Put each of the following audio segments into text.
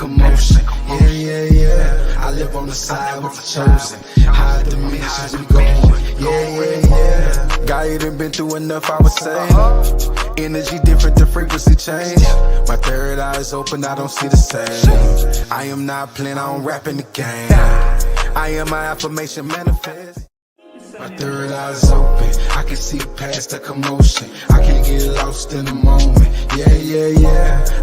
commotion. Yeah. I live on the side with the chosen. High dimensions we going. Yeah. God, you done been through enough, I would say. Energy different, the frequency change. My third eye is open, I don't see the same. I am not playing, I don't rap in the game. I am my affirmation manifest. My third eye is open, I can see past the commotion. I can't get lost in the moment. Yeah.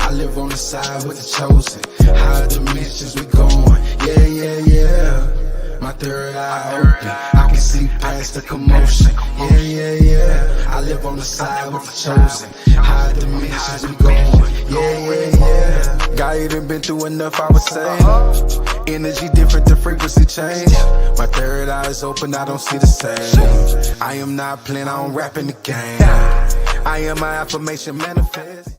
I live on the side with the chosen. High dimensions we going. Yeah. My third eye open, I can see past the commotion. Yeah. I live on the side with the chosen. High dimensions we going. Yeah. God, you done been through enough, I would say. Energy different, the frequency change. My third eye is open, I don't see the same. I am not playing, I don't rap in the game. I am my affirmation manifest.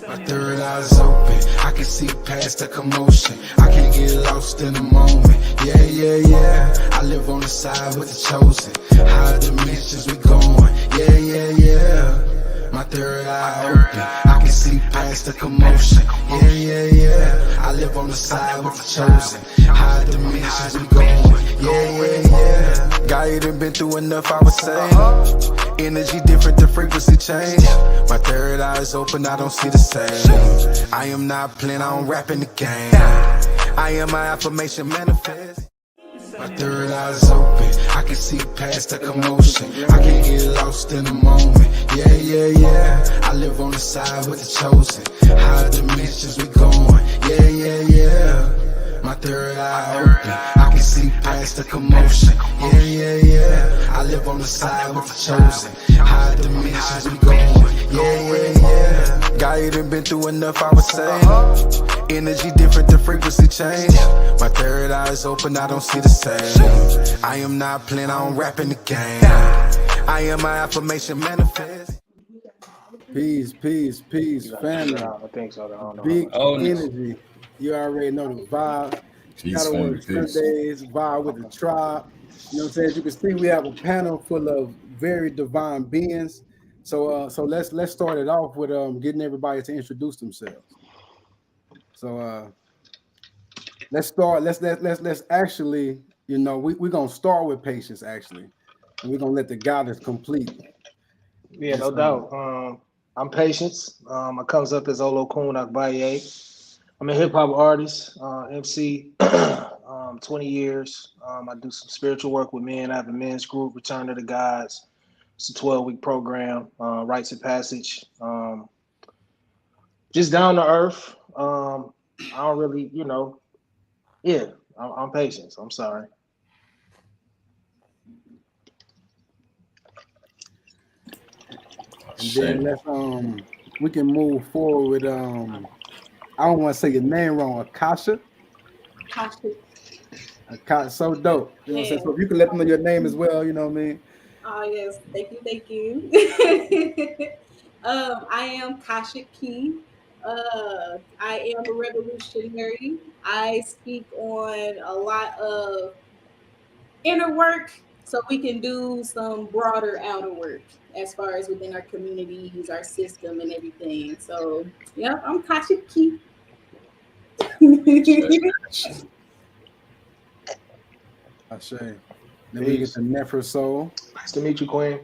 My third eye is open, I can see past the commotion. I can't get lost in the moment. Yeah. I live on the side with the chosen. High dimensions we going. Yeah. My third eye open, I can see past the commotion. Yeah. I live on the side with the chosen. High dimensions we going. Yeah. God, you done been through enough, I would say. Energy different, the frequency change. My third eye is open, I don't see the same. I am not playing, I don't rap in the game. I am my affirmation manifest. My third eye is open, I can see past the commotion. I can't get lost in the moment. Yeah. I live on the side with the chosen. High dimensions we going. Yeah. My third eye open, I can see past the commotion. Yeah. I live on the side with the chosen. High dimensions we going. Yeah. God, you done been through enough, I would say. Energy different, the frequency change. My third eye is open, I don't see the same. I am not playing, I don't rap in the game. I am my affirmation manifest. Peace, family. Big energy. You already know the vibe. Gotta work Sundays, vibe with the tribe. You know what I'm saying? As you can see, we have a panel full of very divine beings. So let's start it off with getting everybody to introduce themselves. So let's actually, we're gonna start with patience actually, and we're gonna let the goddess complete. Yeah, no doubt. I'm Patience. I comes up as Olokun Akbaye. I'm a hip hop artist, MC, 20 years. I do some spiritual work with men. I have a men's group, Return to the Gods. It's a 12-week program, rites of passage. Just down to earth. I don't really, I'm Patience. I'm sorry. And then let's we can move forward with I don't want to say your name wrong, Akasha. Akasha, so dope. You know what I'm saying? So if you can let them know your name as well, you know what I mean? Oh yes, thank you. I am Kasha Key. I am a revolutionary. I speak on a lot of inner work so we can do some broader outer work as far as within our communities, our system, and everything. So, yeah, I'm Kasha Key. Ashe. Then we get the Nefer Soul. Nice to meet you, Queen.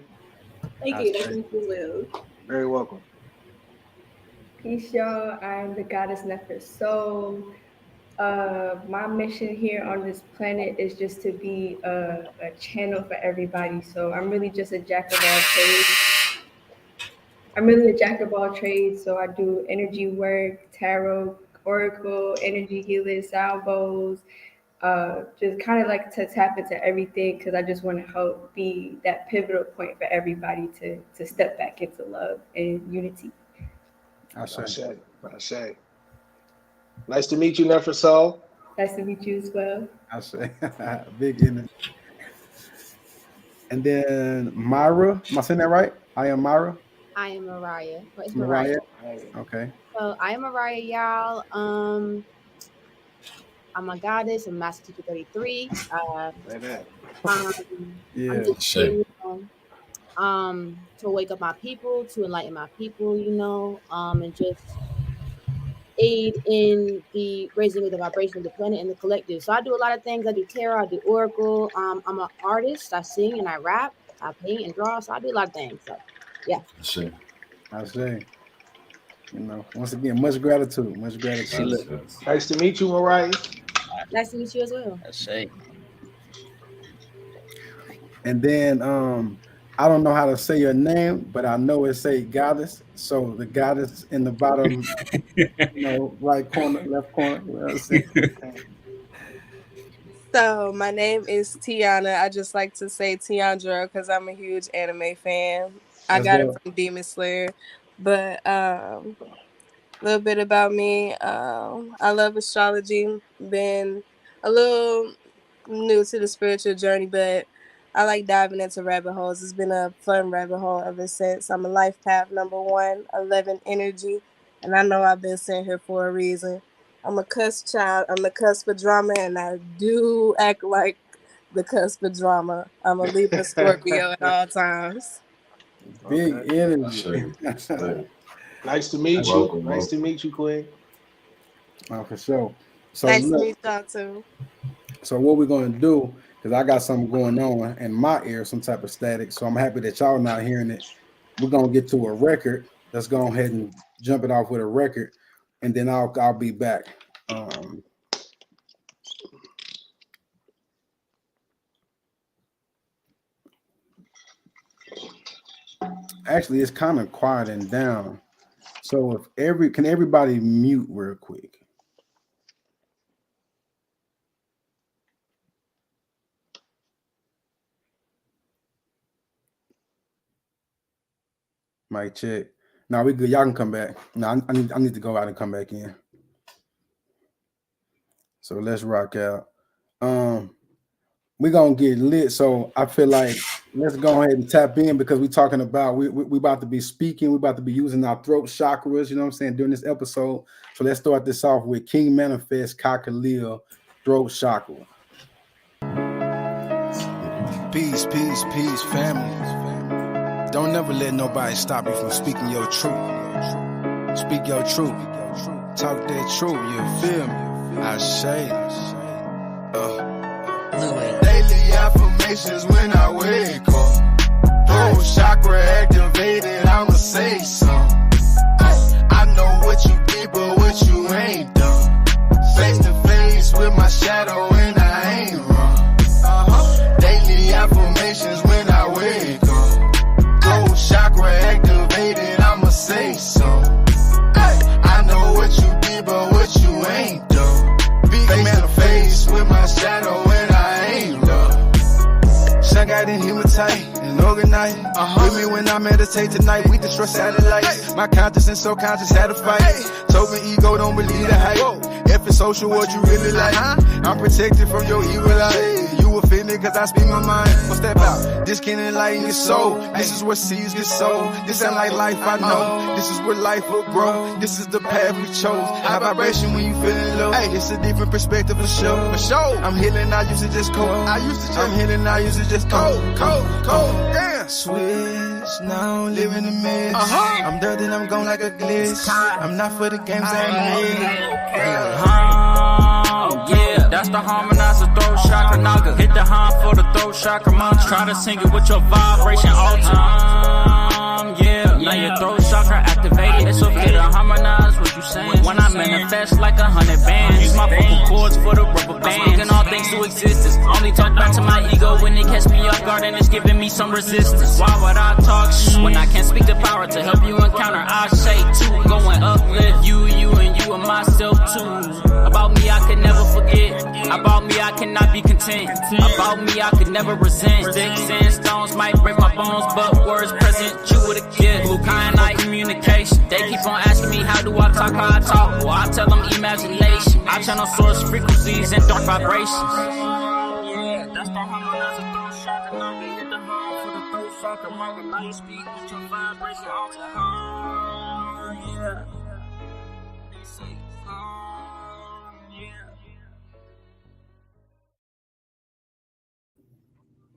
Thank you. Nice to meet you, Will. Very welcome. Peace, y'all. I'm the goddess Nefer Soul. My mission here on this planet is just to be a channel for everybody. So I'm really just a jack of all trades. So I do energy work, tarot, oracle, energy healing, sound bowls. Just kind of like to tap into everything because I just want to help be that pivotal point for everybody to step back into love and unity. Ashe. Nice to meet you, Nefer Soul. Nice to meet you as well. Ashe. Big energy. And then Myra, am I saying that right? I am Myra. I am Mariah. What is Mariah? Okay. So I am Mariah, y'all. I'm a goddess. I'm Master Teacher 33. Yeah. I'm just here, to wake up my people, to enlighten my people, and just aid in the raising of the vibration of the planet and the collective. So I do a lot of things. I do tarot, I do oracle. I'm an artist. I sing and I rap. I paint and draw. So I do a lot of things. So yeah. I say. Once again, much gratitude. Much gratitude. Nice to meet you, Mariah. Nice to meet you as well. I say. And then I don't know how to say your name, but I know it say goddess. So the goddess in the bottom, right corner, left corner. You know what I'm saying? So my name is Tiana. I just like to say Tiandra because I'm a huge anime fan. I got it from Demon Slayer. But a little bit about me. I love astrology. Been a little new to the spiritual journey, but I like diving into rabbit holes. It's been a fun rabbit hole ever since. I'm a life path number 1, 11 energy, and I know I've been sent here for a reason. I'm a cusp child. I'm the cusp of drama, and I do act like the cusp of drama. I'm a Libra Scorpio at all times. Big energy. Nice to meet you. Nice to meet you, Queen. Oh, for sure. So nice to meet y'all too. So what we're going to do, because I got something going on in my ear, some type of static. So I'm happy that y'all not hearing it. We're going to get to a record. Let's go ahead and jump it off with a record, and then I'll be back. Actually, it's kind of quieting down. So can everybody mute real quick? Mic check. No, we good. Y'all can come back. No, I need to go out and come back in. So let's rock out. We're gonna get lit. So I feel like let's go ahead and tap in because we're talking about we about to be speaking, we're about to be using our throat chakras, you know what I'm saying, during this episode. So let's start this off with King Manifest Kakalil throat chakra. Peace, peace, peace, family. Don't never let nobody stop you from speaking your truth. Speak your truth. Talk that truth, you feel me? I say. Daily affirmations when I wake up. Throat chakra activated, I'ma say something. I know what you did, but what you ain't done. Face to face with my shadow and I ain't wrong. Daily affirmations when I wake up. Throat chakra activated, I'ma say something. I know what you did, but what you ain't done. Face to face with my shadow and I ain't love. Shut out in hematite and organize. With me when I meditate tonight, we destroy satellites. My conscious and subconscious had a fight. Told me ego don't believe the hype. If it's social, what you really like? I'm protected from your evil eye. You offended cause I speak my mind. What's that about? This can enlighten your soul. This is where seeds get sold. This ain't like life I know. This is where life will grow. This is the path we chose. High vibration when you feeling low. Hey, it's a different perspective for sure. For sure. I'm healing, I used to just cold. I'm healing, I used to just cold. Damn. Switch, now I'm living the mix. I'm dirty, I'm gone like a glitch. I'm not for the games I made. Yeah, that's the harmonizer throat chakra naga. Hit the hum for the throat chakra mantra. Try to sing it with your vibration alter. Yeah, now your throat chakra activated. It's okay to harmonize what you saying. When I manifest like 100 bands, use my vocal cords for the rubber band. Speaking all things to existence. Only talk back to my ego when it catch me off guard and it's giving me some resistance. Why would I talk shit when I can't speak the power to help you encounter? I say too, go and uplift you and you and myself too. About me I could never forget. About me I cannot be content. About me I could never resent. Sticks and stones might break my bones, but words present you with a gift. Blue kyanite communication. They keep on asking me how do I talk, how I talk. Well I tell them imagination. I channel source frequencies and dark vibrations. Yeah, that's the harmonizer throat chakra. Now we hit the hum for the throat chakra. Now you speak with your vibration off the hum. Yeah. They say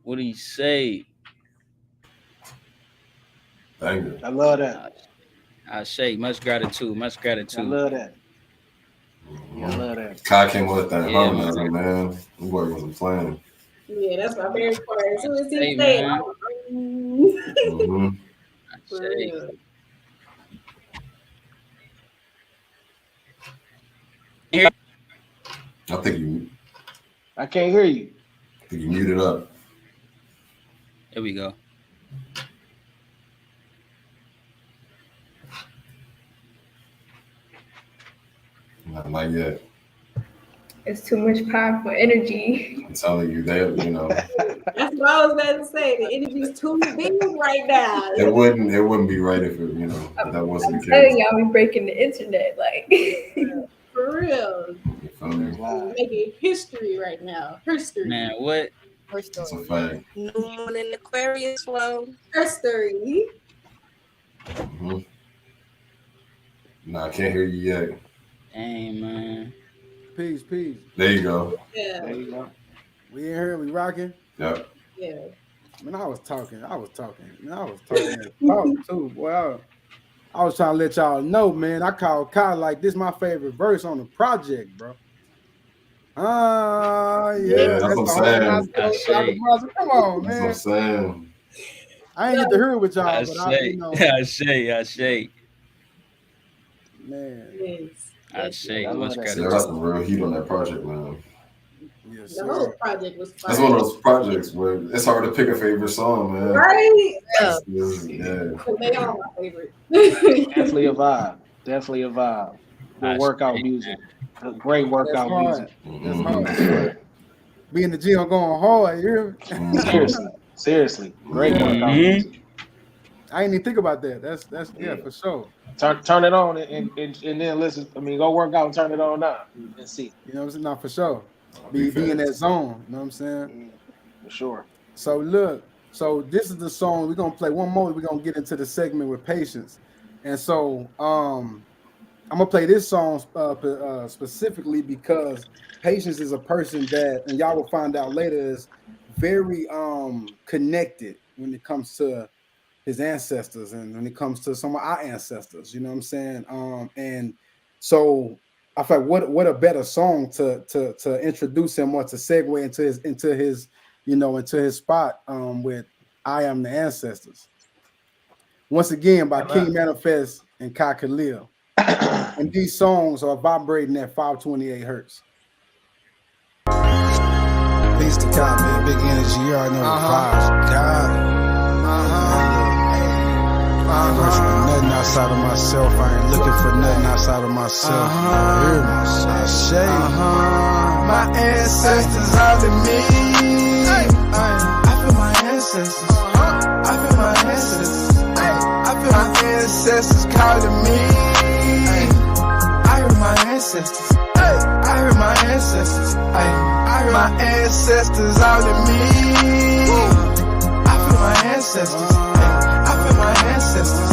What do you say? Thank you. I love that. I say much gratitude, much gratitude. I love that. I love that. Kai came with that harmonizer, man. Them boy wasn't playing. Yeah, that's my favorite part. As soon as he Hey, say, man. for real. I think you. I can't hear you. I think you muted up. There we go. Not yet. It's too much powerful energy. I'm telling you, they, you know. That's what I was about to say. The energy's too big right now. It wouldn't be right if it, you know, if that wasn't the Telling case. y'all, we breaking the internet, like. For real. Wow. Making history right now. History. Man, what? That's a fact. New moon in Aquarius flow. History. Mm-hmm. No, I can't hear you yet. Dang, man. Peace. There you go. Yeah. There you go. We in here, we rocking. Yep. Yeah. Man, I was talking. Man, I was talking talk too, boy. I was trying to let y'all know, man. I called Kyle like this my favorite verse on the project, bro. Yeah, that's what I'm saying. Come on, man. That's what I'm saying. I ain't get to hear it with y'all, I but I, you know. I shake. Man. Yes. I shake. I Much love Yeah, credit. that's some real heat on that project, man. Yes, The whole project was fun. That's one of those projects where it's hard to pick a favorite song, man. Right? Yeah. Yeah. They are my favorite. Definitely a vibe. Good workout music. Great workout music. That's hard. Be in the gym going hard, you hear me? Seriously. Great workout music. I ain't even think about that. That's yeah, for sure. Turn it on and then listen. I mean, go work out and turn it on now and see. You know what I'm saying? Not for sure. Be in that zone. You know what I'm saying? For sure. So look, this is the song. We're gonna play one more. We're gonna get into the segment with patience. And so I'm gonna play this song specifically because Patience is a person that, and y'all will find out later, is very connected when it comes to his ancestors and when it comes to some of our ancestors, you know what I'm saying? And so I felt what a better song to introduce him or to segue into his spot with I Am the Ancestors. Once again by King Manifest and Kai Khalil. And these songs are vibrating at 528 hertz. Peace to Kai, man. Big energy. You already know the vibes. God. I ain't worshiping nothing outside of myself. I ain't looking for nothing outside of myself. Hear me? I say, my ancestors all in me. I feel my ancestors. I feel my ancestors. I feel my ancestors calling me. I hear my ancestors. I hear my ancestors. I hear my ancestors all in me. I feel my ancestors. I feel my ancestors.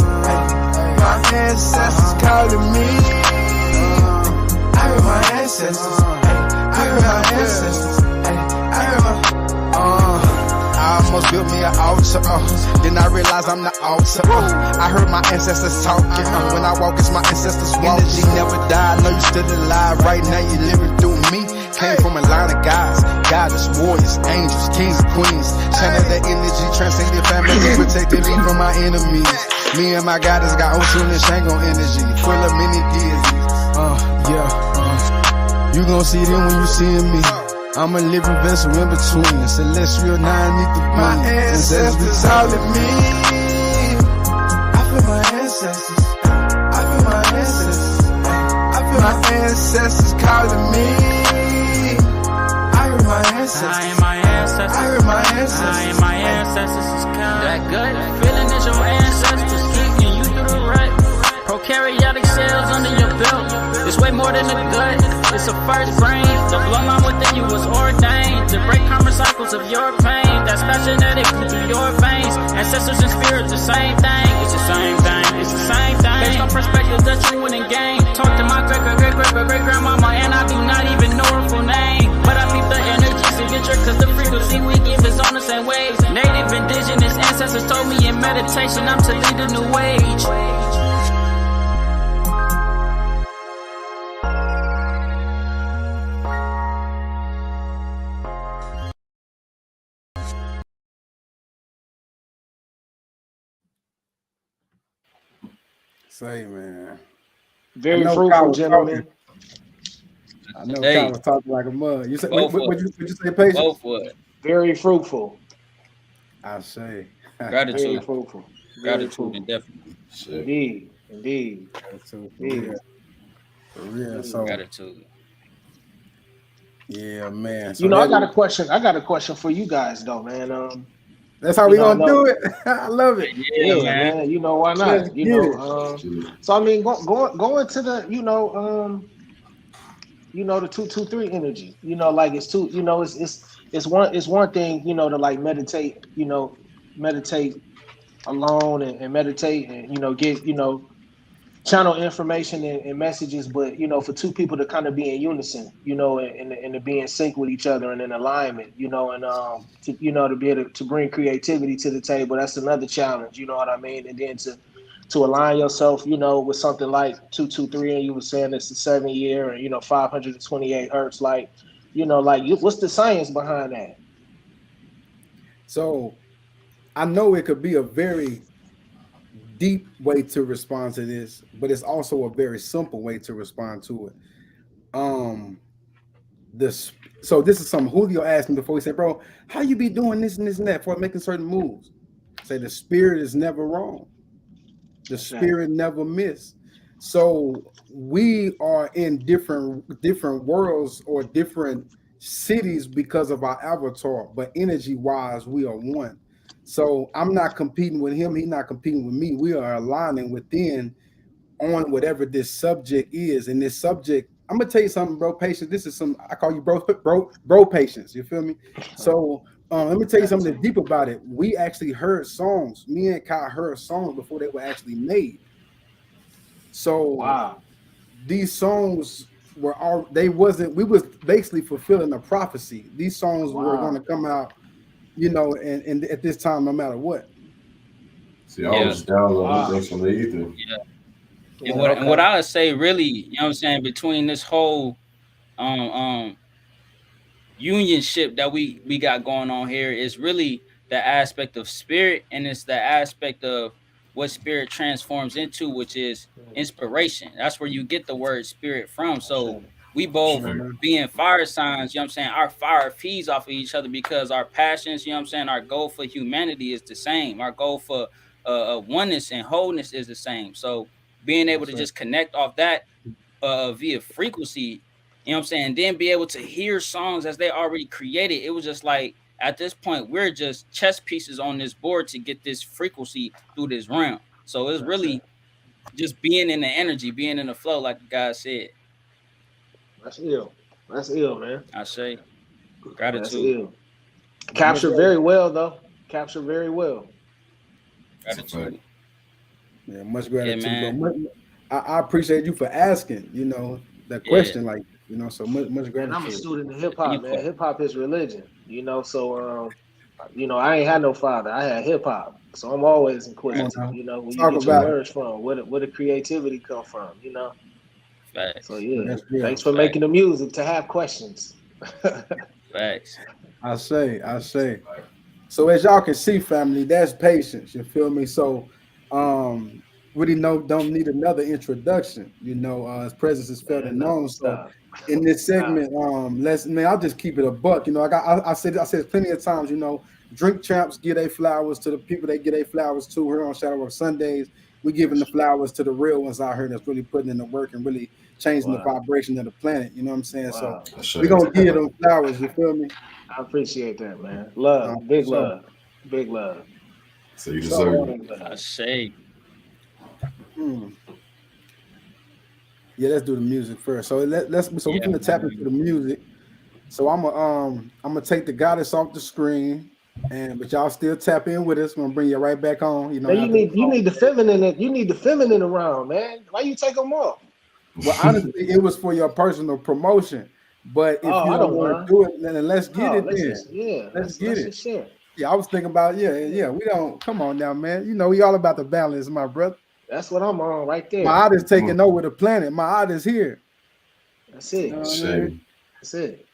My ancestors calling me. I hear my ancestors. I hear my ancestors. I hear my. I almost built me an altar. Then I realized I'm the altar. I heard my ancestors talking. When I walk, it's my ancestors walking. Energy never died. Know you still alive. Right now, you living through me. Came from a line of guys, goddess, warriors, angels, kings and queens. Channel that energy, transcended family, protected me from my enemies. Me and my goddess got Oshun and Shango energy, full of many deities. You gon' see them when you see me. I'm a living vessel in between. Celestial, now I need to be. My ancestors all in me. I feel my ancestors. I feel my ancestors. I feel my ancestors calling me. My ancestors. I am my ancestors. I hear my ancestors. I am my ancestors is coming. That gut feeling is your ancestors kicking you through the rut. Prokaryotic cells under your belt. It's way more than a gut. It's a first brain. The bloodline within you was ordained to break karma cycles of your pain. That's genetic through your veins. Ancestors and spirits, the same thing. It's the same thing. It's the same thing. Based on perspective that you wouldn't gain. Talk to my great grandmama and I do not even know her full name. But I peep the energy signature cause the frequency we give is on the same waves. Native indigenous ancestors told me in meditation I'm to lead a new age. Say, man. Very fruitful, gentlemen. I know Kyle was talking like a mug. You said what you say, patience? Both what? Very fruitful. I say. Gratitude. Very fruitful. Very fruitful. Definitely. Indeed. Gratitude, for real. So gratitude. Yeah, man. So you know, I got a question. I got a question for you guys, though, man. That's how we gonna do it. I love it. Yeah, man. You know why not? You know, so I mean, going to the, you know, the 223 energy. You know, like it's two. You know, it's one thing. You know, to like meditate. You know, meditate alone and meditate and get channel information and messages, but for two people to kind of be in unison, and to be in sync with each other and in alignment, and to be able to bring creativity to the table. That's another challenge, you know what I mean? And then to align yourself, with something like 223, and you were saying it's a 7-year and 528 hertz, what's the science behind that? So I know it could be a very deep way to respond to this, but it's also a very simple way to respond to it. So this is something Julio asked me before. He said, "Bro, how you be doing this and this and that for making certain moves?" Say the spirit is never wrong. The spirit never miss. So we are in different worlds or different cities because of our avatar, but energy wise, we are one. So I'm not competing with him. He's not competing with me. We are aligning within on whatever this subject is. And this subject, I'm gonna tell you something, bro. Patience. This is some I call you bro patience. You feel me? So let me tell you something deep about it. We actually heard songs. Me and Kai heard songs before they were actually made. So these songs were all we was basically fulfilling a prophecy. These songs were going to come out, and at this time, no matter what. See, I was downloading things from the ether. Yeah. And what I would say, really, you know what I'm saying, between this whole unionship that we got going on here is really the aspect of spirit, and it's the aspect of what spirit transforms into, which is inspiration. That's where you get the word spirit from. So we both being fire signs, you know what I'm saying, our fire feeds off of each other because our passions, you know what I'm saying, our goal for humanity is the same. Our goal for oneness and wholeness is the same. So being able to just connect off that via frequency, you know what I'm saying, and then be able to hear songs as they already created. It was just like, at this point, we're just chess pieces on this board to get this frequency through this realm. So it's really just being in the energy, being in the flow, like the guy said. That's ill. That's ill, man. I say gratitude. That's ill. Captured very well, though. Captured very well. Gratitude. Yeah, much gratitude, bro. I appreciate you for asking, that question, so much gratitude. And I'm a student of hip hop, man. Hip hop is religion, so I ain't had no father. I had hip hop, so I'm always inquisitive. Where you get your words from, where the creativity come from, Facts. So yeah, thanks for making the music to have questions. Facts. I say. So as y'all can see, family, that's patience. You feel me? So, really don't need another introduction. His presence is felt and known. So in this segment, I'll just keep it a buck. I said plenty of times, drink champs give their flowers to the people they give their flowers to. Here on Shadow Work Sundays, we giving the flowers to the real ones out here that's really putting in the work and really changing the vibration of the planet. You know what I'm saying? So we're gonna give them flowers, you feel me? I appreciate that, man. Love, big love. So you deserve it. I say. Yeah, let's do the music first. So we're gonna tap into the music. So I'm gonna take the goddess off the screen, but y'all still tap in with us. I'm gonna bring you right back on. You need the feminine. You need the feminine around, man. Why you take them off? Well, honestly, it was for your personal promotion. But if you don't want to do it, then let's get it. Let's get it. Share. Yeah, I was thinking about we don't come on now, man. We all about the balance, my brother. That's what I'm on right there. My art is taking over the planet. My art is here. That's it. That's it.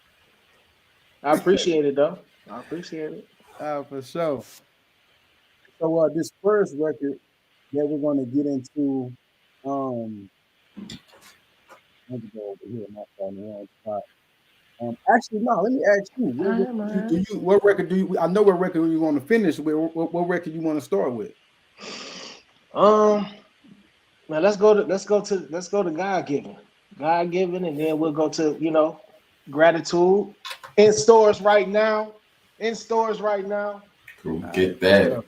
I appreciate it, though. I appreciate it. For sure. So this first record that we're going to get into Let me go over here. My phone, the wrong spot. Actually, no. Let me ask you. What record do you? I know what record you want to finish with. What record you want to start with? Now let's go to God given, and then we'll go to gratitude in stores right now. Cool. Get that.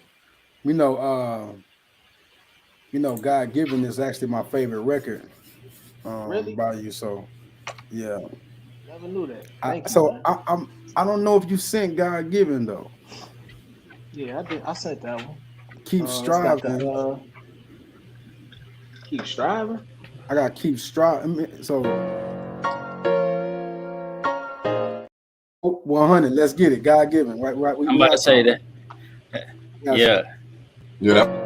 God given is actually my favorite record. Really? By you, so yeah. Never knew that. I don't know if you sent God given though. Yeah, I did. I sent that one. Keep striving. Keep striving. I got keep striving. So 100. Let's get it. God given. Right. I'm about to say that. Yeah. Yeah.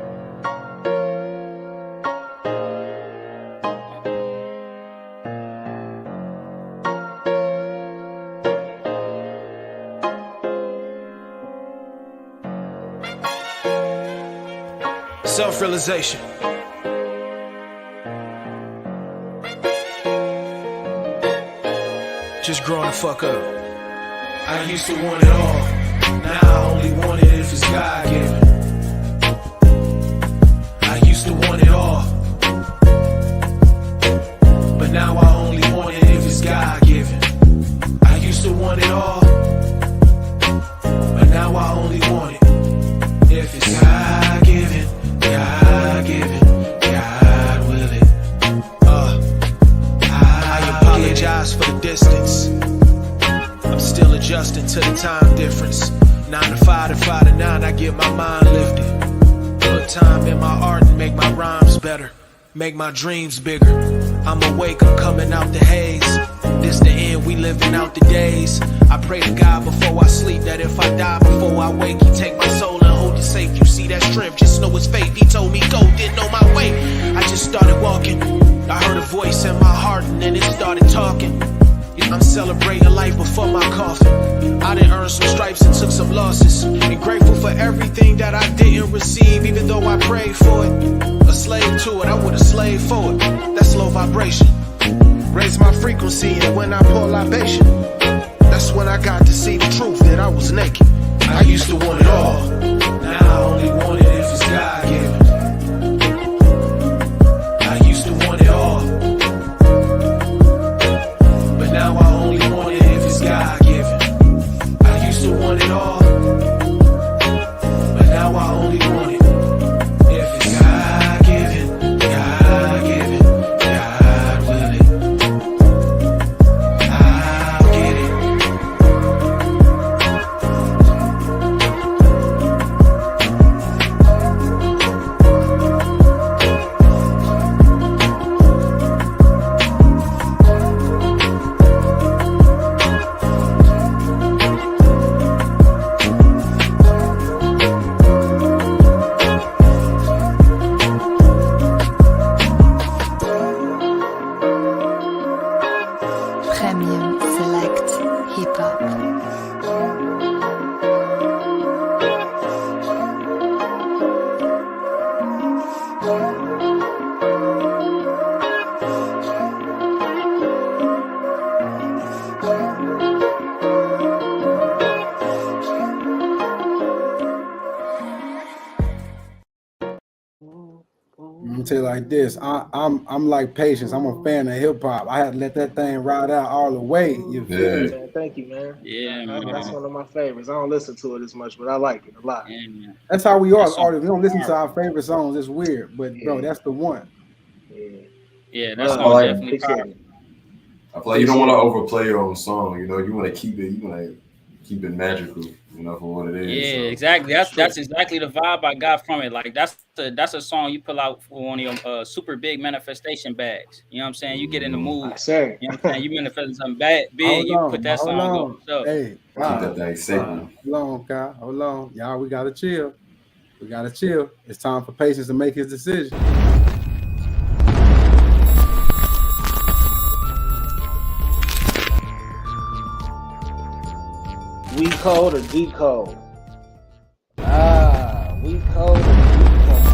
Self-realization. Just growing the fuck up. I used to want it all. Now I only want it if it's God-given. I used to want it all. But now I only want it if it's God-given. I used to want it all. But now I only want it if it's God-given. God-given, God willing. I apologize for the distance. I'm still adjusting to the time difference. 9 to 5 to 5 to 9, I get my mind lifted. Put time in my art and make my rhymes better. Make my dreams bigger. I'm awake, I'm coming out the haze. This the end, we living out the days. I pray to God before I sleep that if I die before I wake, He take my soul and hold it safe. You see that strength, just know it's fate. He told me go, didn't know my way. I just started walking. I heard a voice in my heart and then it started talking. I'm celebrating life before my coffin. I done earned some stripes and took some losses. And grateful for everything that I didn't receive, even though I prayed for it. A slave to it, I would've slaved for it. That's low vibration. Raise my frequency, and when I pour libation, that's when I got to see the truth that I was naked. I used to want it all. Now I only want it if it's God-given. I used to want it all. But now I only want it if it's God-given. I used to want it all. But now I only want it if it's God-given. God-given. God willing. I'll get it. Premium Select Hip Hop. I'm gonna tell you like this. I'm like Patience. I'm a fan of hip hop. I had to let that thing ride out all the way. You feel me? Man, thank you, man. Yeah, That's one of my favorites. I don't listen to it as much, but I like it a lot. Yeah, That's how we are as That's artists. We don't listen to our favorite songs. It's weird, but bro, Yeah. that's the one. yeah, that song like- definitely Appreciate powerful. it. I feel like you don't want to overplay your own song. You want to keep it magical. For what it is. Yeah, so. exactly. That's exactly the vibe I got from it. Like that's a song you pull out for one of your super big manifestation bags. You know what I'm saying? You get in the mood. I say. You know what I'm saying? You manifesting something big. You put that song on. So Hey, Keep that thing sacred. hold on, Kyle. Hold on. Y'all, we gotta chill. It's time for Patience to make his decision. We code or decode? We code or decode?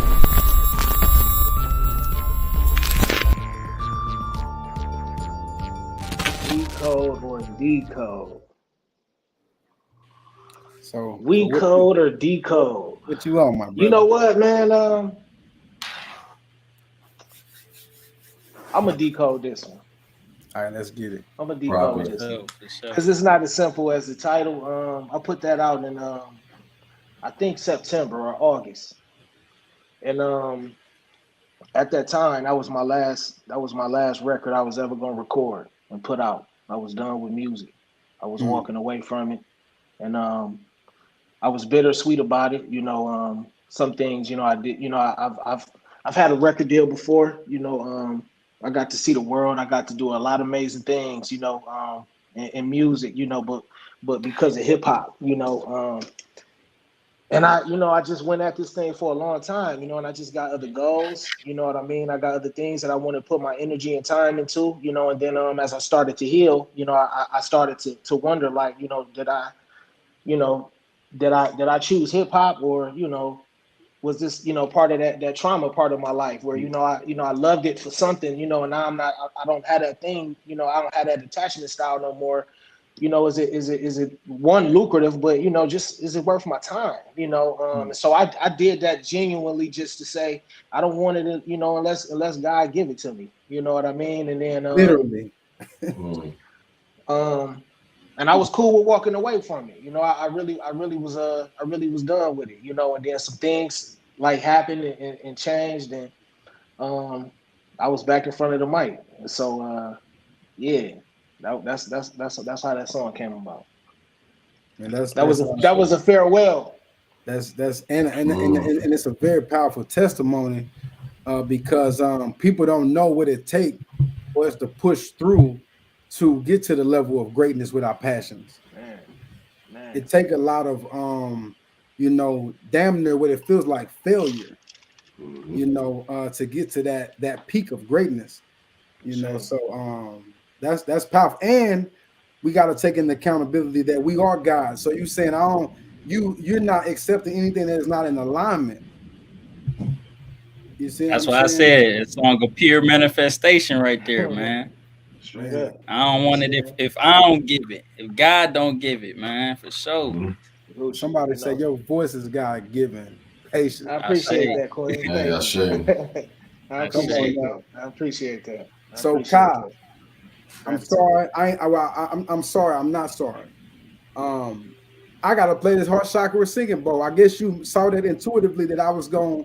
code or decode? So We code or decode? What you on, my brother? You know what, man? I'm gonna decode this one. All right, let's get it. I'm gonna decode this one because sure. it's not as simple as the title. I put that out in I think September or August, and at that time that was my last record I was ever gonna record and put out. I was done with music. I was walking away from it, and I was bittersweet about it. Some things, I did. I've had a record deal before. I got to see the world. I got to do a lot of amazing things. In music. But because of hip hop, and I just went at this thing for a long time. And I just got other goals. You know what I mean? I got other things that I want to put my energy and time into. And then as I started to heal, I started to wonder, like, did I, you know, did I choose hip hop, or was this part of that trauma part of my life where I loved it for something, and now I don't have that thing, I don't have that attachment style no more. Is it one lucrative, but just is it worth my time? So I did that genuinely just to say I don't want it, unless God give it to me. You know what I mean? And then literally. And I was cool with walking away from it. I really was done with it. And then some things like happened and changed, and I was back in front of the mic. And so yeah, that's how that song came about. And that was a farewell. And it's a very powerful testimony, because people don't know what it takes for us to push through to get to the level of greatness with our passions. Man. It take a lot of damn near what it feels like failure, to get to that peak of greatness. So that's powerful. And we got to take in the accountability that we are God. So you saying you're not accepting anything that is not in alignment. You see, that's why I said it's on a pure manifestation right there, man. I don't want it if I don't give it. If God don't give it, man, for sure. Somebody say your voice is God given. Patience. I appreciate that, Queen. Yeah, sure. I appreciate that. So Kyle, I'm sorry. I'm sorry. I'm not sorry. I gotta play this Heart Chakra Singing Bowl. I guess you saw that intuitively that I was gonna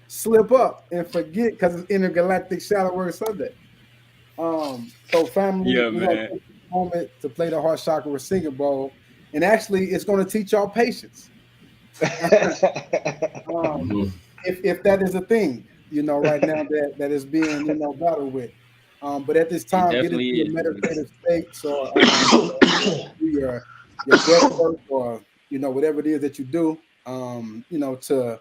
slip up and forget because it's Intergalactic Shadow Word Sunday. So family, we're gonna take a moment to play the Heart Chakra Singing Bowl, and actually, it's gonna teach y'all patience. If that is a thing, right now that is being battled with. But at this time, get into a meditative state. So your breath work, or whatever it is that you do, to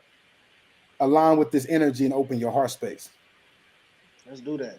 align with this energy and open your heart space. Let's do that.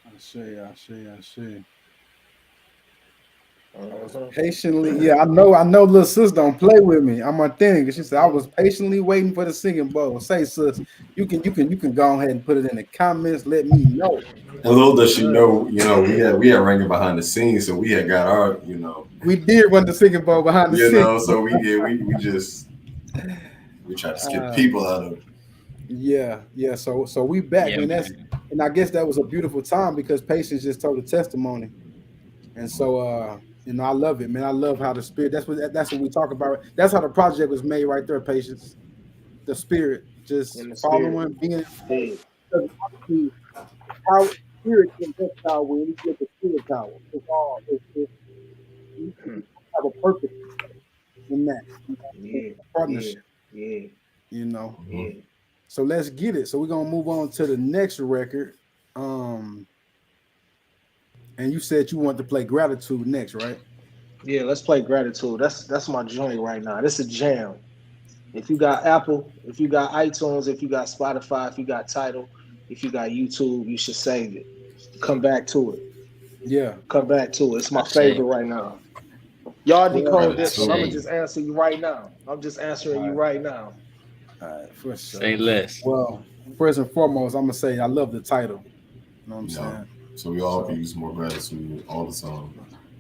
I see. Patiently, yeah, I know. Little sis don't play with me. I'm authentic. She said I was patiently waiting for the singing bowl. Say, sis, you can go ahead and put it in the comments. Let me know. And little does she know, we had ringing behind the scenes, so we had got our, we did run the singing bowl behind the scenes. So we tried to skip people out of it. Yeah. So we back, and I guess that was a beautiful time because Patience just told a testimony, and so I love it, man. I love how the spirit. That's what we talk about. That's how the project was made, right there, Patience. the spirit, just in the following, spirit. being how spirit can reconcile when we get the spirit power. It's all you have a purpose in that. Partnership. Yeah. You know. Yeah. So let's get it. So we're gonna move on to the next record. And you said you want to play Gratitude next, right? Yeah, let's play Gratitude. That's my joint right now. This is a jam. If you got Apple, if you got iTunes, if you got Spotify, if you got Tidal, if you got YouTube, you should save it. Come back to it. Yeah. Come back to it. It's my favorite right now. Y'all decode this one. I'm gonna just answer you right now. I'm just answering you right now. All right, for sure. Say less. Well, first and foremost, I'm gonna say I love the title. You know what I'm saying? So we all can use more gratitude all the time.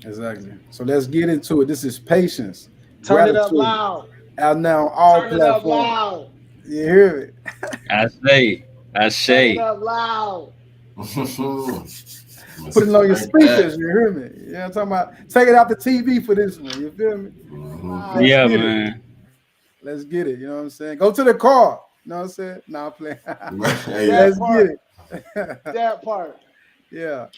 Exactly. So let's get into it. This is Patience. Turn it up loud. Out now on all Turn platforms. It up loud. You hear it? I say. Turn it up loud. Put it on your speakers. You hear me? You know what I'm talking about? Take it out the TV for this one. You feel me? Yeah, man. Let's get it. You know what I'm saying? Go to the car. You know what I'm saying? Nah, I'm playing. Let's get it. That part. Yeah.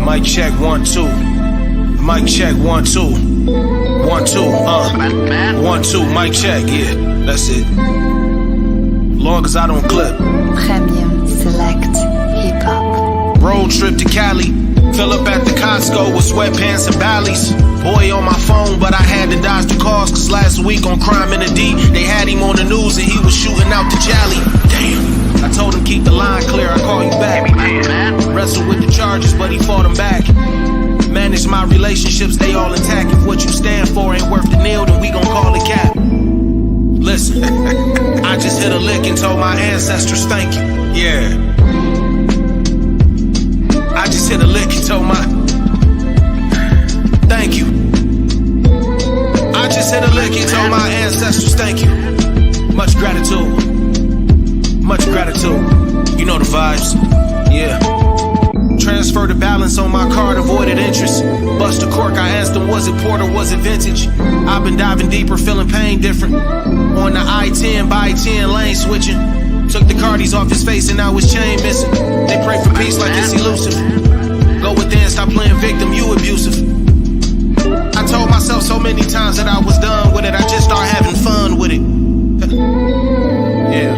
Mic check 1 2. Mic check 1 2. 1 2. 1 2. Mic check. Yeah, that's it. Long as I don't clip. Premium Select Hip Hop. Road trip to Cali. Fill up at the Costco with sweatpants and Bally's. Boy on my phone, but I had to dodge the calls, cause last week on Crime in the D, they had him on the news and he was shooting out the Jolly. Damn. I told him keep the line clear, I call you back. Wrestled with the charges, but he fought them back. Manage my relationships, they all intact. If what you stand for ain't worth the kneel, then we gon' call it cap. Listen, I just hit a lick and told my ancestors thank you. Yeah. I just hit a lick and told my thank you. I just hit a lick and told my ancestors thank you. Much gratitude. Much gratitude. You know the vibes. Yeah. Transfer the balance on my card, avoided interest. Bust a cork, I asked him, was it port or was it vintage? I've been diving deeper, feeling pain different. On the I-10, by 10 lane switching. Took the cardies off his face and now his chain missing. They pray for peace like it's elusive. Go within, stop playing victim, you abusive. I told myself so many times that I was done with it. I just started having fun with it. Yeah.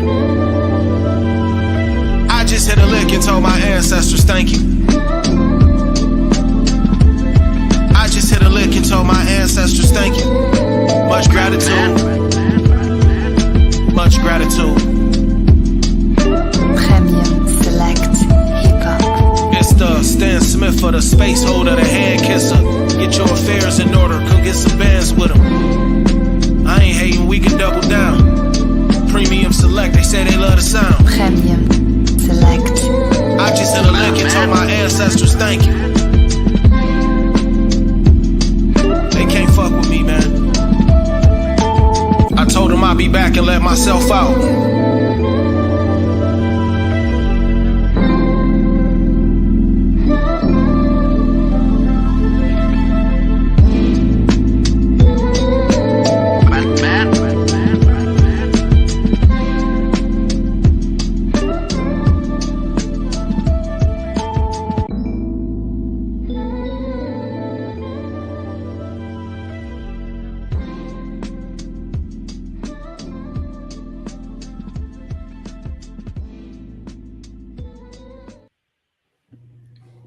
I just hit a lick and told my ancestors thank you. I just hit a lick and told my ancestors thank you. Much gratitude. Much gratitude. Premium Select Hip Hop. It's the Stan Smith for the space holder, the hand kisser. Get your affairs in order, come get some bands with them. I ain't hating, we can double down. Premium Select, they say they love the sound. Premium Select. I just hit a lick and told my ancestors thank you. They can't fuck with me, man. I told them I'd be back and let myself out.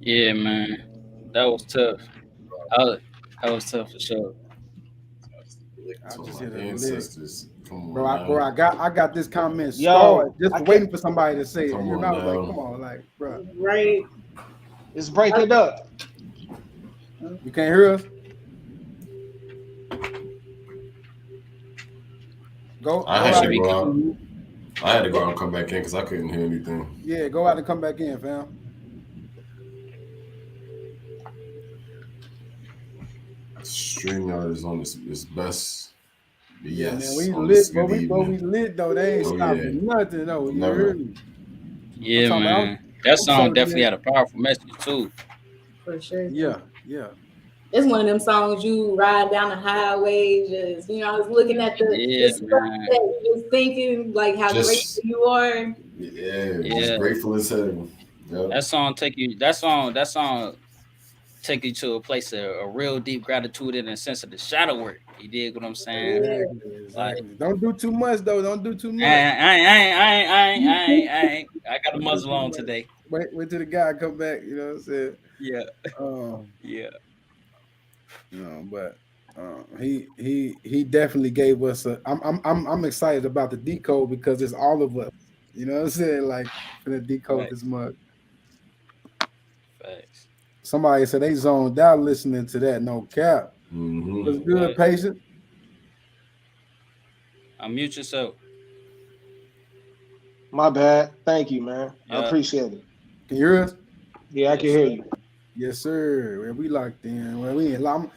Yeah, man, that was tough. That was tough for sure. I just hit a lick. Bro, I got this comment started just waiting for somebody to say it. You know, I was like, come on, like, bro. Right. Let's break it up. You can't hear us? I had to go out and come back in because I couldn't hear anything. Yeah, go out and come back in, fam. StreamYard is on this best. Yeah, man, we lit, but we lit though. They ain't stopping nothing though. You heard me? Yeah, man. That song definitely had a powerful message too. For sure. Yeah. It's one of them songs you ride down the highway, just I was looking at the stuff that you was thinking, like how grateful you are. Yeah, just grateful as hell. Yep. That song take you to a place of a real deep gratitude and a sense of the shadow work. You dig what I'm saying? Exactly. Like, don't do too much though. Don't do too much. I got a muzzle on today. Wait till the guy come back. You know what I'm saying? Yeah. Yeah. But he definitely gave us a. I'm excited about the decode because it's all of us. You know what I'm saying? Like for the decode this mug. Facts. Somebody said they zoned out listening to that. No cap. Mm-hmm. Was good, patient. Unmute yourself. My bad. Thank you, man. I appreciate it. Can you hear us? Yeah, I can hear you. Yes, sir. Well, we locked in. Well, we ain't. I'm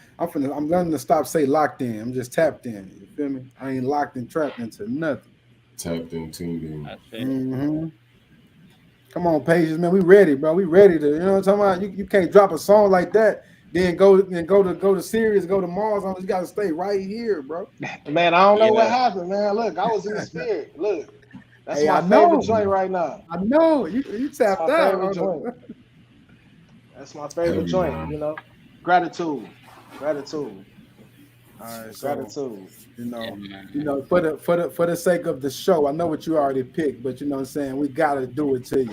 learning to stop say locked in. I'm just tapped in. You feel me? I ain't locked and trapped into nothing. Tapped in, tuned in. Mm-hmm. Come on, Patience, man. We ready, bro. We ready to. You know what I'm talking about? You can't drop a song like that, then go to Sirius, go to Mars. You got to stay right here, bro. Man, I don't know what happened, man. Look, I was in the spirit. Look, that's my favorite joint right now. I know you tapped out. That's my favorite joint. You know, gratitude. All right, gratitude. For the sake of the show, I know what you already picked, but you know what I'm saying, we gotta do it to you.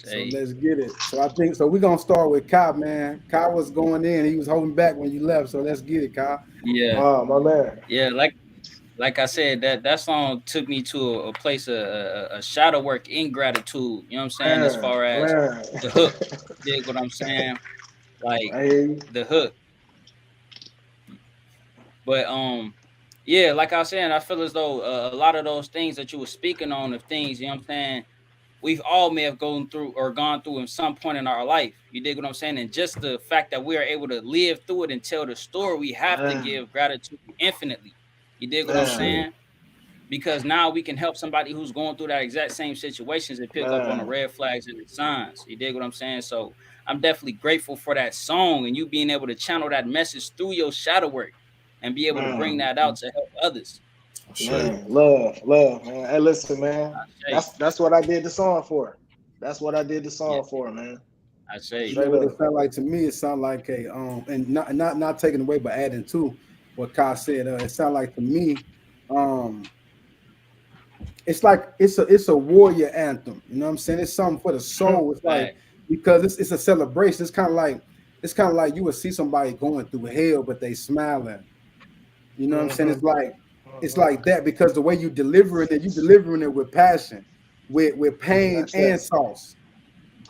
So let's get it. So I think we're gonna start with Kai, man. Kai was going in, he was holding back when you left. So let's get it, Kai. Yeah. Oh, my man. Yeah, like I said, that song took me to a place of a shadow work in gratitude. You know what I'm saying? As far as the hook. You dig what I'm saying? Like the hook. But yeah, like I was saying, I feel as though a lot of those things that you were speaking on of things, you know what I'm saying, we've all may have gone through in some point in our life. You dig what I'm saying? And just the fact that we are able to live through it and tell the story, we have to give gratitude infinitely. You dig what I'm saying? Because now we can help somebody who's going through that exact same situations and pick up on the red flags and the signs. You dig what I'm saying? So I'm definitely grateful for that song and you being able to channel that message through your shadow work and be able to bring that out to help others. Man, love, man. Hey, listen, man. That's what I did the song for. That's what I did the song for, man. I say, you know what it sound like to me? It sound like a and not taking away, but adding to what Kai said. It sound like to me, it's like it's a warrior anthem. You know what I'm saying? It's something for the soul. It's like because it's a celebration. It's kind of like you would see somebody going through hell, but they smiling. You know what I'm saying? It's like that because the way you delivering it with passion, with pain and sauce.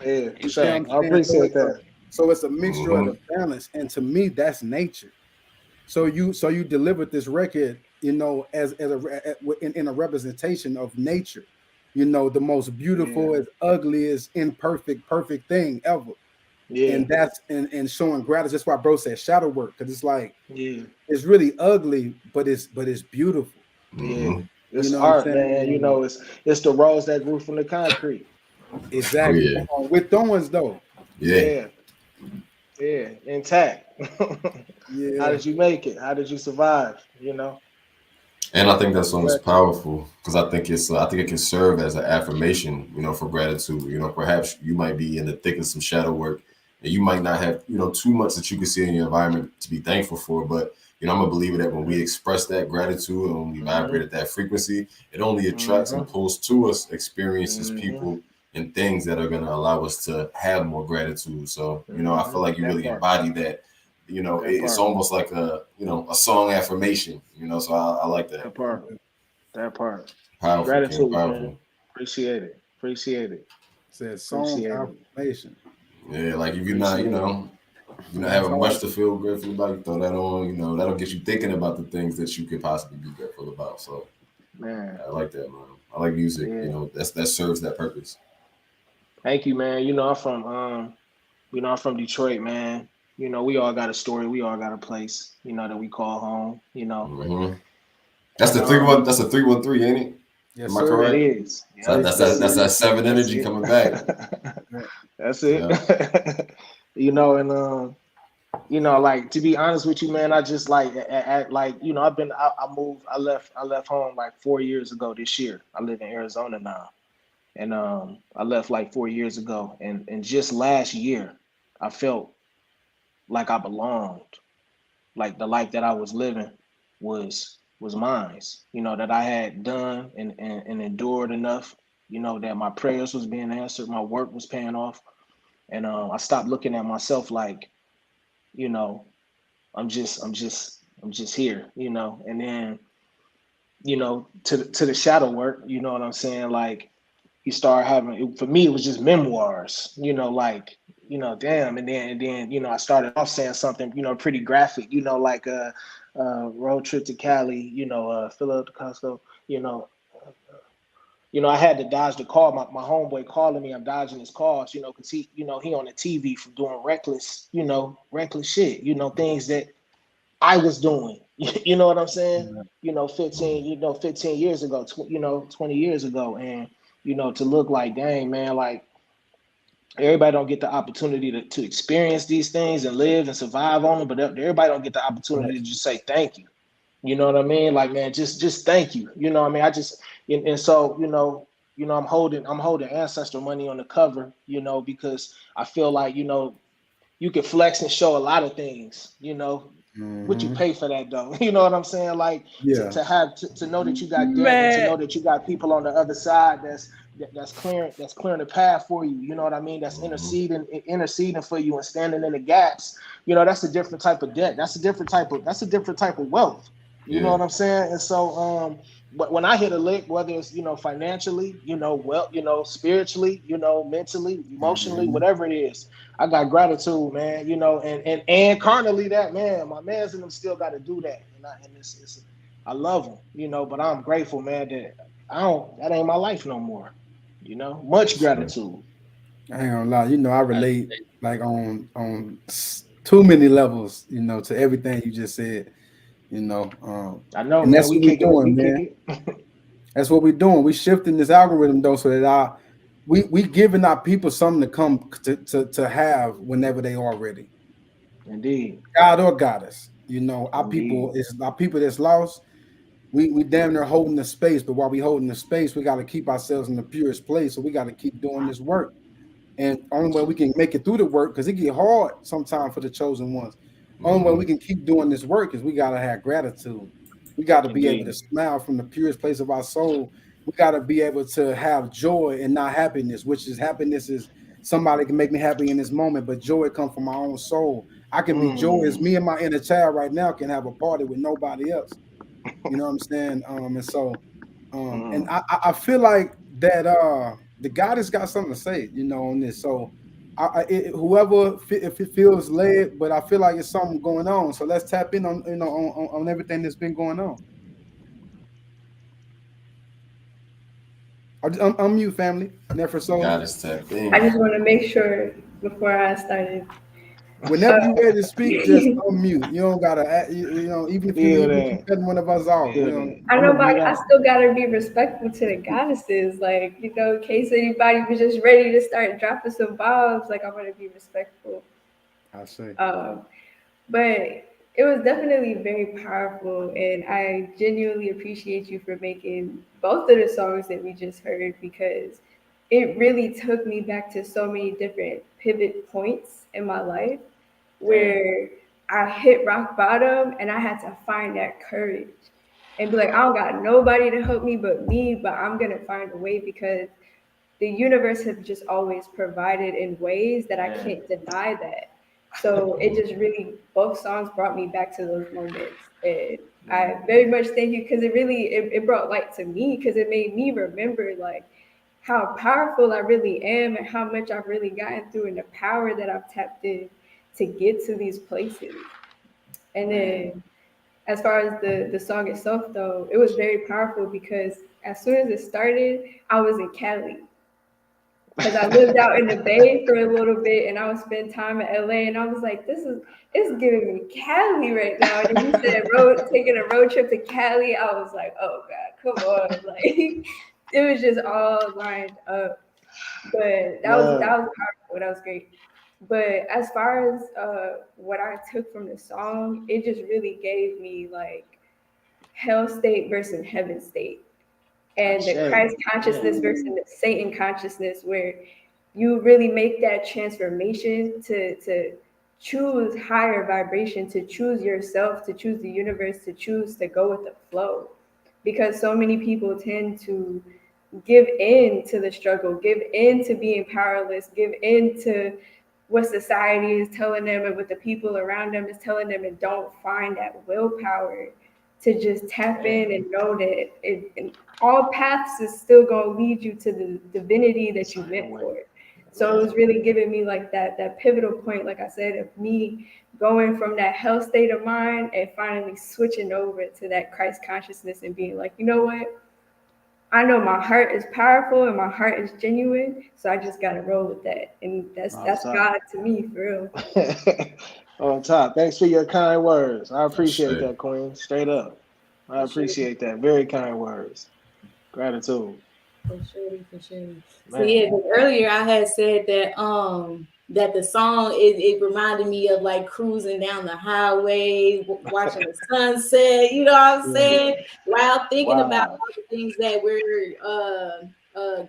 Yeah, sure. I appreciate that. So it's a mixture of the balance, and to me, that's nature. So you delivered this record, you know, as in a representation of nature. You know, the most beautiful, as ugly as imperfect, perfect thing ever. Yeah. And that's and showing gratitude. That's why bro said shadow work, because it's like it's really ugly, but it's beautiful. Yeah. It's art, man. You know, it's the rose that grew from the concrete. Exactly. With thorns though. Yeah. Intact. How did you make it? How did you survive? You know. And I think that song is powerful because I think it can serve as an affirmation, you know, for gratitude. You know, perhaps you might be in the thick of some shadow work and you might not have, you know, too much that you can see in your environment to be thankful for. But, you know, I'm a believer that when we express that gratitude and when we vibrate at that frequency, it only attracts and pulls to us experiences, people, and things that are going to allow us to have more gratitude. So, you know, I feel like you really embody that. You know, it's almost like a song affirmation, you know, so I like that. That part. Powerful. Gratitude, man. Appreciate it. Says song affirmation. Yeah, like if you're not, you know, having much to feel grateful about, you throw that on, you know, that'll get you thinking about the things that you could possibly be grateful about. So, man, I like that, man. I like music, you know, that serves that purpose. Thank you, man. I'm from Detroit, man. We all got a story. We all got a place, that we call home. Mm-hmm. That's And the 3-1. That's a 313, ain't it? Yes, Am I sir. that correct? is, So yep, that's that's that. That's it. that seven That's energy it. coming back. That's it. Yeah. And like, to be honest with you, man, I just like like, I left home like 4 years ago this year. I live in Arizona now. And I left like 4 years ago. And just last year, I felt like I belonged. Like the life that I was living was mine. That I had done and endured enough, that my prayers was being answered, my work was paying off. And I stopped looking at myself like, you know, I'm just here, and then, to the shadow work, you know what I'm saying? Like, you start having, for me, it was just memoirs, like, damn. And then, I started off saying something, pretty graphic, like road trip to Cali, fill up the Costco, you know, I had to dodge the call. My homeboy calling me, I'm dodging his calls, because he on the TV for doing reckless shit, things that I was doing. You know what I'm saying? 15 years ago, 20 years ago. And, to look like, dang, man, like, everybody don't get the opportunity to experience these things and live and survive on them, but everybody don't get the opportunity to just say thank you. You know what I mean? Like, man, just thank you. You know what I mean? I just and so, I'm holding ancestor money on the cover, because I feel like, you can flex and show a lot of things, what you Mm-hmm. pay for that though. You know what I'm saying? Like, to, Yeah. to have to know that you got debt, and to Man, know that you got people on the other side that's clearing the path for you. You know what I mean? That's Mm-hmm. interceding for you and standing in the gaps. That's a different type of debt. That's a different type of wealth. You know Yeah. what I'm saying? And so, but when I hit a lick, whether it's, financially, well, spiritually, mentally, emotionally, Mm-hmm. whatever it is, I got gratitude, man. And carnally, that, man, my man's and them still got to do that, and I love them, but I'm grateful, man, that that ain't my life no more. Much Yes, sir. gratitude. I ain't gonna lie. I I, relate like on too many levels. To everything you just said. You know, um, I know, and man. that's We what we're kick it. We doing, kick man. it. That's what we're doing. We shifting this algorithm though, so that we giving our people something to come to have whenever they are ready. Indeed, God or goddess. indeed, Our people that's lost. We damn near holding the space, but while we holding the space, we got to keep ourselves in the purest place. So we got to keep doing this work. And only way we can make it through the work, because it get hard sometimes for the chosen ones. Only way Mm-hmm. we can keep doing this work is we gotta have gratitude. We got to be able to indeed. smile from the purest place of our soul. We got to be able to have joy and not happiness, which is happiness is somebody can make me happy in this moment, but joy comes from my own soul. I can be joyous. Mm, Me and my inner child right now can have a party with nobody else. You know what I'm saying? And so, and mm. I feel like that the God has got something to say, on this. So, whoever if it feels led, but I feel like it's something going on. So let's tap in on on everything that's been going on. I'm you, family. Never soul. God is tapped I in. just want to make sure before I started. Whenever you're ready to speak, just unmute. You don't gotta, even if Feel even if you that. cutting one of us off, we Feel don't. that. I I'm know, gonna but mute I out. still gotta be respectful to the goddesses. Like, in case anybody was just ready to start dropping some bombs, like, I want to be respectful. I say. Um, but it was definitely very powerful, and I genuinely appreciate you for making both of the songs that we just heard, because it really took me back to so many different pivot points in my life Damn. where I hit rock bottom and I had to find that courage and be like, I don't got nobody to help me but me, but I'm gonna find a way, because the universe has just always provided in ways that I Man. can't deny that. So it just really, both songs brought me back to those moments. And I Man. very much thank you, because it brought light to me, because it made me remember like how powerful I really am and how much I've really gotten through and the power that I've tapped in to get to these places. And Man. then as far as the song itself though, it was very powerful because as soon as it started, I was in Cali. because I lived out in the Bay for a little bit, and I would spend time in LA, and I was like, it's giving me Cali right now. And then you said taking a road trip to Cali, I was like, oh God, come on, like it was just all lined up. But that was powerful. That was great. But as far as what I took from the song, it just really gave me like hell state versus heaven state, and the Christ consciousness versus the Satan consciousness, where you really make that transformation to choose higher vibration, to choose yourself, to choose the universe, to choose to go with the flow. Because so many people tend to give in to the struggle, give in to being powerless, give in to what society is telling them and what the people around them is telling them, and don't find that willpower to just tap in and know that all paths is still going to lead you to the divinity that you meant for it. So it was really giving me like that pivotal point, like I said, of me going from that hell state of mind and finally switching over to that Christ consciousness and being like, you know what? I know my heart is powerful and my heart is genuine, so I just gotta roll with that, and that's God to me, for real. On top. Thanks for your kind words. I appreciate that, Queen. Straight up, I appreciate that. Very kind words. Gratitude. For sure. So yeah, earlier I had said that the song it reminded me of like cruising down the highway, watching the sunset. You know what I'm saying? While thinking about all the things that we're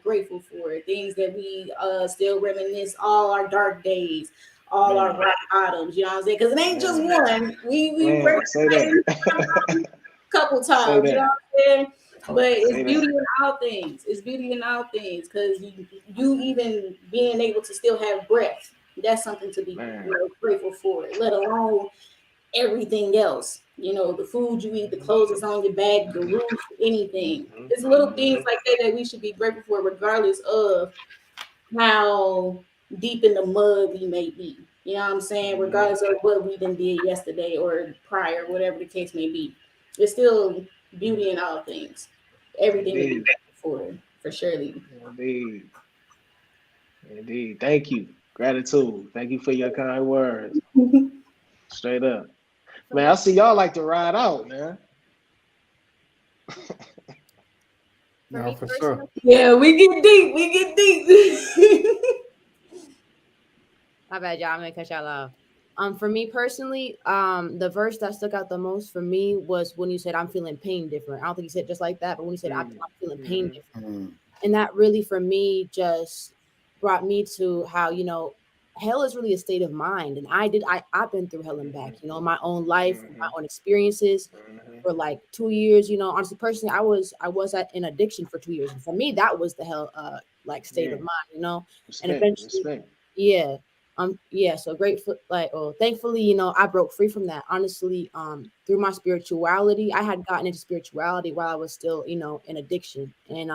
grateful for, things that we still reminisce all our dark days, all our rock bottoms. You know what I'm saying? Because it ain't just one. We say that a couple times. You know what I'm saying? But it's beauty in all things. It's beauty in all things, because you even being able to still have breath, that's something to be grateful for, let alone everything else. You know, the food you eat, the clothes that's on your back, the roof, anything. It's little things like that we should be grateful for, regardless of how deep in the mud we may be. You know what I'm saying? Regardless of what we done did yesterday or prior, whatever the case may be. There's still beauty in all things. Everything to be grateful for surely. Indeed. Thank you. Gratitude. Thank you for your kind words. Straight up. Man, I see y'all like to ride out, man. No, for sure. Yeah, we get deep. My bad, y'all. I'm gonna cut y'all off. For me personally, the verse that stuck out the most for me was when you said I'm feeling pain different. I don't think you said just like that, but when you said I'm feeling pain different, and that really for me just brought me to how, you know, hell is really a state of mind, and I've been through hell and back, you know, my own life, my own experiences for like 2 years. You know, honestly, personally, I was in addiction for 2 years, and for me that was the hell like state of mind, you know, and eventually, so grateful, thankfully, you know, I broke free from that, honestly, through my spirituality. I had gotten into spirituality while I was still, you know, in addiction, and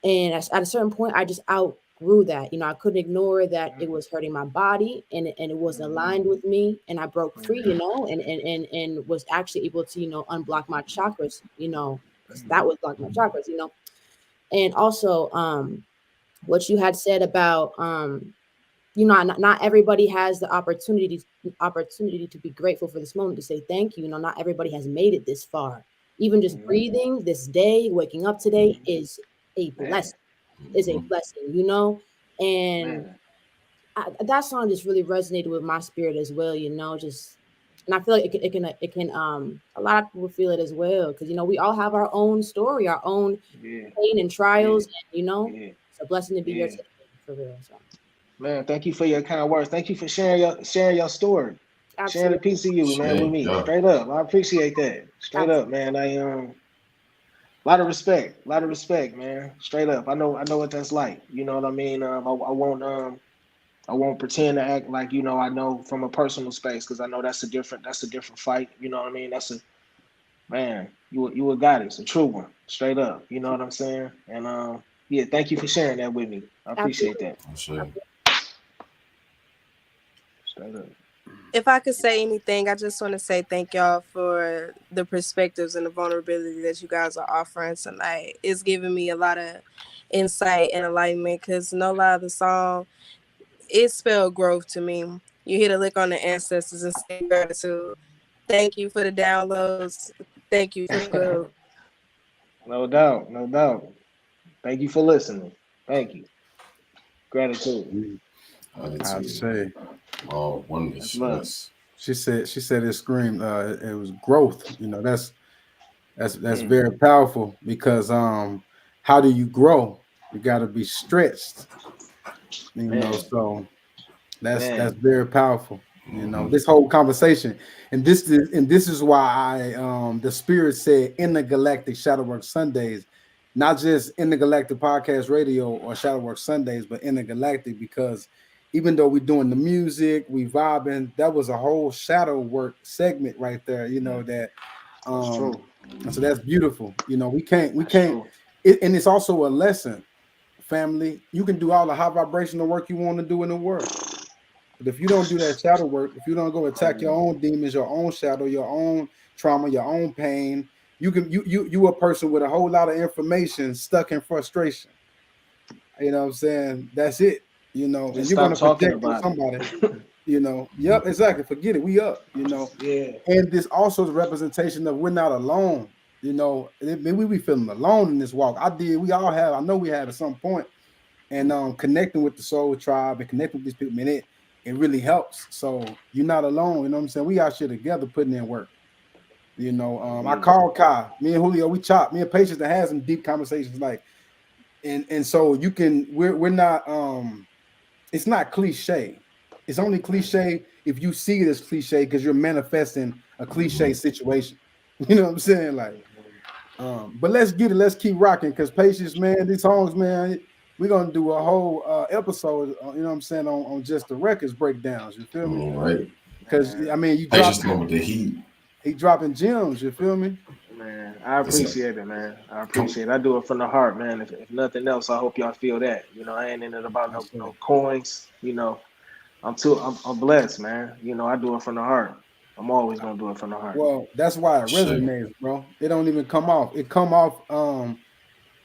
at a certain point I just outgrew that. You know, I couldn't ignore that it was hurting my body, and it wasn't aligned with me, and I broke free, you know, and was actually able to, you know, unblock my chakras, you know, because that would block my chakras, you know. And also what you had said about you know, not everybody has the opportunity to be grateful for this moment, to say thank you. You know, not everybody has made it this far. Even just breathing this day, waking up today is a blessing. You know, and that song just really resonated with my spirit as well. You know, just, and I feel like it can a lot of people feel it as well, because, you know, we all have our own story, our own pain and trials, and, you know, it's a blessing to be here today, for real. So. Man, thank you for your kind words. Thank you for sharing your story. Absolutely. Sharing a piece of you, man, with me. Straight up. I appreciate that. Straight up, man. I a lot of respect, man. Straight up. I know what that's like. You know what I mean? I won't pretend to act like, you know, I know from a personal space, because I know that's a different fight. You know what I mean? You a goddess, a true one. Straight up. You know what I'm saying? And yeah, thank you for sharing that with me. I appreciate that. Sure. Straight up. If I could say anything, I just want to say thank y'all for the perspectives and the vulnerability that you guys are offering tonight. It's giving me a lot of insight and enlightenment because no lie, the song, it spelled growth to me. You hit a lick on the ancestors and say gratitude. Thank you for the downloads. Thank you for the love. No doubt, no doubt. Thank you for listening. Thank you. Gratitude. I'd say. Oh, oneness. Yes. She said it screamed. It was growth. You know, that's very powerful because how do you grow? You got to be stretched. You know, so that's very powerful. You know, this whole conversation, and this is why I the Spirit said Intergalactic Shadowwork Sundays, not just Intergalactic Podcast Radio or Shadowwork Sundays, but Intergalactic, because even though we're doing the music, we vibing, that was a whole shadow work segment right there. You know that, so that's beautiful. You know, we can't, and it's also a lesson, family. You can do all the high vibrational work you want to do in the world. But if you don't do that shadow work, if you don't go attack your own demons, your own shadow, your own trauma, your own pain, you a person with a whole lot of information stuck in frustration. You know what I'm saying? That's it. You know, and you're gonna project on somebody. You know, yep, exactly. Forget it. We up. You know, And this also is a representation of we're not alone. You know, maybe we be feeling alone in this walk. We all have. I know we have at some point. And connecting with the soul tribe and connecting with these people, man, it really helps. So you're not alone. You know what I'm saying? We out here together putting in work. You know, I called Kai. Me and Julio, we chopped. Me and Patience that had some deep conversations. Like, and so you can. We're not. It's not cliche. It's only cliche if you see it as cliche because you're manifesting a cliche situation. You know what I'm saying? Like, but let's get it. Let's keep rocking because Patience, man, these songs, man. We're gonna do a whole episode, you know what I'm saying, on just the records breakdowns. You feel me? Right. Because I mean, you dropping with the heat. He dropping gems. You feel me? Man, I appreciate it, man. I appreciate it. I do it from the heart, man. If nothing else, I hope y'all feel that. You know, I ain't in it about no coins. You know, I'm blessed, man. You know, I do it from the heart. I'm always gonna do it from the heart. Well, that's why it resonates, bro. It don't even come off. It come off.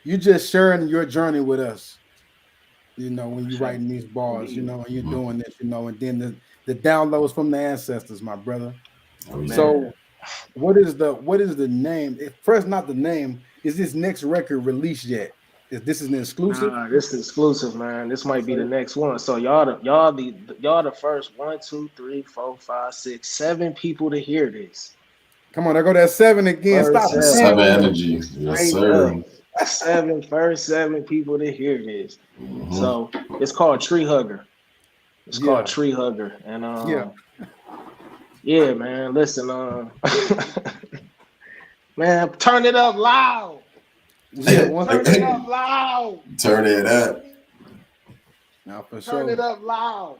You just sharing your journey with us. You know, when you're writing these bars, you know, and you're doing this, you know, and then the downloads from the ancestors, my brother. So what is the name? First, not the name. Is this next record released yet? This is an exclusive? Nah, this is exclusive, man. This might be the next one. So y'all the first 1, 2, 3, 4, 5, 6, 7 people to hear this. Come on, there go that 7 again. Stop it. 7 energy. Yes, sir. First 7 people to hear this. So it's called Tree Hugger. It's called Tree Hugger. And yeah, man. Listen, man, turn it up loud. Turn it up loud. Turn it up. Now for sure. Turn it up loud.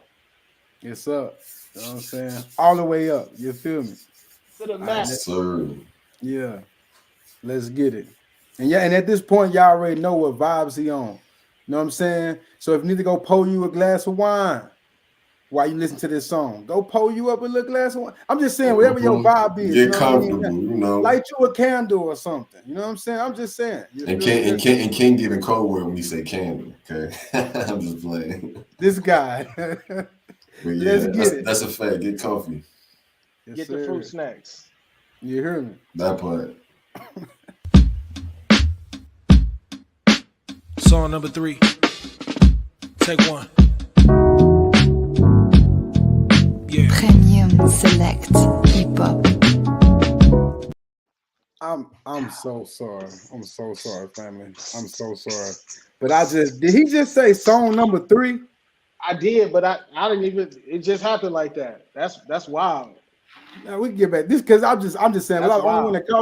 It's up. You know what I'm saying? All the way up. You feel me? To the max. Sir. Yeah. Let's get it. And and at this point, y'all already know what vibes he on. You know what I'm saying? So if you need to go pour you a glass of wine while you listen to this song, go pour you up a little glass of wine. I'm just saying, whatever your vibe is, get comfortable, you know. Light you a candle or something. You know what I'm saying? I'm just saying. And King giving code word when you say candle. Okay, I'm just playing. This guy. Let's get it. That's a fact. Get comfy. Yes, get the fruit snacks. You hear me? That part. Song number 3. Take 1. Yeah. Premium Select Hip Hop. I'm so sorry. I'm so sorry, family. I'm so sorry. But did he just say song number 3? I did, but I didn't even. It just happened like that. That's wild. Now we can get back this because I'm just saying. That's,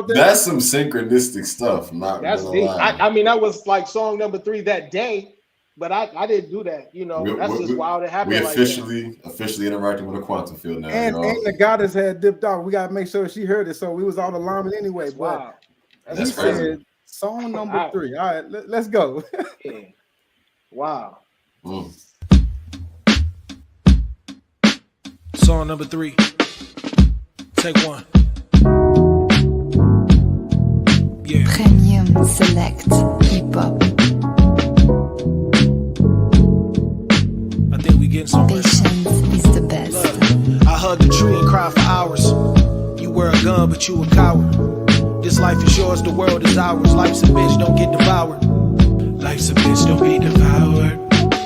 that's some synchronistic stuff. That's deep. I mean, that was like song number 3 that day, but I didn't do that. You know, that's just wild. It happened. We officially interacting with a quantum field now. And the goddess had dipped off. We gotta make sure she heard it, so we was all alarming anyway. That's wild. He said song number 3. All right, let's go. Yeah. Wow. Song number 3. Take 1. Yeah. Premium Select Hip-Hop. I think we getting somewhere. Patience is the best. Look, I hugged the tree and cried for hours. You wear a gun, but you a coward. This life is yours, the world is ours. Life's a bitch, don't get devoured. Life's a bitch, don't be devoured.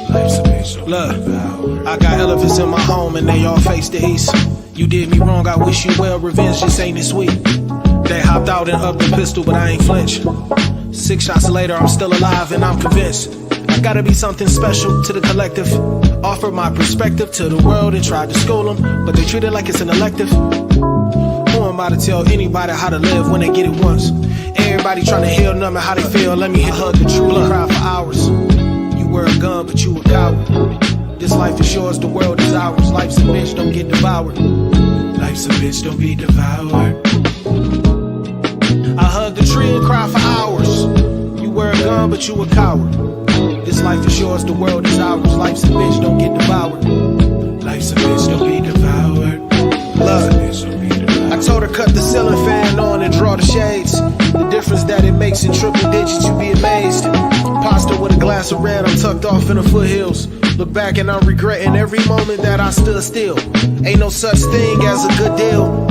Life's a bitch, don't be devoured. I got elephants in my home and they all face the east. You did me wrong, I wish you well. Revenge just ain't this sweet. They hopped out and upped the pistol, but I ain't flinch. 6 shots later, I'm still alive and I'm convinced. I gotta be something special to the collective. Offer my perspective to the world and tried to school them, but they treat it like it's an elective. Who am I to tell anybody how to live when they get it once? Everybody trying to heal them and how they feel. Let me hit hug the tree and cry for hours. You wear a gun, but you a coward. This life is yours, the world is ours. Life's a bitch, don't get devoured. Life's a bitch, don't be devoured. I hug the tree and cry for hours. You wear a gun, but you a coward. This life is yours, the world is ours. Life's a bitch, don't get devoured. Life's a bitch, don't be devoured. Love it. I told her cut the ceiling fan on and draw the shades. The difference that it makes in triple digits, you be amazed. Pasta with a glass of red, I'm tucked off in the foothills. Look back and I'm regretting every moment that I stood still. Ain't no such thing as a good deal.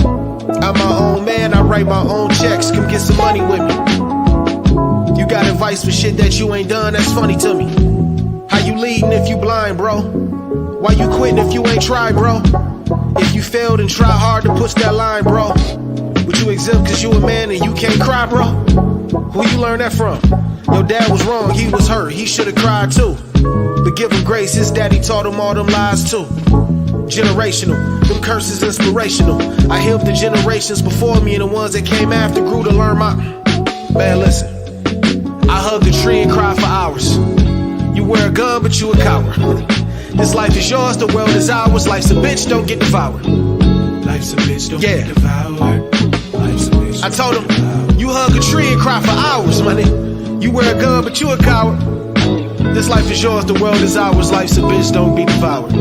I'm my own man, I write my own checks. Come get some money with me. You got advice for shit that you ain't done, that's funny to me. How you leading if you blind, bro? Why you quitting if you ain't tried, bro? If you failed and tried hard to push that line, bro, would you exempt cause you a man and you can't cry, bro? Who you learn that from? Your dad was wrong, he was hurt, he should've cried too. But give him grace, his daddy taught him all them lies too. Generational, them curses inspirational. I helped the generations before me and the ones that came after grew to learn my... Man, listen, I hug the tree and cry for hours. You wear a gun, but you a coward. This life is yours, the world is ours. Life's a bitch, don't get devoured. Life's a bitch, don't get devoured. Life's a bitch. I told him, you hug a tree and cry for hours, money. You wear a gun, but you a coward. This life is yours, the world is ours. Life's a bitch, don't be devoured.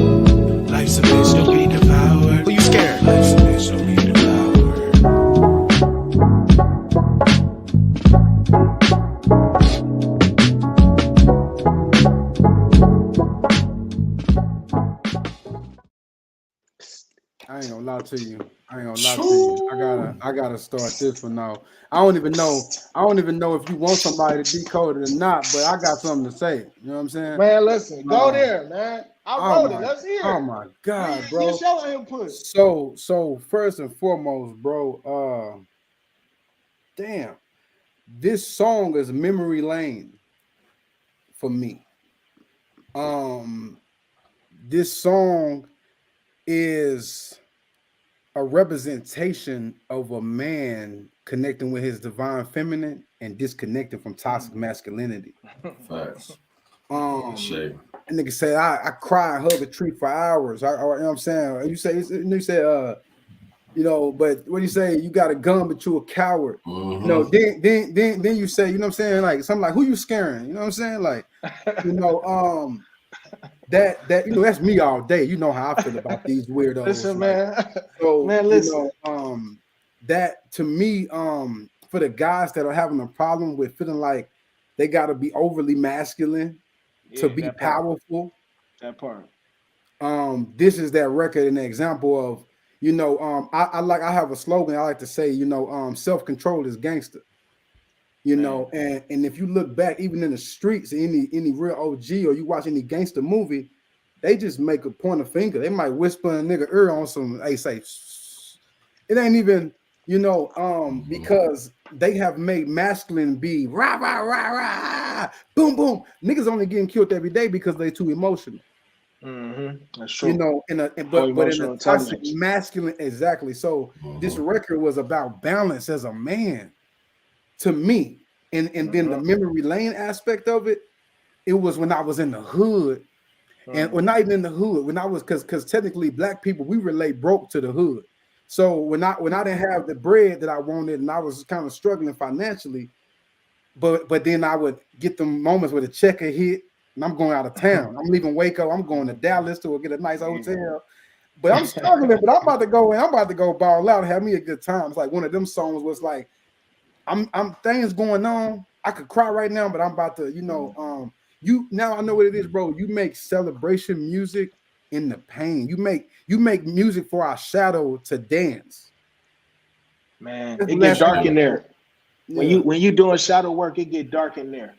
Life's a bitch, don't be devoured. Who you scared? Life's a bitch, don't be devoured. I ain't gonna lie to you. I gotta start this one now. I don't even know if you want somebody to decode it or not, but I got something to say. You know what I'm saying? Man, listen, go there, man. I wrote it. Let's hear it. Oh my God, bro. Get your input. So first and foremost, bro, damn, this song is memory lane for me. This song is a representation of a man connecting with his divine feminine and disconnecting from toxic masculinity. Facts. Shame. And nigga said, I cry and hug a tree for hours. You know what I'm saying? You say, you know, but what do you say? You got a gun, but you a coward. Mm-hmm. You know, then you say, you know what I'm saying? Like something like, who you scaring? You know what I'm saying? Like, you know, that you know, that's me all day. You know how I feel about these weirdos. Listen, like, man. So man, listen. You know, that to me, for the guys that are having a problem with feeling like they got to be overly masculine to be powerful. That part. This is that record, an example of, you know, I have a slogan I like to say, you know, self-control is gangster. You know, and if you look back, even in the streets, any real OG or you watch any gangster movie, they just make a point of finger. They might whisper in a nigga ear on some, they say, it ain't even, you know, because they have made masculine be rah, rah, rah, rah, boom, boom. Niggas only getting killed every day because they too emotional. Mm-hmm. That's true. You know, but in a toxic masculine, exactly. So this record was about balance as a man. To me, and then the memory lane aspect of it, it was when I was in the hood, and well, not even in the hood. When I was, because technically black people, we relate broke to the hood. So when I didn't have the bread that I wanted, and I was kind of struggling financially, but then I would get them moments where the checker hit, and I'm going out of town. I'm leaving Waco. I'm going to Dallas to get a nice hotel. But I'm struggling. But I'm about to go and I'm about to go ball out and have me a good time. It's like one of them songs was like, I'm things going on. I could cry right now, but I'm about to, you now I know what it is, bro. You make celebration music in the pain. You make music for our shadow to dance. Man, it get dark in there. When you doing shadow work, it get dark in there.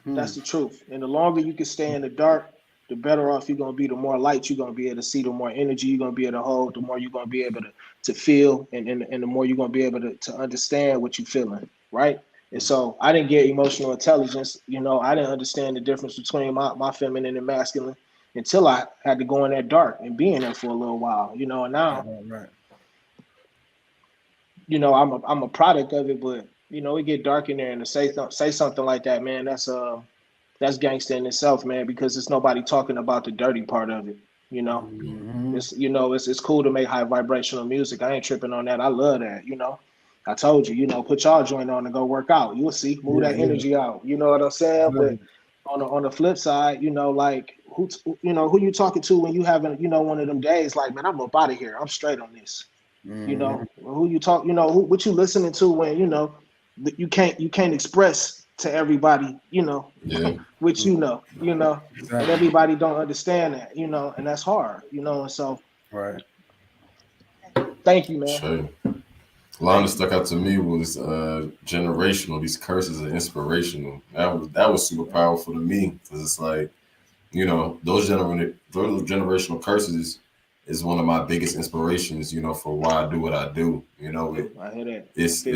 That's the truth. And the longer you can stay in the dark, the better off you're gonna be. The more light you're gonna be able to see, the more energy you're gonna be able to hold, the more you're gonna be able to feel, and the more you're gonna be able to understand what you're feeling, right? And so I didn't get emotional intelligence. I didn't understand the difference between my feminine and masculine until I had to go in that dark and be in there for a little while. And now, I'm a product of it, but it get dark in there, and to say something like that, man, that's gangster in itself, man, because it's nobody talking about the dirty part of it. It's cool to make high vibrational music. I ain't tripping on that. I love that. I told you, put y'all joint on and go work out. You'll see, move that energy out. You know what I'm saying? But on the flip side, like who you talking to when you having one of them days like, man, I'm up out of here. I'm straight on this. Who you talk, what you listening to when you can't express to everybody, which and everybody don't understand that, and that's hard, and so thank you, man. Sure. A line that stuck out to me was generational. These curses are inspirational. That was super powerful to me, because it's like, those generational curses is one of my biggest inspirations, for why I do what I do. I hear that. It's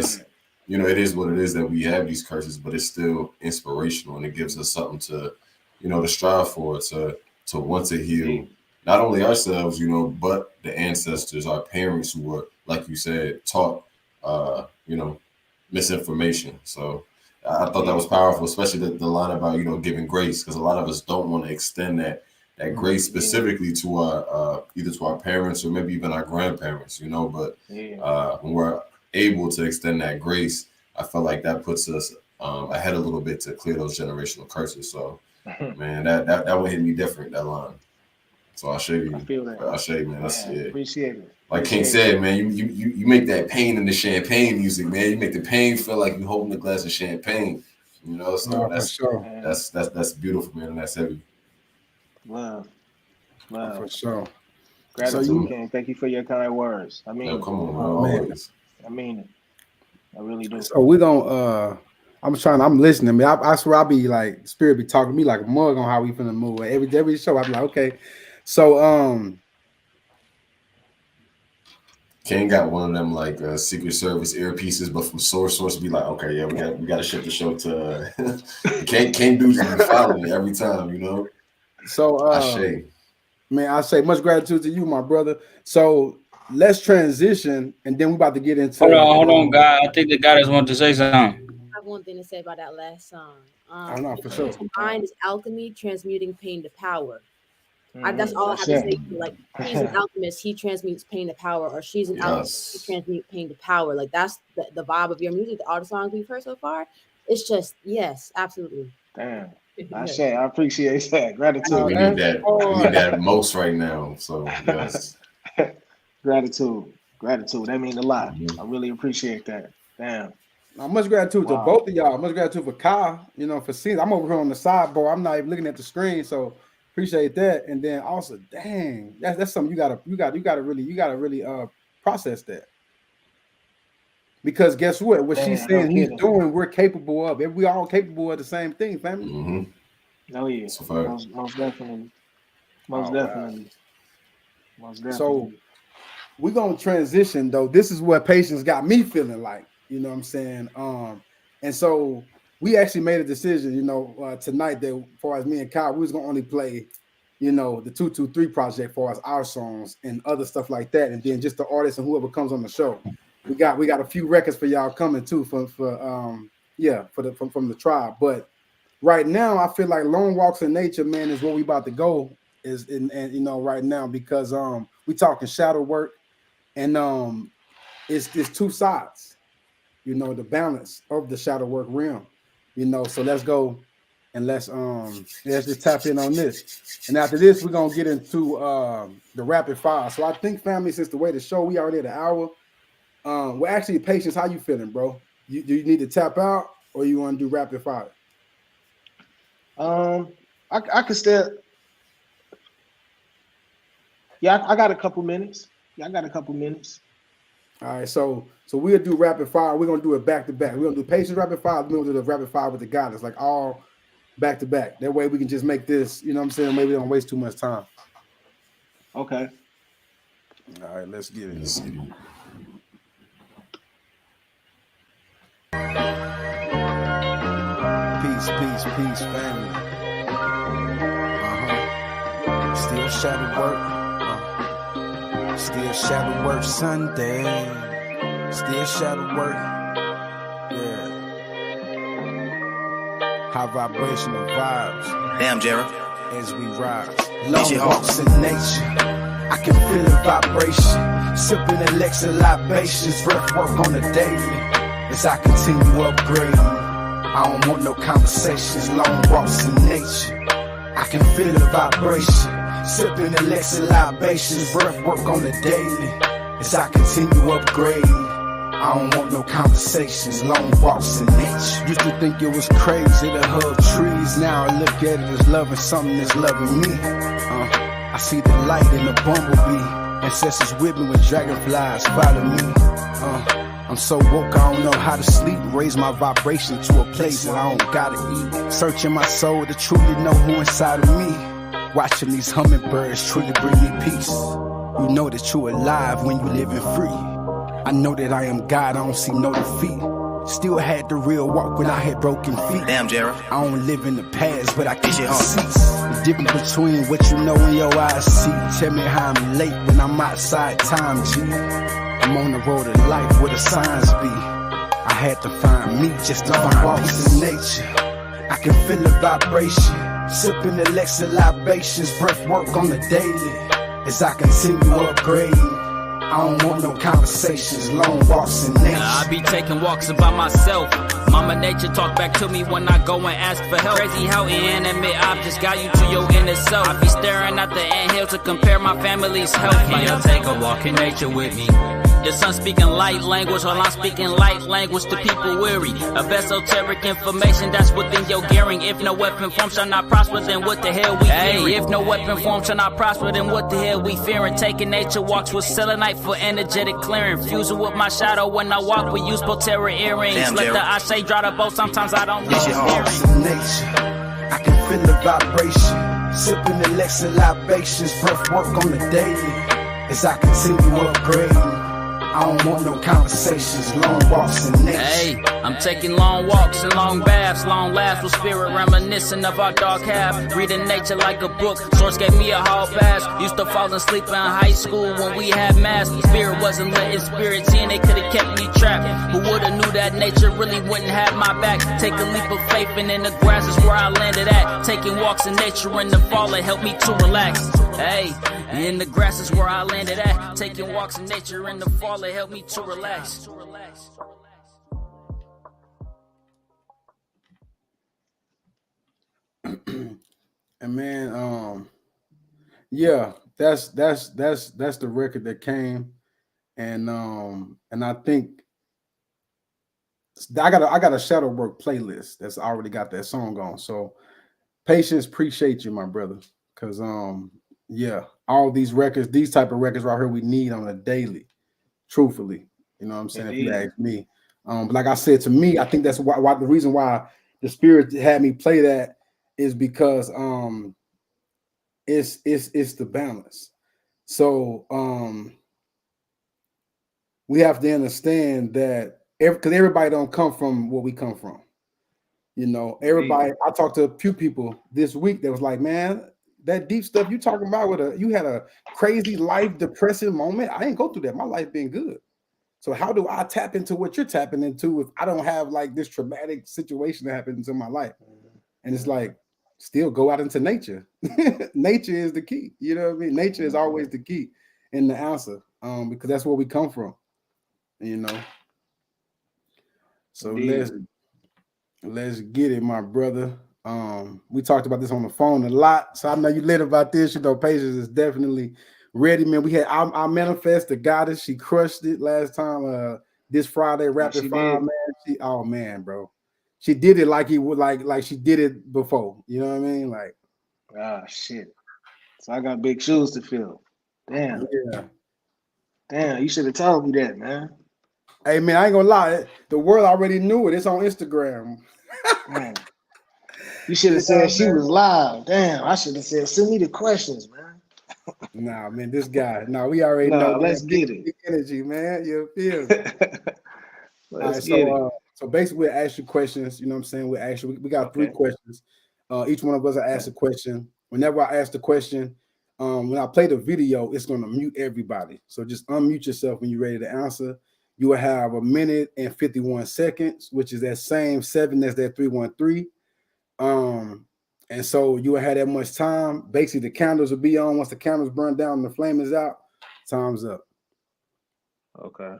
it is what it is that we have these curses, but it's still inspirational, and it gives us something to, to strive for, to want to heal not only ourselves, but the ancestors, our parents who were, like you said, taught, misinformation. So I thought that was powerful, especially the line about, giving grace, because a lot of us don't want to extend that grace specifically to our either to our parents or maybe even our grandparents, but when we're able to extend that grace, I feel like that puts us ahead a little bit to clear those generational curses. So man, that one hit me different, that line. So I'll show you. I'll show you, man. That's appreciate it. Like King said, man, you make that pain in the champagne music, man. You make the pain feel like you're holding a glass of champagne. So that's beautiful, man, and that's heavy. Love. For sure. Gratitude, King. Thank you for your kind words. I mean, come on, man. I mean it. I really do. So we're gonna I'm listening. I mean, I swear I'll be like, Spirit be talking to me like a mug on how we finna move. Every show I'll be like, okay. So King got one of them like Secret Service earpieces, but from source be like, okay, yeah, we got to shift the show to can't do just be following it every time, So I say much gratitude to you, my brother. So let's transition, and then we're about to get into. Hold on, guy. I think the guy just wanted to say something. I have one thing to say about that last song. I know for sure. Mind is alchemy, transmuting pain to power. That's all I have to say. Like, he's an alchemist, he transmutes pain to power, or she's an alchemist, he transmutes pain to power. Like, that's the vibe of your music, all the songs we've heard so far. It's just, yes, absolutely. Damn. I appreciate that. Gratitude. We need that most right now. So yes. Gratitude. That means a lot. I really appreciate that. Damn. Much gratitude to both of y'all. Much gratitude for Kyle, for seeing. I'm over here on the sidebar. I'm not even looking at the screen, so appreciate that. And then also, dang, that's something you gotta really process that. Because guess what? What she's saying he's doing, we're capable of. We all capable of the same thing, family. Mm-hmm. Oh yeah, most definitely. Most definitely. So we're gonna transition though. This is what patience got me feeling like. You know what I'm saying? And so we actually made a decision, tonight that, as far as me and Kyle, we was gonna only play, the 223 project for us, our songs and other stuff like that, and then just the artists and whoever comes on the show. We got a few records for y'all coming too from the tribe. But right now, I feel like Long Walks in Nature, man, is where we about to go. Right now, because we talking shadow work, and it's two sides. The balance of the shadow work realm. So let's go and let's just tap in on this. And after this, we're gonna get into the rapid fire. So I think, family, since the way the show, we already at an hour. Well, actually, Patience, how you feeling, bro? Do you need to tap out, or you want to do rapid fire? I could still. Yeah, I got a couple minutes. Yeah, I got a couple minutes. All right, so we'll do rapid fire. We're gonna do it back to back. We're gonna do Patience rapid fire. We're gonna do the rapid fire with the guidance, like all back to back. That way we can just make this, you know what I'm saying? Maybe we don't waste too much time. Okay. All right, let's get it. Peace, family. Still shadow work. Still shadow work Sunday. Still shadow work. Yeah. High vibrational vibes. Damn, Jared. As we rise. Long walks in nature. I can feel the vibration. Sipping elixir libations. Breath work on the daily. As I continue upgrading. I don't want no conversations, long walks in nature. I can feel the vibration, sipping elixir libations, breath work on the daily. As I continue upgrading, I don't want no conversations, long walks in nature. Used to think it was crazy to hug trees, now I look at it as loving something that's loving me. I see the light in the bumblebee, ancestors with me when dragonflies follow me. I'm so woke, I don't know how to sleep. Raise my vibration to a place that I don't gotta eat. Searching my soul to truly know who inside of me. Watching these hummingbirds truly bring me peace. You know that you're alive when you living free. I know that I am God, I don't see no defeat. Still had the real walk when I had broken feet. Damn, Jared. I don't live in the past, but I keep the receipts. The difference between what you know and your eyes see. Tell me how I'm late when I'm outside time, G. I'm on the road of life where the signs be. I had to find me just to find peace in nature. I can feel the vibration, sipping elixir libations, breath work on the daily. As I continue upgrading, I don't want no conversations, long walks in nature. I be taking walks by myself. Mama nature talk back to me when I go and ask for help. Crazy how inanimate objects got you to your inner self. I be staring at the anthill to compare my family's health. I'll take a walk in nature with me. Your son speaking light language while I'm speaking light language to people weary of esoteric information that's within your gearing. If no weapon form shall not prosper, then what the hell we fearing? If no weapon form shall not prosper, then what the hell we fearing? Taking nature walks with selenite for energetic clearing. Fusing with my shadow when I walk, we use Botera earrings. Damn, Let the Ashe dry the boat, sometimes I don't know. Nature, I can feel the vibration, sipping elixir libations, breath work on the daily. As I continue upgrading, I don't want no conversations, long walks in nature. Hey, I'm taking long walks and long baths, long laughs with spirit reminiscent of our dark half. Reading nature like a book, source gave me a hall pass. Used to fall asleep in high school when we had mass. Spirit wasn't letting spirits in, they could've kept me trapped. Who would've knew that nature really wouldn't have my back? Take a leap of faith and in the grass is where I landed at. Taking walks in nature in the fall, it helped me to relax. Hey, in the grass is where I landed at. Taking walks in nature in the fall, it helped me to relax. And man, yeah, that's the record that came, and I think I got a shadow work playlist that's already got that song on. So Patience, appreciate you, my brother, because yeah, all these records, these type of records right here, we need on a daily. Truthfully, you know what I'm saying? Indeed. If you ask me, but like I said, to me, I think that's why the reason why the Spirit had me play that is because it's the balance. So we have to understand that because everybody don't come from where we come from. You know, everybody. I talked to a few people this week that was like, man, that deep stuff you talking about you had a crazy life depressing moment. I ain't go through that. My life been good. So how do I tap into what you're tapping into if I don't have like this traumatic situation that happens in my life? And it's like, still go out into nature. Nature is the key. You know what I mean? Nature is always the key and the answer, because that's where we come from. You know. So let's get it, my brother. We talked about this on the phone a lot, so I know you lit about this. You know, Patience is definitely ready, man. We had I manifest the goddess. She crushed it last time. This Friday, rapid fire, man. Oh man, bro, she did it like he would like she did it before. You know what I mean? Like, shit. So I got big shoes to fill. Damn. Yeah. Damn, you should have told me that, man. Hey man, I ain't gonna lie. The world already knew it. It's on Instagram. You should have said she was live. Damn, I should have said, send me the questions, man. Nah, man, this guy. Nah, we already know. Let's get it. Big energy, man. You feel me? Let's get it. So basically, we'll ask you questions. You know what I'm saying? We got 3 questions. Each one of us will ask a question. Whenever I ask the question, when I play the video, it's going to mute everybody. So just unmute yourself when you're ready to answer. You will have 1 minute and 51 seconds, which is that same 7 as that 313. And so you will have that much time. Basically, the candles will be on. Once the candles burn down and the flame is out, time's up. Okay.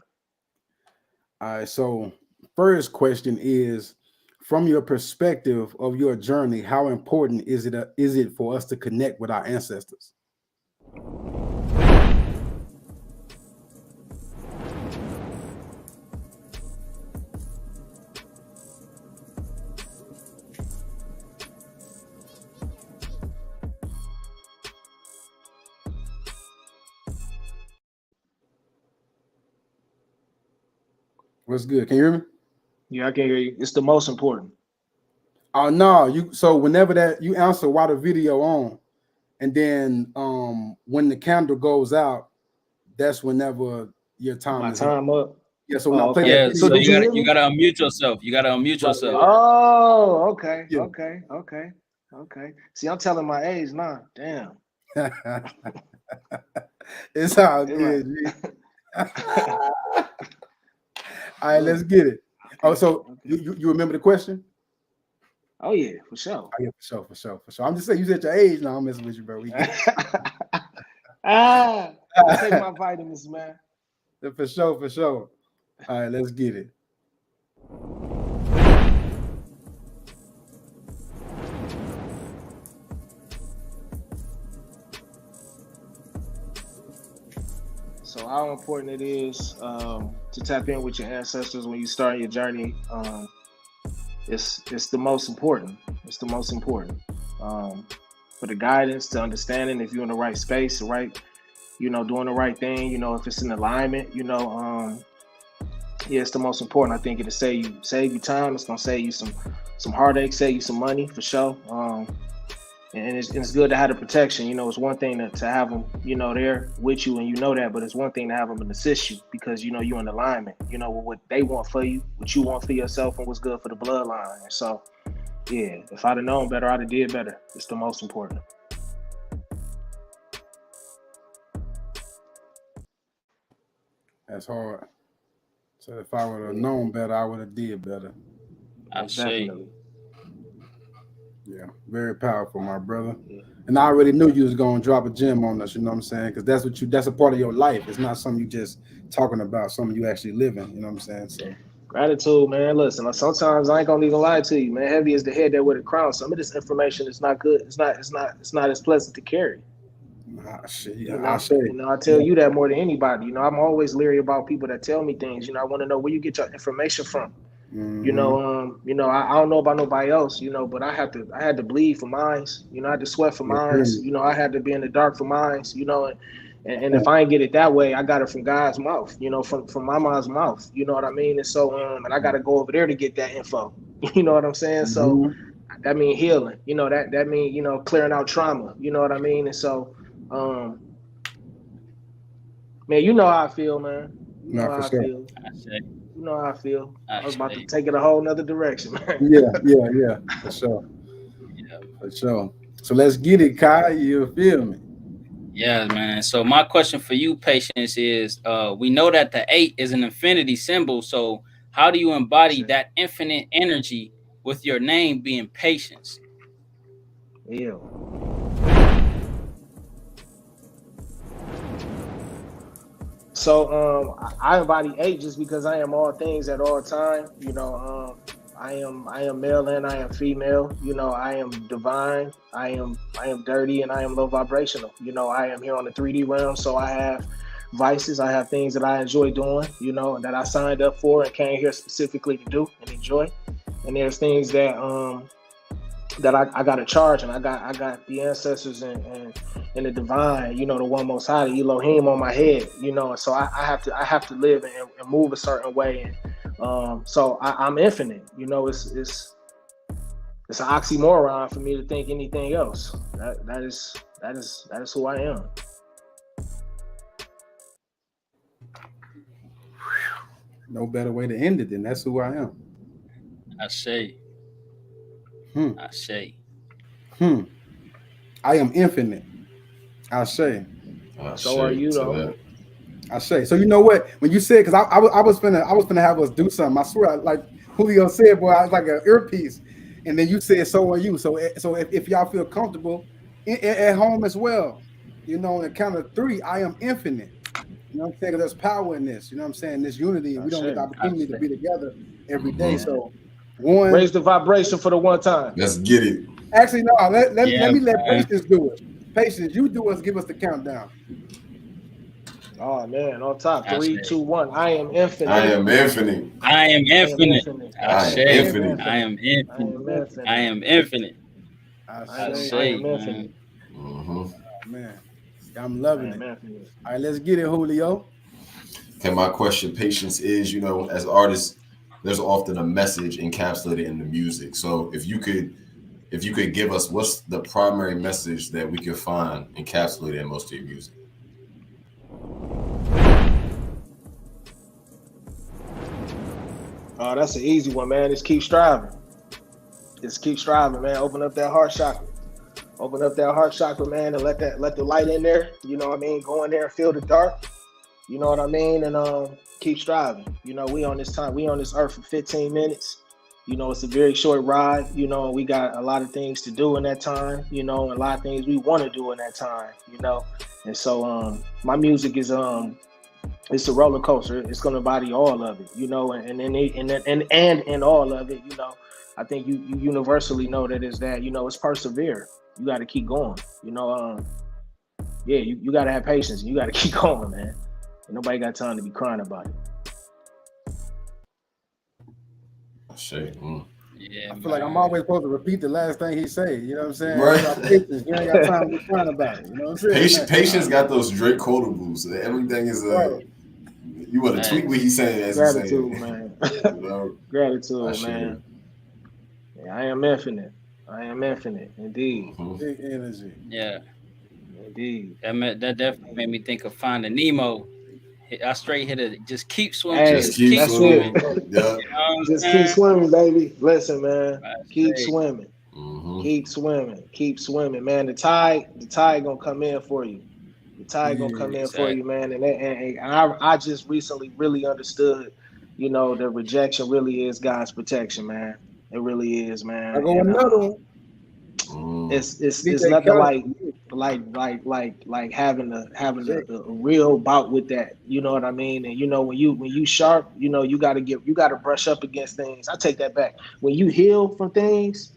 All right. So first question is, from your perspective of your journey, how important is it for us to connect with our ancestors? What's good? Can you hear me? Yeah, I can hear you. It's the most important. Oh no, so whenever that you answer while the video on, and then when the candle goes out, that's whenever your time is up. Yeah, so when I play that so video, you gotta unmute yourself. You gotta unmute yourself. Oh, okay. Yeah. Okay. See, I'm telling my age now. Damn. It's all good. All right, let's get it. Okay. Oh, so you remember the question? Oh yeah, for sure. Oh, yeah, for sure. I'm just saying you said your age. No, I'm messing with you, bro. I take my vitamins, man. For sure. All right, let's get it. So how important it is to tap in with your ancestors when you start your journey. It's the most important. It's the most important. For the guidance, to understanding if you're in the right space, doing the right thing, if it's in alignment, it's the most important. I think it'll save you time. It's gonna save you some heartache, save you some money for sure. And it's good to have the protection. It's one thing to have them, there with you, and that, but it's one thing to have them and assist you because you're in alignment. With what they want for you, what you want for yourself, and what's good for the bloodline. And so, yeah, if I'd have known better, I'd have did better. It's the most important. That's hard. So if I would have known better, I would have did better. Definitely. Yeah, very powerful, my brother. Yeah. And I already knew you was gonna drop a gem on us. You know what I'm saying? Because that's a part of your life. It's not something you just talking about. Something you actually living. You know what I'm saying? So gratitude, man. Listen, sometimes I ain't gonna even lie to you, man. Heavy is the head that wear the crown. Some of this information is not good. It's not as pleasant to carry. I tell you that more than anybody. I'm always leery about people that tell me things. I want to know where you get your information from. Mm-hmm. I don't know about nobody else, but I had to bleed for mine. I had to sweat for mine. I had to be in the dark for mine. And if I ain't get it that way, I got it from God's mouth. From my mom's mouth. You know what I mean? And so, and I got to go over there to get that info. You know what I'm saying? Mm-hmm. So that means healing. That means clearing out trauma. You know what I mean? And so, man, you know how I feel, man. You know how I feel. You know how I feel. I was about to take it a whole nother direction, man. Yeah, for sure. Yeah, for sure. So let's get it, Kai. You feel me? Yeah, man. So my question for you, Patience, is we know that the 8 is an infinity symbol. So how do you embody that infinite energy with your name being Patience? Yeah. So I embody 8 just because I am all things at all time. I am male and I am female. You know, I am divine. I am dirty and I am low vibrational. You know, I am here on the 3D realm, so I have vices. I have things that I enjoy doing. You know, that I signed up for and came here specifically to do and enjoy. And there's things that I got to charge, and I got the ancestors and the divine, you know, the one most high, the Elohim on my head, you know, and so I have to live and move a certain way, and so I'm infinite, you know. It's an oxymoron for me to think anything else. That is who I am. No better way to end it than that's who I am. I say. I say. I am infinite. I say. So are you though. I say. So you know what? When you said, because I was finna have us do something. I swear, like Julio said, boy, I was like an earpiece. And then you said, so are you. So if y'all feel comfortable at home as well, you know, on the count of 3, I am infinite. You know what I'm saying? 'Cause there's power in this. You know what I'm saying? This unity. We don't get the opportunity to be together every day. So one, raise the vibration for the one time. Let's get it. Actually, no. Let me let Patience do it. Patience, you do us. Give us the countdown. Oh man, on top. 3, 2, 1. I am infinite. I am infinite. I am infinite. I say. Infinite. I am infinite. I am infinite. I say, man. Infinite. Oh, man, I'm loving it. All right, let's get it, Julio. Okay, my question, Patience, is, you know, as artists, there's often a message encapsulated in the music. So if you could give us, what's the primary message that we could find encapsulated in most of your music? Oh, that's an easy one, man. Just keep striving. Just keep striving, man. Open up that heart chakra. Open up that heart chakra, man, and let the light in there. You know what I mean? Go in there and feel the dark. You know what I mean? And keep striving. You know, we on this earth for 15 minutes. You know, it's a very short ride. You know, we got a lot of things to do in that time, you know, and a lot of things we want to do in that time, you know. And so my music is it's a roller coaster. It's gonna body all of it, you know, and in all of it, you know, I think you universally know that is that, you know, it's persevere. You got to keep going, you know. Yeah, you got to have patience. You got to keep going, man. And nobody got time to be crying about it. Shit. Yeah, I feel like I'm always supposed to repeat the last thing he said. You know what I'm saying? Right. You ain't got time to be crying about it. You know what I'm saying? Patience got those Drake quotables. Everything is you want to tweet what he's saying as he's saying. Man. You know? Gratitude, man. Yeah, I am infinite. I am infinite, indeed. Big energy. Yeah. Indeed. That definitely made me think of Finding Nemo. I straight hit it. Just keep swimming. Hey, just keep swimming. Yeah. Just keep swimming, baby. Listen, man. Keep swimming. Mm-hmm. Keep swimming. Keep swimming, man. The tide gonna come in for you. The tide gonna come in for you, man. And I just recently really understood, you know, that rejection really is God's protection, man. It really is, man. I go another one. It's nothing like having a real bout with that. You know what I mean? And you know, when you sharp, you know, you gotta brush up against things. I take that back. When you heal from things,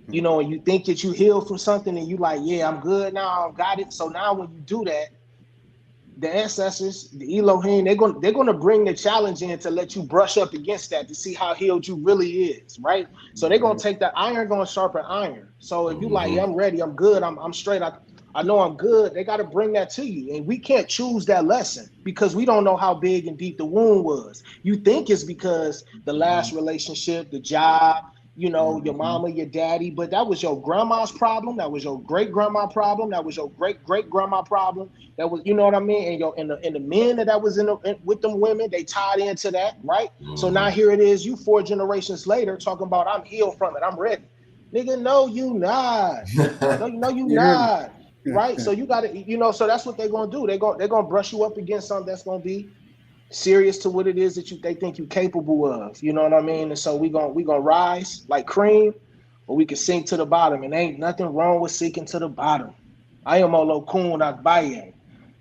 you know, and you think that you heal from something and you like, yeah, I'm good now, I got it. So now when you do that, the ancestors, the Elohim, they're gonna bring the challenge in to let you brush up against that to see how healed you really is, right? So they're gonna take that iron, gonna sharpen iron. So if you like, yeah, I'm ready, I'm good, I'm straight, I know I'm good, they gotta bring that to you. And we can't choose that lesson because we don't know how big and deep the wound was. You think it's because the last relationship, the job, you know, your mama, your daddy, but that was your grandma's problem. That was your great grandma problem. That was your great great grandma problem. That was, you know what I mean? And the men that was with them women, they tied into that, right? So now here it is, you 4 generations later talking about I'm healed from it, I'm ready. Nigga, no, you not. No, you not. Right? So you gotta, you know, so that's what they're gonna do. They're gonna brush you up against something that's gonna be serious to what it is that they think you're capable of. You know what I mean? And so we gonna rise like cream, or we can sink to the bottom. And ain't nothing wrong with sinking to the bottom. I am Olokun Akbaye.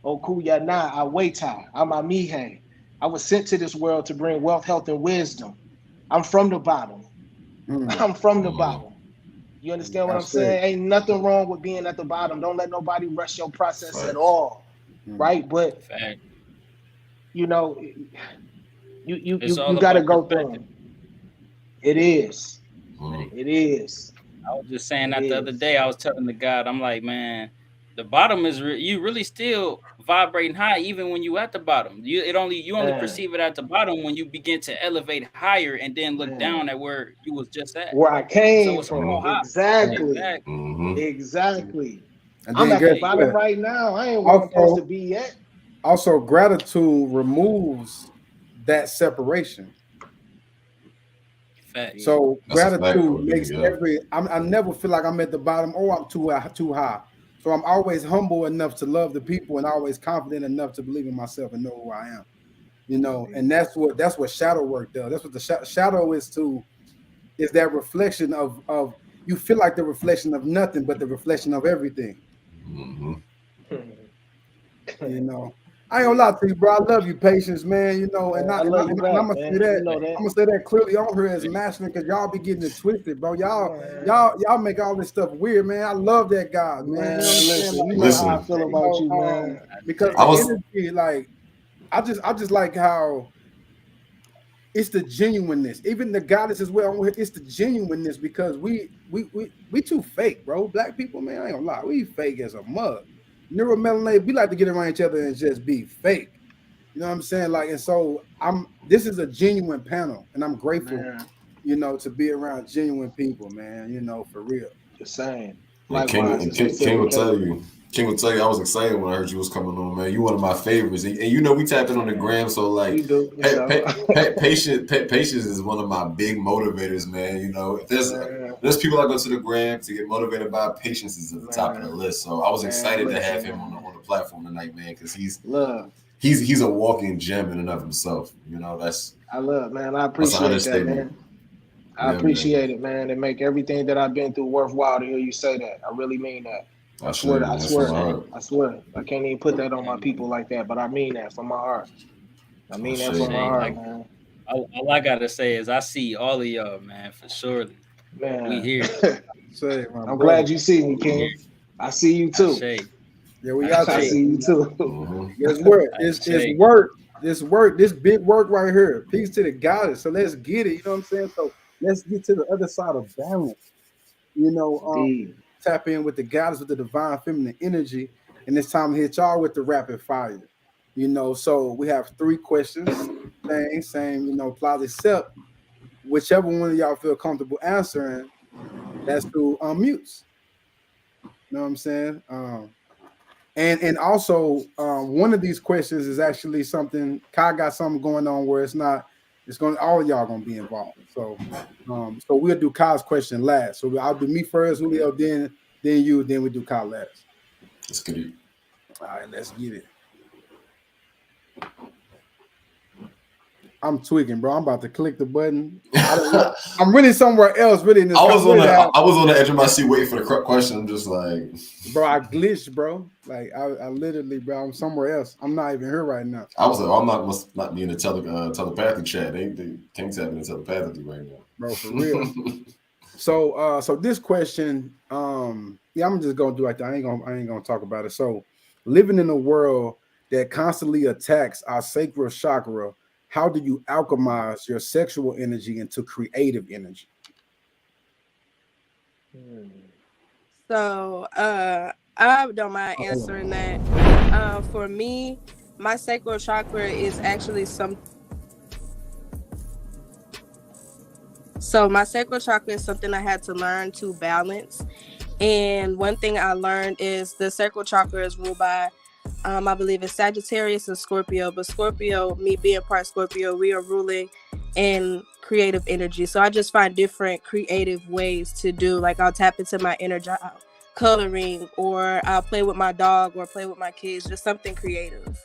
Okuyana Aweta. I'm Amihe. I was sent to this world to bring wealth, health, and wisdom. I'm from the bottom. I'm from the bottom. You understand what I'm saying? Ain't nothing wrong with being at the bottom. Don't let nobody rush your process at all, right? But you know, you got to go through them. It is. It is. I was just saying that the other day. I was telling the God, I'm like, man, the bottom is you really still vibrating high even when you at the bottom. You only perceive it at the bottom when you begin to elevate higher and then look down at where you was just at. Where I came from. Exactly. Exactly. I'm at the bottom right now. I ain't where I'm supposed to be yet. Also, gratitude removes that separation. Fact. So gratitude makes I never feel like I'm at the bottom or I'm too high. So I'm always humble enough to love the people and always confident enough to believe in myself and know who I am. You know, and that's what shadow work does. That's what the shadow is that reflection of you feel like the reflection of nothing but the reflection of everything. You know, I ain't gonna lie to you, bro. I love you, patience, man. You know, and I'm gonna say that. I'm gonna say that clearly on here as masculine because y'all be getting it twisted, bro. Y'all make all this stuff weird, man. I love that guy, man. You know how I feel about you, man. Because the energy, like, I just like how it's the genuineness. Even the goddess as well. It's the genuineness because we too fake, bro. Black people, man. I ain't gonna lie, we fake as a mug. Neuromelanated, we like to get around each other and just be fake. You know what I'm saying? Like, and so this is a genuine panel, and I'm grateful, you know, to be around genuine people, man. You know, for real. Just saying. King will tell you. King will tell you I was excited when I heard you was coming on, man. You one of my favorites, and you know we tap in on the gram, so like, patience is one of my big motivators, man. You know, if there's people I go to the gram to get motivated by, patience is at the top of the list. So I was excited to have him on the platform tonight, man, because he's a walking gem in and of himself. You know, man. I appreciate that, man. I appreciate it, man. It make everything that I've been through worthwhile to hear you say that. I really mean that. I swear. I can't even put that on my people like that, but I mean that from my heart. I mean that from my heart, man. All I gotta say is I see all of y'all, man, for sure. Man, we here. I'm glad you see me, King. I see you too. Yeah, we got I see you too. It's work. It's work. This big work right here. Peace to the goddess. So let's get it. You know what I'm saying? So let's get to the other side of balance. You know, tap in with the goddess, with the divine feminine energy, and it's time to hit y'all with the rapid fire. You know, so we have 3 questions. Same, you know, applies except whichever one of y'all feel comfortable answering, that's who unmutes. You know what I'm saying? And also one of these questions is actually something Kai got something going on where it's going all of y'all gonna be involved. So so we'll do Kai's question last. So I'll do me first, Julio, then you, then we do Kai last. Let's get it. All right, let's get it. I'm tweaking, bro. I'm about to click the button. I'm really somewhere else. Really, in this I was on the edge of my seat waiting for the question. I'm just like, bro, I glitched, bro. Like I literally, bro, I'm somewhere else. I'm not even here right now. I was like, must not be in the telepathic chat. They can't tap in telepathically right now, bro. For real. So this question, I'm just gonna do it. I ain't gonna talk about it. So, living in a world that constantly attacks our sacral chakra, how do you alchemize your sexual energy into creative energy? So I don't mind answering that. For me, my sacral chakra is actually something I had to learn to balance. And one thing I learned is the sacral chakra is ruled by I believe it's Sagittarius and Scorpio, but Scorpio, me being part Scorpio, we are ruling in creative energy. So I just find different creative ways to do, like I'll tap into my inner child, coloring, or I'll play with my dog or play with my kids, just something creative.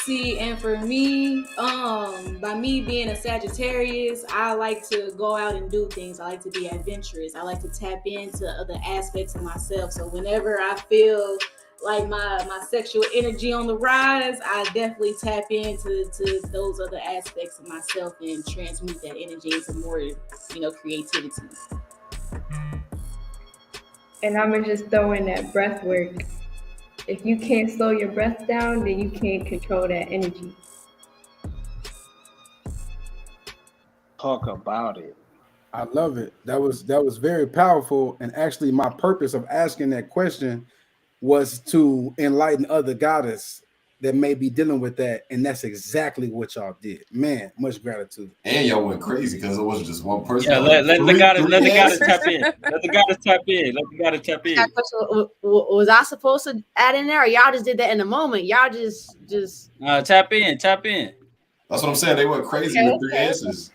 See, and for me, by me being a Sagittarius, I like to go out and do things. I like to be adventurous. I like to tap into other aspects of myself. So whenever I feel like my sexual energy on the rise, I definitely tap into those other aspects of myself and transmute that energy into more, creativity. And I'm gonna just throw in that breath work. If you can't slow your breath down, then you can't control that energy. Talk about it. I love it. That was very powerful. And actually, my purpose of asking that question was to enlighten other goddess that may be dealing with that, and that's exactly what y'all did. Man, much gratitude. And y'all went crazy because it wasn't just one person. Yeah, let the goddess tap in. Let the goddess tap in. Was I supposed to add in there, or y'all just did that in the moment? Y'all just tap in. That's what I'm saying. They went crazy with 3 answers.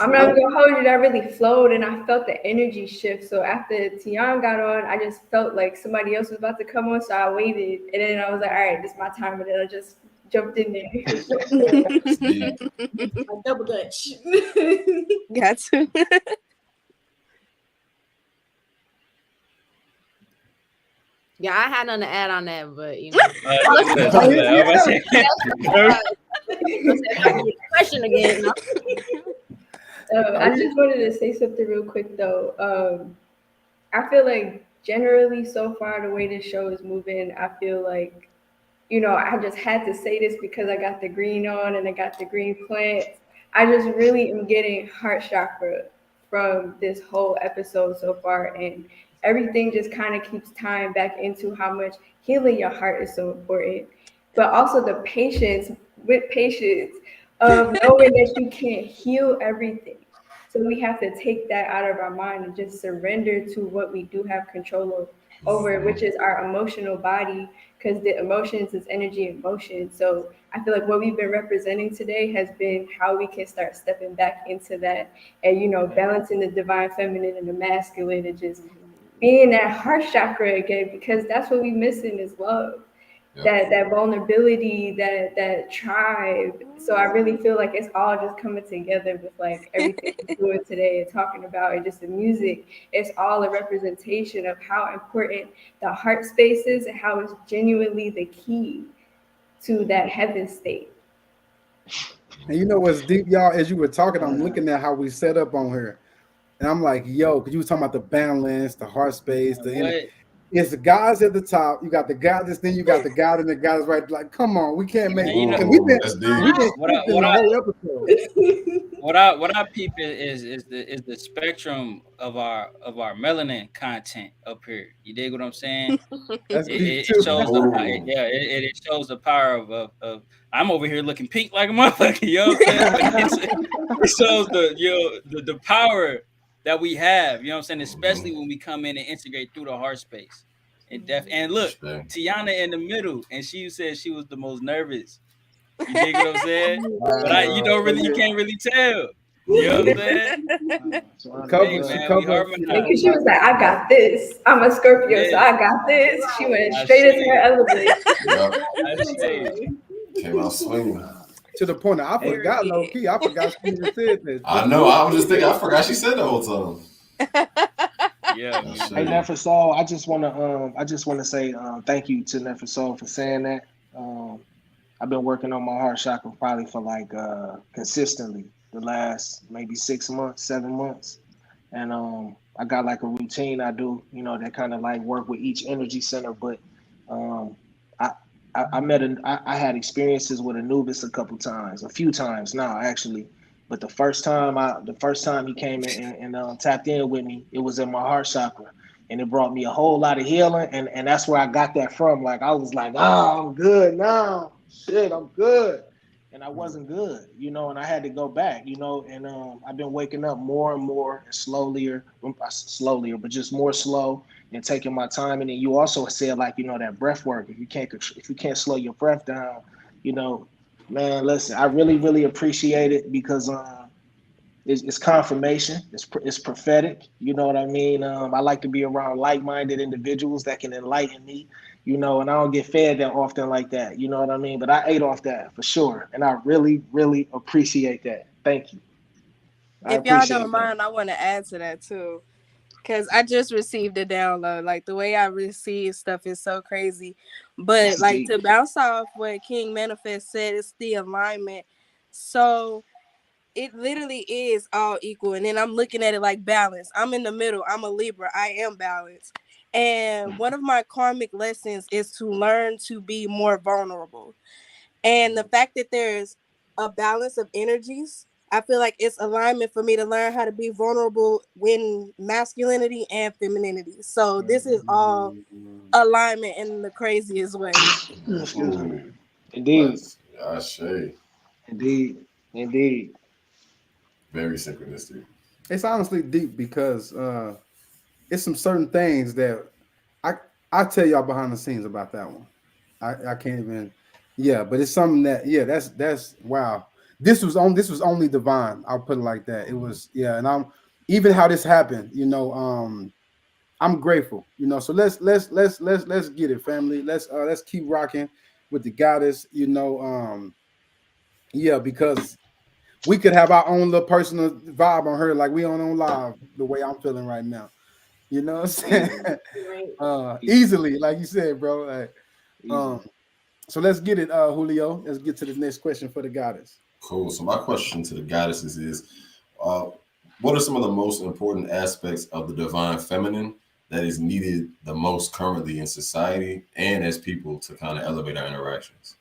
I'm not gonna hold you. That really flowed, and I felt the energy shift. So after Tian got on, I just felt like somebody else was about to come on, so I waited, and then I was like, "All right, this is my time," and then I just jumped in there. Double Dutch. Got to. Yeah, I had nothing to add on that, but question again. I just wanted to say something real quick though. I feel like generally so far the way this show is moving, I feel like, I just had to say this because I got the green on and I got the green plants. I just really am getting heart chakra from this whole episode so far, and everything just kind of keeps tying back into how much healing your heart is so important, but also the patience of knowing that you can't heal everything. So we have to take that out of our mind and just surrender to what we do have control over, which is our emotional body, because the emotions is energy and motion. So I feel like what we've been representing today has been how we can start stepping back into that and, balancing the divine feminine and the masculine and just being that heart chakra again, because that's what we're missing is love. That vulnerability, that tribe. So I really feel like it's all just coming together with like everything we're doing today and talking about, and just the music. It's all a representation of how important the heart space is and how it's genuinely the key to that heaven state. And you know what's deep, y'all? As you were talking, I'm looking at how we set up on her, and I'm like, yo, because you were talking about the balance, the heart space, it's the guys at the top. You got the goddess, then you got the god and the goddess right. Like, come on, we can't make. We've been the whole episode. What I peep is the spectrum of our melanin content up here. You dig what I'm saying? It shows it shows the power of I'm over here looking pink like a motherfucker. You know what I'm saying? It shows the power that we have, you know what I'm saying, especially when we come in and integrate through the heart space. And look, Tiana in the middle, and she said she was the most nervous. You dig what I'm saying? But you can't really tell. You know what I'm saying? Because she was like, I got this. I'm a Scorpio, so I got this. She went straight into her elevator. Came out swinging. To the point that I forgot low key. I forgot she even said this. I know. I was just thinking. I forgot she said the whole time. Yeah. Hey, Nefasol, I just want to say thank you to Nefasol for saying that. I've been working on my heart chakra probably for like consistently the last maybe 6 months, 7 months, and I got like a routine I do, that kind of like work with each energy center. But I had experiences with Anubis a few times now actually, but the first time he came in and tapped in with me, it was in my heart chakra, and it brought me a whole lot of healing, and that's where I got that from. Like I was like, I'm good now, shit, I'm good, and I wasn't good, and I had to go back, and I've been waking up more and more and slowlier, but just more slow and taking my time. And then you also said like, that breath work. If you can't slow your breath down, man, listen, I really, really appreciate it because it's confirmation. It's prophetic. You know what I mean? I like to be around like-minded individuals that can enlighten me, and I don't get fed that often like that. You know what I mean? But I ate off that for sure. And I really, really appreciate that. Thank you. If y'all don't mind, I want to add to that too. because I just received a download. Like the way I receive stuff is so crazy. But like to bounce off what King Manifest said, it's the alignment. So it literally is all equal. And then I'm looking at it like balance. I'm in the middle. I'm a Libra. I am balanced. And one of my karmic lessons is to learn to be more vulnerable. And the fact that there's a balance of energies, I feel like it's alignment for me to learn how to be vulnerable when masculinity and femininity. So this is all alignment in the craziest way. Excuse me. Indeed. Indeed. Very synchronistic. It's honestly deep because it's some certain things that I tell y'all behind the scenes about that one. I can't even. Yeah, but it's something that that's wow. This was only divine. I'll put it like that. It was and I'm even how this happened. I'm grateful. So let's get it, family. Let's keep rocking with the goddess. Because we could have our own little personal vibe on her, like we on live. The way I'm feeling right now. You know what I'm saying? Easily, like you said, bro. Like, so let's get it, Julio. Let's get to the next question for the goddess. Cool. So my question to the goddesses is, what are some of the most important aspects of the divine feminine that is needed the most currently in society and as people to kind of elevate our interactions?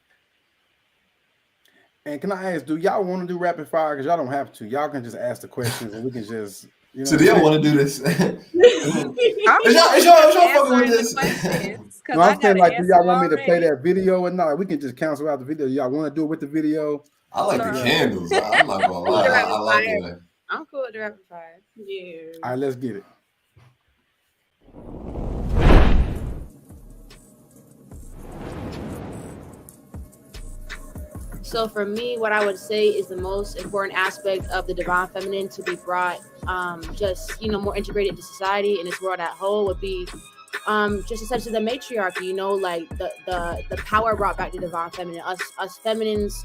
And can I ask, do y'all want to do rapid fire? Because y'all don't have to. Y'all can just ask the questions and we can just. So do y'all want to do this? Is y'all fucking with this? No, I'm saying, like, do y'all want me to play that video or not? We can just cancel out the video. Y'all want to do it with the video? I like the candles. I'm not gonna lie. I like it. I'm cool with the rapid fire. Yeah. All right, let's get it. So for me, what I would say is the most important aspect of the divine feminine to be brought, just more integrated into society and its world at whole would be, just essentially the matriarchy. Like the power brought back to divine feminine. Us feminines,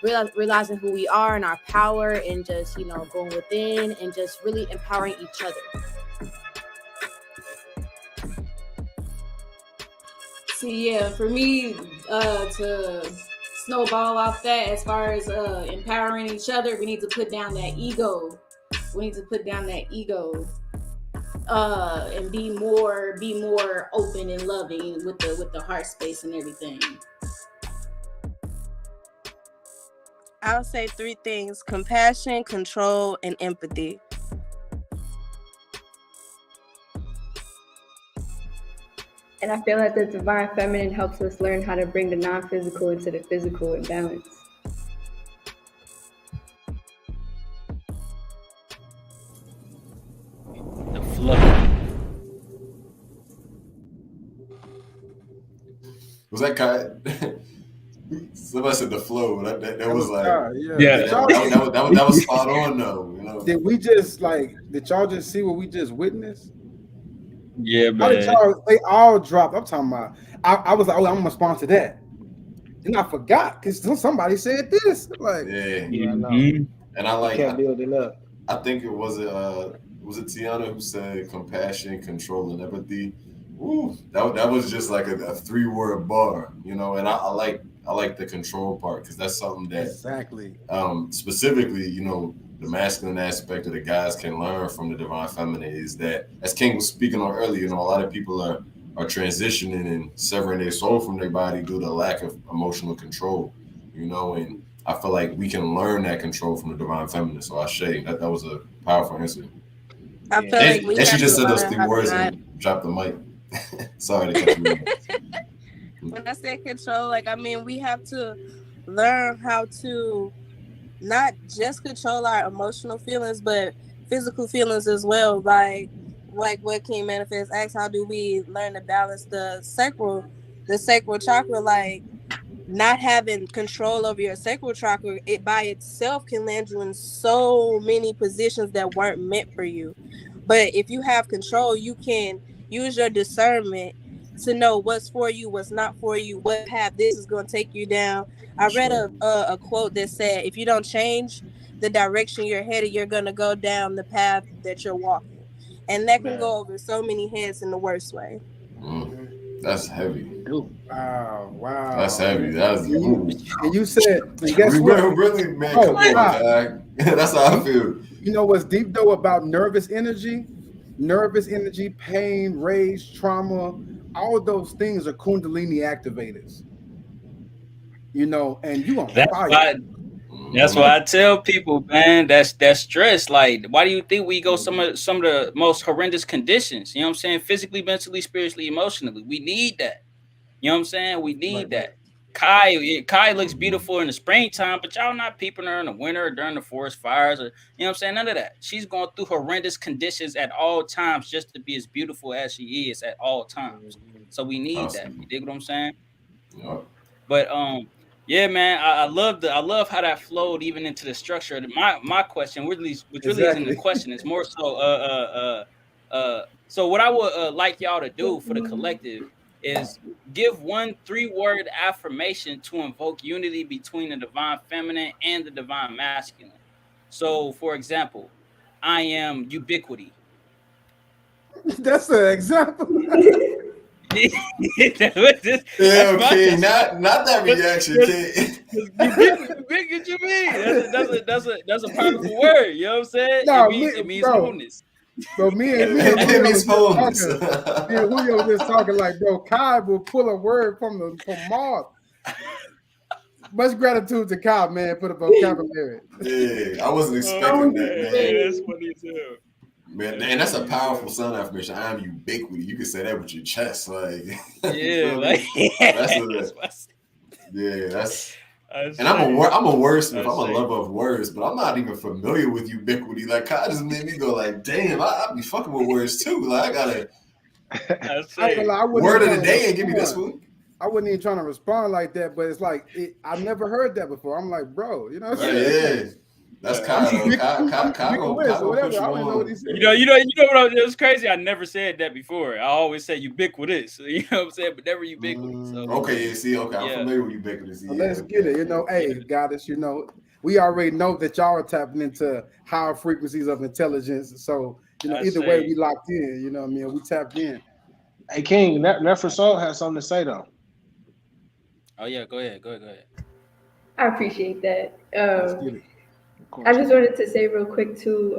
realizing who we are and our power, and just going within and just really empowering each other. See, yeah, for me, to snowball off that, as far as empowering each other, we need to put down that ego. And be more open and loving with the heart space and everything. I would say 3 things: compassion, control, and empathy. And I feel like the divine feminine helps us learn how to bring the non-physical into the physical in balance. The flow. Was that cut? Somebody said the flow. That was like, that was spot on though. Did we just did y'all just see what we just witnessed? Yeah, man. How did y'all? They all dropped. I'm talking about. I was like, oh, I'm gonna sponsor that, and I forgot because somebody said this. Like, and I like can't build it up. I think it was it Tiana who said compassion, control, and empathy. Ooh, that was just like a 3-word bar, and I like the control part because that's something that exactly specifically, the masculine aspect of the guys can learn from the divine feminine is that, as King was speaking on earlier, a lot of people are transitioning and severing their soul from their body due to lack of emotional control, and I feel like we can learn that control from the divine feminine. So I say that was a powerful answer. I feel like we and she just said those learn 3 words and dropped the mic. Sorry to cut you off. When I say control, we have to learn how to not just control our emotional feelings, but physical feelings as well. Like what King Manifest asked, how do we learn to balance the sacral chakra? Like, not having control over your sacral chakra, it by itself can land you in so many positions that weren't meant for you. But if you have control, you can use your discernment to know what's for you, what's not for you, what path this is going to take you down. I read a quote that said, if you don't change the direction you're headed, you're going to go down the path that you're walking. And that can go over so many heads in the worst way. That's heavy. Wow. That's heavy. That's and you said, and guess what? Really, man, come on, Kai. That's how I feel. You know what's deep though about nervous energy? Nervous energy, pain, rage, trauma, all those things are Kundalini activators. You know, and you on fire. That's why I tell people, man, that's stress. Like, why do you think we go some of the most horrendous conditions? You know what I'm saying? Physically, mentally, spiritually, emotionally. We need that. You know what I'm saying? We need that. Kai looks beautiful in the springtime, but y'all not peeping her in the winter or during the forest fires, or you know what I'm saying? None of that. She's going through horrendous conditions at all times just to be as beautiful as she is at all times. So we need that. You dig what I'm saying? Yeah. But yeah, man, I love how that flowed even into the structure. My question, which really isn't the question, it's more so so what I would like y'all to do for the collective is give 1 3-word affirmation to invoke unity between the divine feminine and the divine masculine. So, for example, I am ubiquity. That's an example. King, not that reaction, King. What you mean? That's a powerful word. You know what I'm saying? No, it means wholeness. Bro, me and Julio was just talking like, bro, Kai will pull a word from Mark. Much gratitude to Kai, man, for the vocabulary. Yeah, I wasn't expecting that, man. That's funny as hell. Man, and that's a powerful sound affirmation. I am ubiquity. You can say that with your chest, like that's. And I'm a wordsmith. I'm a lover of words, but I'm not even familiar with ubiquity. Like, Kai just made me go like, damn, I be fucking with words too. Like, I gotta. Word of the day and give me this one. I wasn't even trying to respond like that, but it's like I never heard that before. I'm like, bro, you know what I'm saying? Yeah. That's Kai. Kai whatever. I don't know what he said. You know what? It was crazy. I never said that before. I always say ubiquitous. You know what I'm saying? But never ubiquitous. So. Okay, I'm familiar with ubiquitous. Yeah, let's get it. You know, hey, goddess, you know, we already know that y'all are tapping into higher frequencies of intelligence. So, you know, either way, we locked in. You know what I mean? We tapped in. Hey, King, Nefrasol has something to say though. Oh yeah, go ahead. I appreciate that. I just wanted to say real quick too,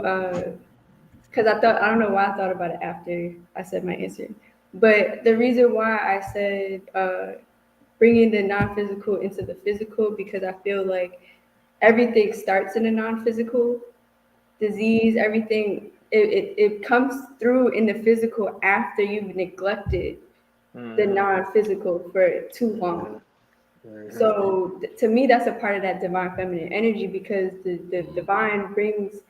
because I don't know why I thought about it after I said my answer, but the reason why I said bringing the non-physical into the physical, because I feel like everything starts in a non-physical disease. Everything it comes through in the physical after you've neglected the non-physical for too long. So to me, that's a part of that divine feminine energy, because the divine brings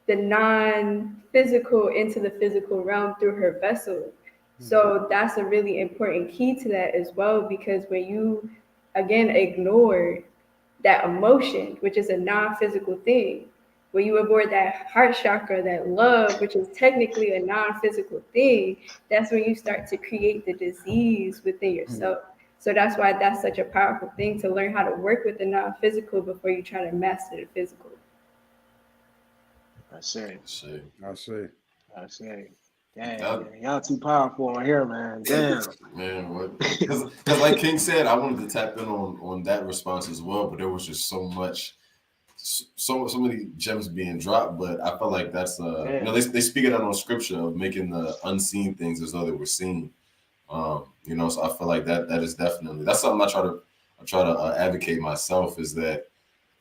the non-physical into the physical realm through her vessel. So that's a really important key to that as well, because when you, again, ignore that emotion, which is a non-physical thing, when you avoid that heart chakra, that love, which is technically a non-physical thing, that's when you start to create the disease within yourself. So that's why that's such a powerful thing, to learn how to work with the non-physical before you try to master the physical. I see. Damn, y'all too powerful on here, man. Damn. Man, what? Because like King said, I wanted to tap in on that response as well, but there was just so many gems being dropped. But I felt like that's you know, they speak it out on scripture of making the unseen things as though they were seen. You know, so I feel like that is definitely, that's something I try to advocate myself, is that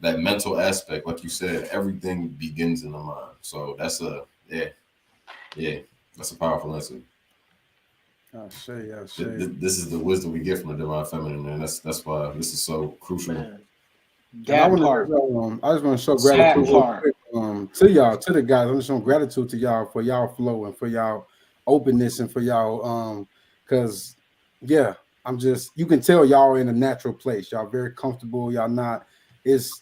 mental aspect, like you said, everything begins in the mind. So that's that's a powerful lesson. This is the wisdom we get from the divine feminine, man. That's why this is so crucial. I just want to show gratitude to y'all, to the guys. I'm just showing gratitude to y'all for y'all flow and for y'all openness and for y'all because you can tell y'all are in a natural place. Y'all very comfortable. Y'all not is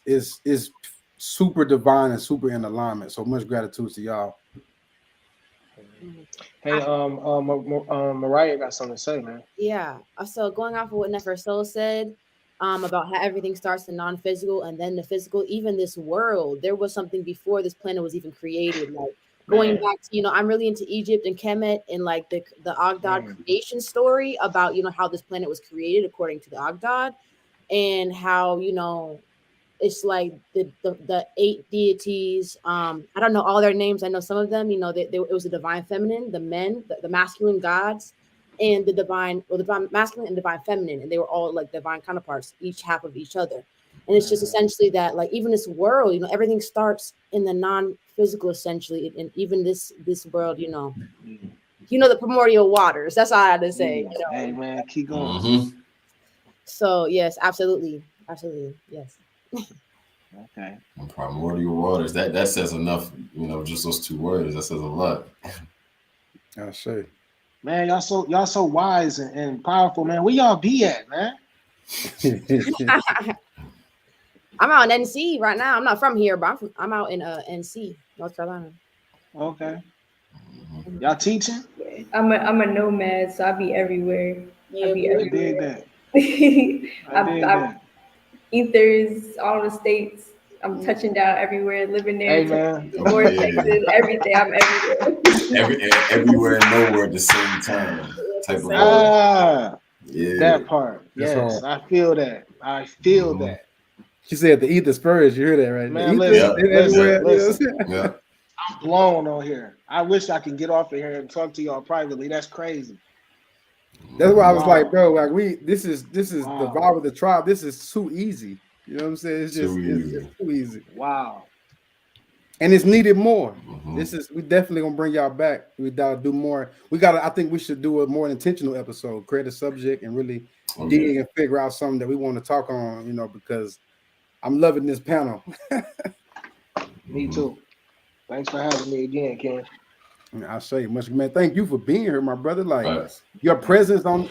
super divine and super in alignment. So much gratitude to y'all. Hey, Mariah got something to say, man. Yeah. So going off of what Nefer said, about how everything starts in non-physical and then the physical, even this world, there was something before this planet was even created. Like going back to, I'm really into Egypt and Kemet and like the Ogdod creation story about, how this planet was created according to the Ogdod, and how, it's like the 8 deities. I don't know all their names. I know some of them. It was the divine feminine, the men, the masculine gods, and the divine masculine and divine feminine, and they were all like divine counterparts, each half of each other. And it's just essentially that, like, even this world, everything starts in the non-physical, essentially, and even this world, the primordial waters. That's all I had to say. Hey man, keep going. Mm-hmm. So yes, absolutely, yes. Okay. Primordial waters. That says enough. Just those 2 words. That says a lot. I say, man, y'all so wise and powerful, man. Where y'all be at, man? I'm out in NC right now. I'm not from here, but I'm out in NC, North Carolina. Okay. Y'all teaching? I'm a nomad, so I be everywhere. Yeah, I be everywhere. I dig that. Ethers, all the states. I'm touching down everywhere, living there. Hey man, North Texas, everything. I'm everywhere. Everywhere and nowhere at the same time. Type of that part. Yes, I feel that. I feel that. She said the ether spurs. You hear that, right? Man, listen. I'm blown on here. I wish I could get off of here and talk to y'all privately. That's crazy. That's why I was like, bro, like this is the vibe of the tribe. This is too easy. You know what I'm saying? It's just too easy. Wow. And it's needed more. We definitely gonna bring y'all back. We gotta do more. I think we should do a more intentional episode, create a subject and really dig and figure out something that we want to talk on, because I'm loving this panel. Me too. Thanks for having me again, Ken. I say much, man. Thank you for being here, my brother. Like your presence being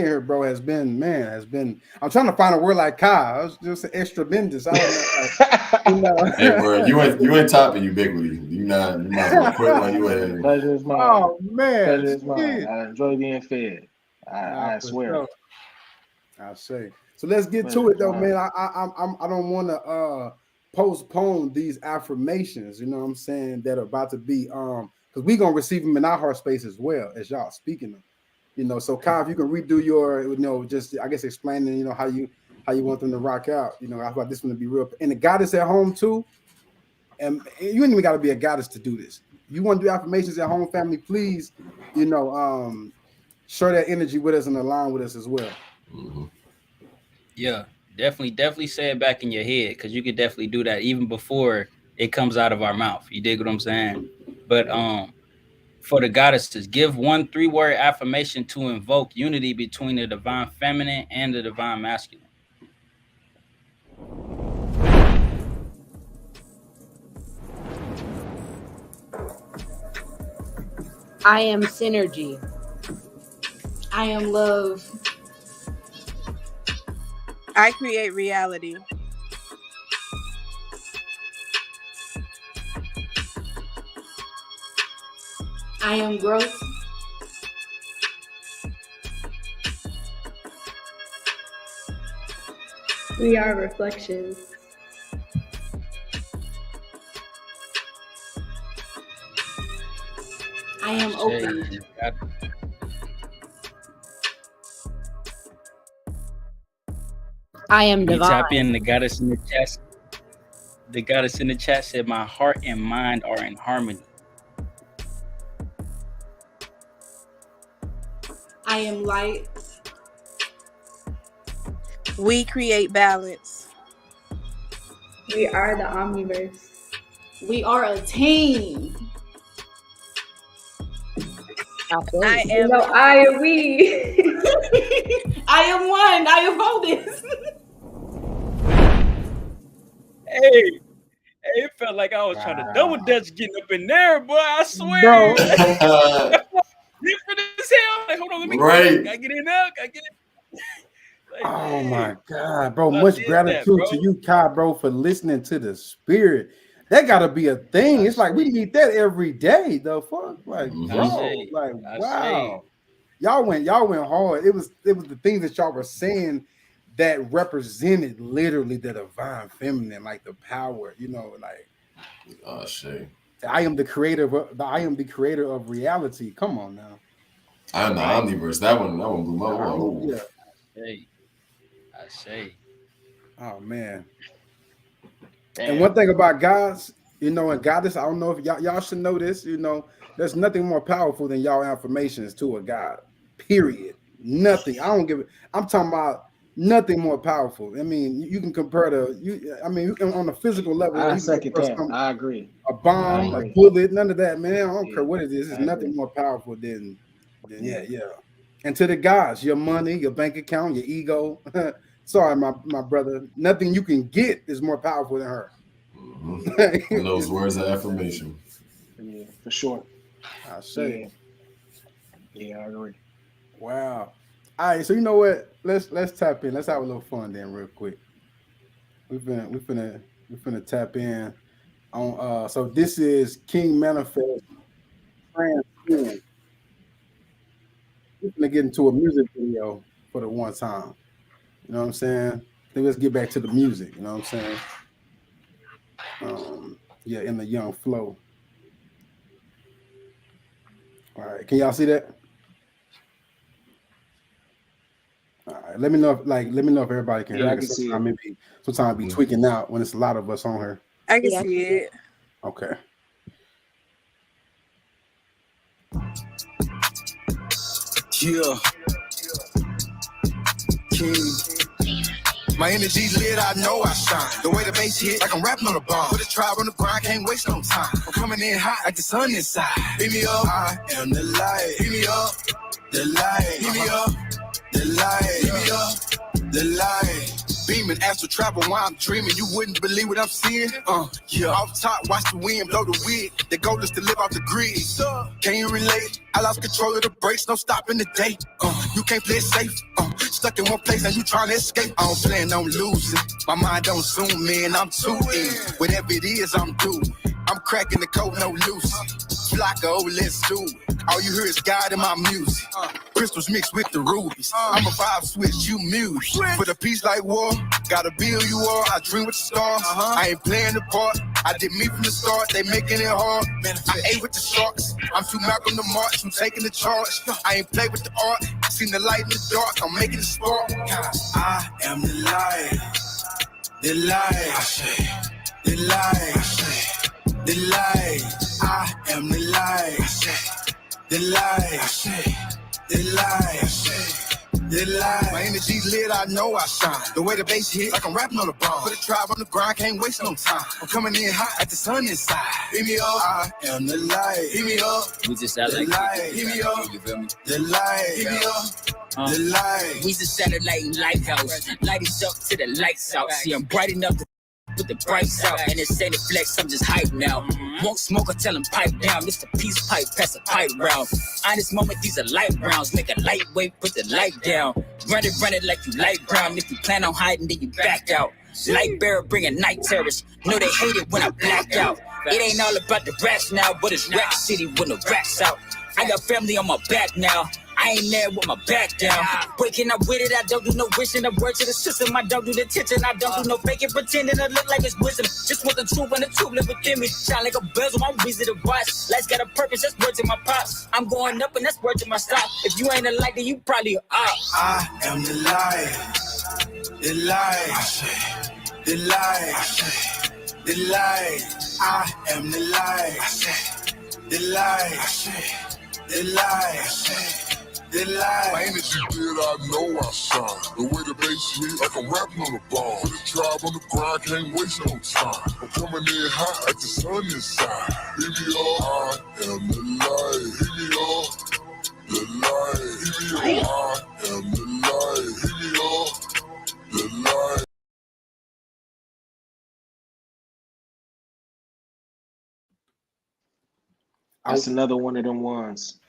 here, bro, has been. I'm trying to find a word like Kai. I was just extremendous. I don't know. Hey, bro, you ain't topping ubiquity. You might as well quit while you ahead. Pleasure is mine. Oh man, pleasure is mine. I enjoy being fed. I swear. Sure. I say. So let's get to it, though, man. I don't want to postpone these affirmations, you know what I'm saying, that are about to be because we're gonna receive them in our heart space as well as y'all speaking them. So Kyle, if you can redo your, just I guess explaining, how you want them to rock out. I thought this one to be real. And the goddess at home too. And you ain't even gotta be a goddess to do this. You want to do affirmations at home, family, please, share that energy with us and align with us as well. Yeah. Definitely say it back in your head, because you could definitely do that even before it comes out of our mouth. You dig what I'm saying? But for the goddesses, give 1 3-word affirmation to invoke unity between the divine feminine and the divine masculine. I am synergy. I am love. I create reality. I am growth. We are reflections. I am open. I am divine. Tap in the goddess in the chat. The goddess in the chat said, "My heart and mind are in harmony." I am light. We create balance. We are the omniverse. We are a team. I am. No, I am we. I am one. I am wholeness. Hey, it felt like I was trying to double dutch getting up in there, boy. I swear. Different as hell. Like, hold on, let me get in now. I get it. Like, oh my God, bro. Much gratitude to you, Kai, bro, for listening to the spirit. That gotta be a thing. It's like we need that every day, the fuck. Like, bro, like wow. Y'all went hard. It was the things that y'all were saying that represented literally the divine feminine, like the power, like oh shit. I am the creator of reality. Come on now. I am the omniverse. That one blew my mind. Yeah. Hey, I say. Oh man. Damn. And one thing about gods, you know, and goddess, I don't know if y'all should know this, you know, there's nothing more powerful than y'all affirmations to a god. Period. Nothing. I don't give it. I'm talking about nothing more powerful. I mean, you can compare on a physical level. I second that. I agree. A bomb, a bullet, none of that, man. I don't care what it is. It's nothing more powerful than yeah. And to the gods, your money, your bank account, your ego. Sorry, my brother. Nothing you can get is more powerful than her. Mm-hmm. And those words of affirmation. Yeah, for sure. I say. Yeah, I agree. Wow. All right, so you know what? Let's tap in. Let's have a little fun then, real quick. We finna tap in on. So this is King Manifest Transcend. We're gonna get into a music video for the one time. You know what I'm saying? Then let's get back to the music. You know what I'm saying? Yeah, in the young flow. All right, can y'all see that? All right, let me know if everybody can hear. I can see it. Sometimes be tweaking out when it's a lot of us on here. I can see it. Okay. Yeah. King. My energy's lit, I know I shine. The way the bass hit, like I'm rapping on a bomb. Put a tribe on the grind, can't waste no time. I'm coming in hot like the sun inside. Beat me up, I am the light. Beat me up, the light. Beat me up, the light. Beat me up, the light. Beaming, astral travel while I'm dreaming. You wouldn't believe what I'm seeing. Yeah. Off top, watch the wind blow the wig. The goal is to live off the grid. Can you relate? I lost control of the brakes, no stopping the day. You can't play it safe. Stuck in one place and you trying to escape. I don't plan on losing. My mind don't zoom in, I'm too in. Whatever it is, I'm due. I'm cracking the code, no loose. Flocko, let's do it. All you hear is God in my music. Crystals mixed with the rubies. I'm a vibe switch, you muse. For the peace like war, gotta build you all. I dream with the stars. I ain't playing the part. I did me from the start, they making it hard. I ate with the sharks. I'm too Malcolm the March, I'm taking the charge. I ain't play with the art. Seen the light in the dark, I'm making the spark. I am the light. The light. I say. The light. I say. The light. I am the light. I say. The light, I say, the light, I say, the light. My energy's lit, I know I shine. The way the bass hit, like I'm rapping on a bomb. Put a tribe on the grind, can't waste no time. I'm coming in hot like the sun inside. Beat me up, I am the light. Beat me up, we just sound the like light. Beat me up, you feel me? The light. Beat me up, the light. We just satellite and lighthouse. Light is up to the lights out. See, I'm bright enough to put the brights out, and it's ain't a flex, I'm just hype now. Won't smoke or tell him pipe down. This a peace pipe, pass a pipe round. Honest moment, these are light rounds. Make a lightweight, put the light down. Run it like you light brown. If you plan on hiding, then you back out. Light bearer bringing night terrors. Know they hate it when I black out. It ain't all about the raps now, but it's rap city when the rap's out. I got family on my back now. I ain't there with my back down. Waking up with it, I don't do no wishing. A word to the system, I don't do the tension. I don't do no faking, pretending I look like it's wisdom. Just want the truth and the truth live within me. Shine like a bezel, I'm easy to watch. Life's got a purpose, that's words in my pops. I'm going up and that's words in my stop. If you ain't a light, then you probably a op. I am the light. The light. I say. The light. I say. The light. I am the light. I say. The light. I say. The light. I say. The light. My energy lit, I know I shine. The way the bass hit, like I'm rapping on a bomb. The tribe on the grind, can't waste no time. I'm coming in hot like the sun inside. Hit me up, I am the light. Hit me up, the light. Hit me up, I am the light. Hit me up, the light. That's another one of them ones.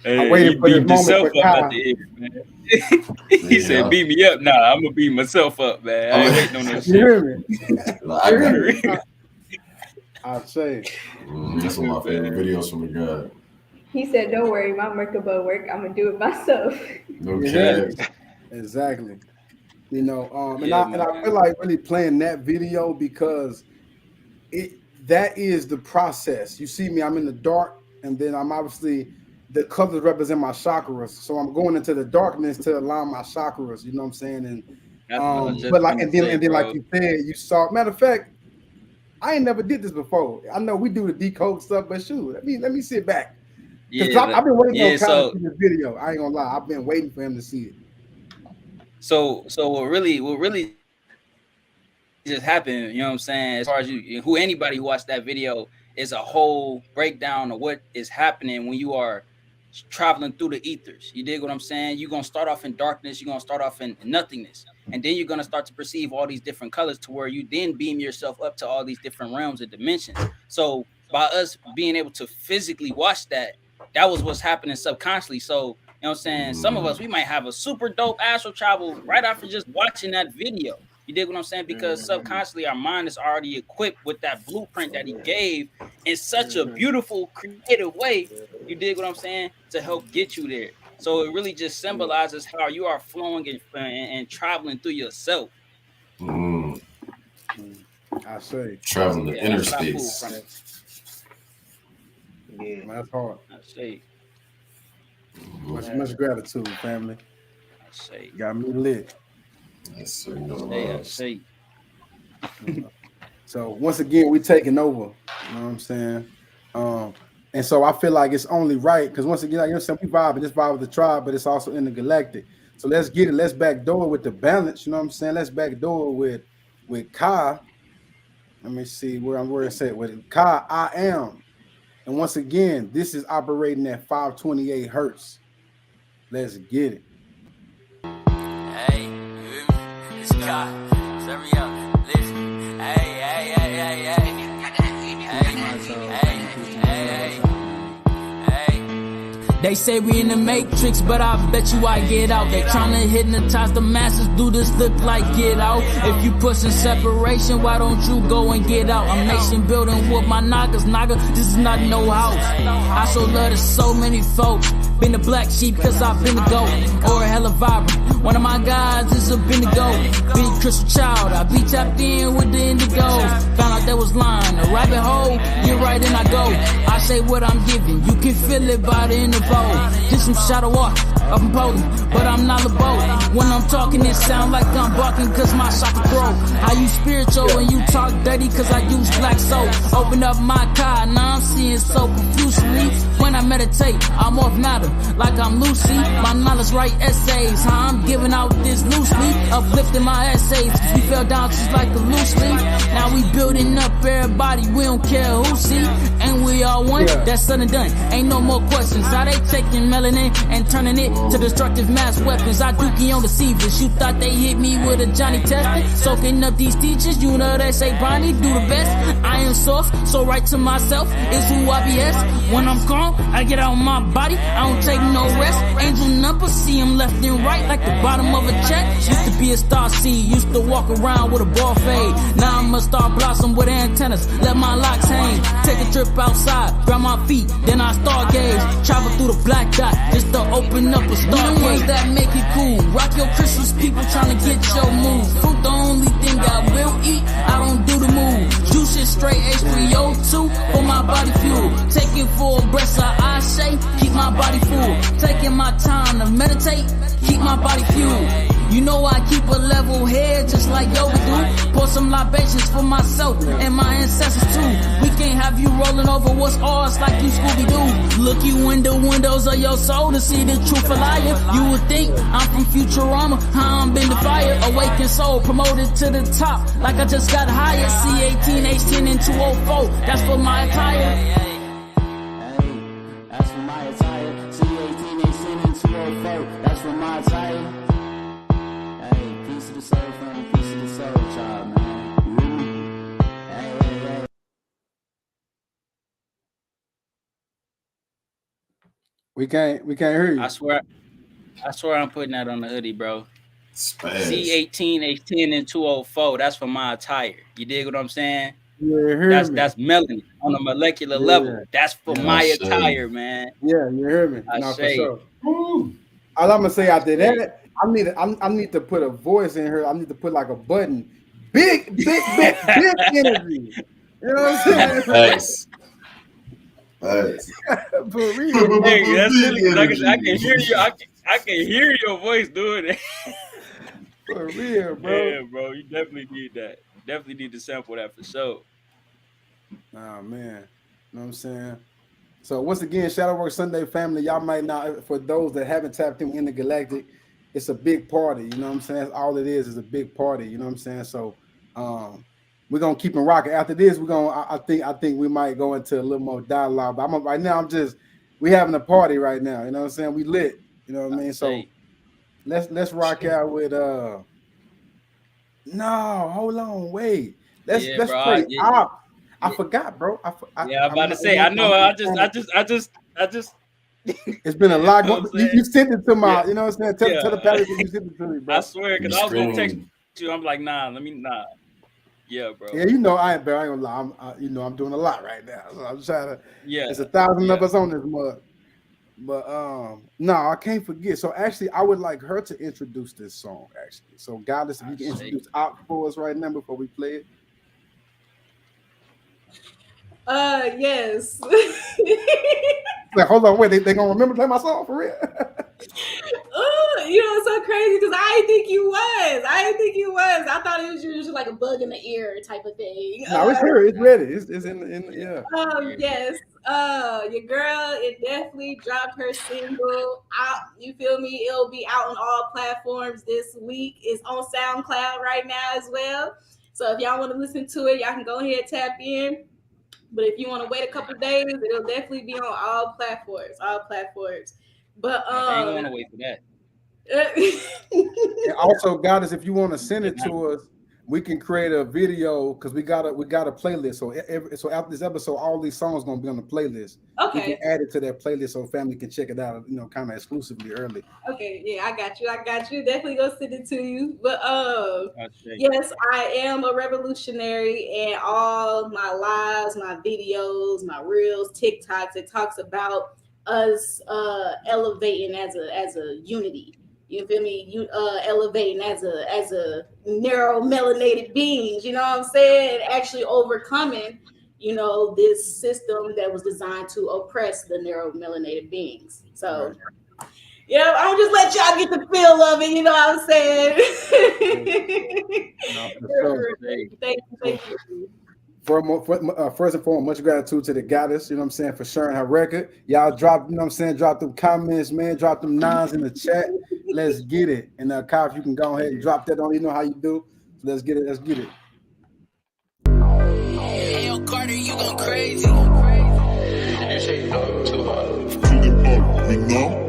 Hey, he beat himself up at the end, man. He said, "Beat me up." Nah, I'm gonna beat myself up, man. I ain't waiting on that shit. You hear me? I'll say. That's one of my favorite videos from the guy. He said, "Don't worry, my Merkaba work. I'm gonna do it myself." No cap. Exactly. You know, and I feel like really playing that video because that is the process. You see me, I'm in the dark, and then I'm obviously the colors represent my chakras. So I'm going into the darkness to align my chakras. You know what I'm saying? And but like, and then like you said, you saw. Matter of fact, I ain't never did this before. I know we do the decode stuff, but shoot, let me sit back. Because I've been waiting on Kyle to see this video. I ain't gonna lie, I've been waiting for him to see it. So what really just happened, you know what I'm saying, as far as anybody who watched that video, is a whole breakdown of what is happening when you are traveling through the ethers. You dig what I'm saying? You're gonna start off in darkness, you're gonna start off in nothingness, and then you're gonna start to perceive all these different colors to where you then beam yourself up to all these different realms and dimensions. So by us being able to physically watch that was what's happening subconsciously. So you know what I'm saying? Some of us, we might have a super dope astral travel right after just watching that video. You dig what I'm saying? Because subconsciously our mind is already equipped with that blueprint that he gave in such a beautiful, creative way. You dig what I'm saying? To help get you there. So it really just symbolizes how you are flowing and traveling through yourself. I say traveling the inner space. Yeah, that's hard. I say much gratitude, family. I say got me lit. Yes, sir. I say. So once again, we taking over. You know what I'm saying? And so I feel like it's only right because once again, like you know, we vibe, this vibe with the tribe, but it's also intergalactic. So let's get it. Let's backdoor with the balance. You know what I'm saying? Let's backdoor with Ka. Let me see where it's at with Ka. I am. And once again, this is operating at 528 hertz. Let's get it. Hey, it's Ka. Serve me up. Listen. Hey. They say we in the matrix, but I bet you I get out. They tryna hypnotize the masses, do this look like get out. If you pushing separation, why don't you go and get out? I'm nation building with my knockers, this is not no house. I so love to so many folks. Been the black sheep cause I've been the goat. Or a hella vibrant. One of my guys is a been the goat. Big crystal child, I be tapped in with the indigos. Found out that was lying, a rabbit hole, get right in I go. I say what I'm giving, you can feel it by the interval. Just some shadow walk up in Poland, but I'm not a boat. When I'm talking, it sound like I'm barking cause my chakra grow. How you spiritual when you talk dirty cause I use black soap. Open up my car, now I'm seeing so profusely. When I meditate, I'm off nada, like I'm Lucy. My knowledge write essays, how I'm giving out this loosely. Uplifting my essays, cause we fell down just like a loose leaf. Now we building up everybody, we don't care who see. And we all one, that's done and done, ain't no more questions. How they taking melanin and turning it to destructive mass weapons. I dookie on deceivers, you thought they hit me with a Johnny Test. Soaking up these teachers, you know they say Bonnie, do the best. I am soft, so right to myself is who I be as. When I'm calm, I get out my body, I don't take no rest. Angel numbers, see them left and right like the bottom of a check. Used to be a star seed, used to walk around with a ball fade. Now I'm a star blossom with antennas, let my locks hang. Take a trip outside, grab my feet, then I stargaze. Travel through the black dot, just to open up a stargate. That make it cool, rock your crystals, people tryna get your move. Fruit the only thing I will eat, I don't do the move. Juice is straight H3O2 for my body fuel. Taking full breaths, I say, keep my body full. Taking my time to meditate, keep my body fueled. You know I keep a level head just like yoga do. Pour some libations for myself and my ancestors too. We can't have you rolling over what's ours like you Scooby-Doo. Look you in the windows of your soul to see the truth of liar. You would think I'm from Futurama, how I'm been the fire. Awakened soul, promoted to the top like I just got hired. C18, H10, and 204, that's for my attire. That's for my attire. C18, H10, and 204, that's for my attire. Peace to the soul, family. Peace to the soul, child, man. Hey. We can't hear you. I swear I'm putting that on the hoodie, bro. Spaz. C18, H10, and 204. That's for my attire. You dig what I'm saying? Yeah, that's melanin on a molecular level. That's for my attire, man. Yeah, you hear me? I for sure. All I'm gonna say after that, I need to put a voice in here. I need to put like a button. Big energy. You know what I'm saying? Nice. Nice. For real. Hey, that's really, I can hear you. I can hear your voice doing it. For real, bro. Yeah, bro. You definitely need that. Definitely need to sample that for sure. Oh, man. You know what I'm saying? So once again, Shadow Work Sunday family, y'all might not, for those that haven't tapped in Intergalactic, it's a big party. You know what I'm saying? That's all it is a big party. You know what I'm saying? So we're gonna keep it rocking. After this, we're gonna I think we might go into a little more dialogue. But right now we having a party right now. You know what I'm saying? We lit. You know what I mean? So let's rock out with no, hold on, wait. Let's play Op. I forgot, bro. I'm about to say. I know. I just. It's been a lot going. You sent it to my. You know what I'm saying? Tell the palace you sent it to me, bro. I swear, because I was gonna text you. I'm like, nah. Yeah, bro. Yeah, you know I ain't gonna lie. I'm doing a lot right now. So I'm trying to. Yeah. There's 1,000 of us on this mug. But no, I can't forget. So actually, I would like her to introduce this song. Actually, so Goddess, if you can introduce Op for us right now before we play it. Yes. Like, hold on, wait, they gonna remember to play my song for real? You know, it's so crazy because I didn't think you was. I thought it was just like a bug in the ear type of thing. No, it's her. It's ready. It's in yeah. Yes. Your girl, it definitely dropped her single out. You feel me? It'll be out on all platforms this week. It's on SoundCloud right now as well. So if y'all want to listen to it, y'all can go ahead and tap in. But if you want to wait a couple days, it'll definitely be on all platforms. But I ain't want to wait for that. And also, Goddess, if you want to send it to us, we can create a video because we got a playlist. So after this episode, all these songs gonna be on the playlist. Okay. We can add it to that playlist so family can check it out. You know, kind of exclusively early. Okay. Yeah, I got you. Definitely gonna send it to you. But yes, I am a revolutionary, and all my lives, my videos, my reels, TikToks, it talks about us elevating as a unity. You feel me? You elevating as a narrow melanated beings, you know what I'm saying? Actually overcoming, you know, this system that was designed to oppress the narrow melanated beings. So yeah, I'll just let y'all get the feel of it, you know what I'm saying? Thank you. First and foremost, much gratitude to the Goddess, you know what I'm saying, for sharing her record. Y'all drop, you know what I'm saying, drop them comments, man, drop them nines in the chat. Let's get it. And Kyle, if you can go ahead and drop that, don't you know how you do? So let's get it. Hey, yo, Carter, you going crazy. You say no too hard. We know.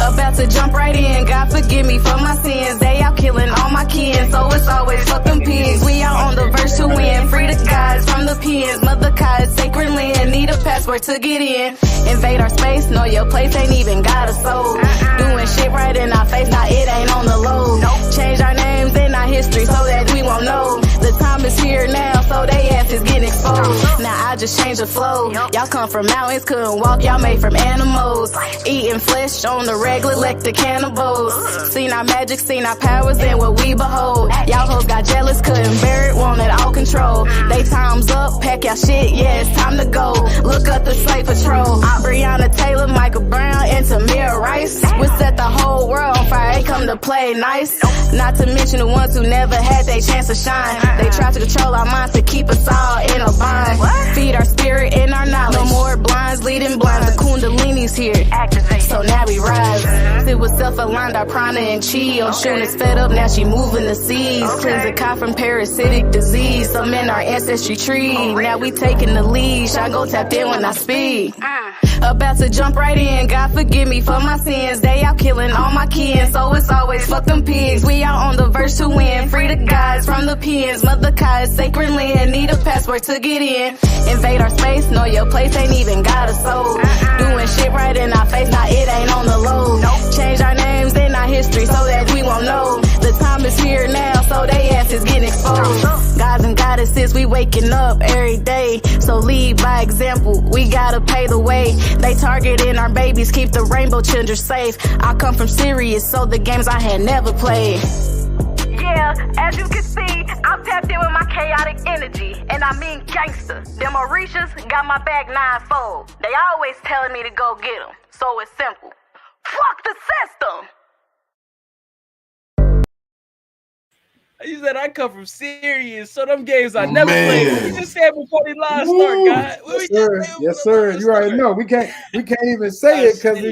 About to jump right in, God forgive me for my sins. They out killing all my kin, so it's always fuck them pigs. We out on the verse to win, free the guys from the pins. Mother Kai's sacred land, need a passport to get in. Invade our space, know your place, ain't even got a soul. Doing shit right in our face, now it ain't on the low. Change our names and our history so that we won't know. The time is here now, so they ass is getting exposed. Now I just change the flow. Y'all come from mountains, couldn't walk, y'all made from animals. Eating flesh on the regular like the cannibals. Seen our magic, seen our powers, and what we behold. Y'all hoes got jealous, couldn't bear it, wanted all control. They time's up, pack y'all shit, yeah, it's time to go. Look up the slave patrol. Breonna Taylor, Michael Brown, and Tamir Rice. We set the whole world on fire, ain't come to play nice. Not to mention the ones who never had their chance to shine. They try to control our minds to keep us all in a bind. Feed our spirit and our knowledge. No more blinds leading blinds. The Kundalini's here, so now we rise. It was self-aligned, our prana and chi. Oshun is fed up, now she moving the seas. Cleanse the Kai from parasitic disease. Some in our ancestry tree. Now we taking the lead. I go tapped in when I speak. About to jump right in, God forgive me for my sins. They out killing all my kin, so it's always fuck them pigs. We out on the verse to win, free the guys from the pins. Mother Kai's sacred land, need a passport to get in. Invade our space, know your place, ain't even got a soul. Doing shit right in our face, now it ain't on the low. Change our names and our history so that we won't know. The time is here now, so they ass is getting exposed. Gods and goddesses, we waking up every day, so lead by example, we gotta pay the way. They targeting our babies, keep the rainbow children safe. I come from Sirius, so the games I had never played. Yeah, as you can see, I'm tapped in with my chaotic energy, and I mean gangster. Them Orishas got my back ninefold. They always telling me to go get them, so it's simple. Fuck the system! You said I come from Sirius, so them games I never played. What we just said before the live start, guys. Yes, sir. You already know. We can't even say it because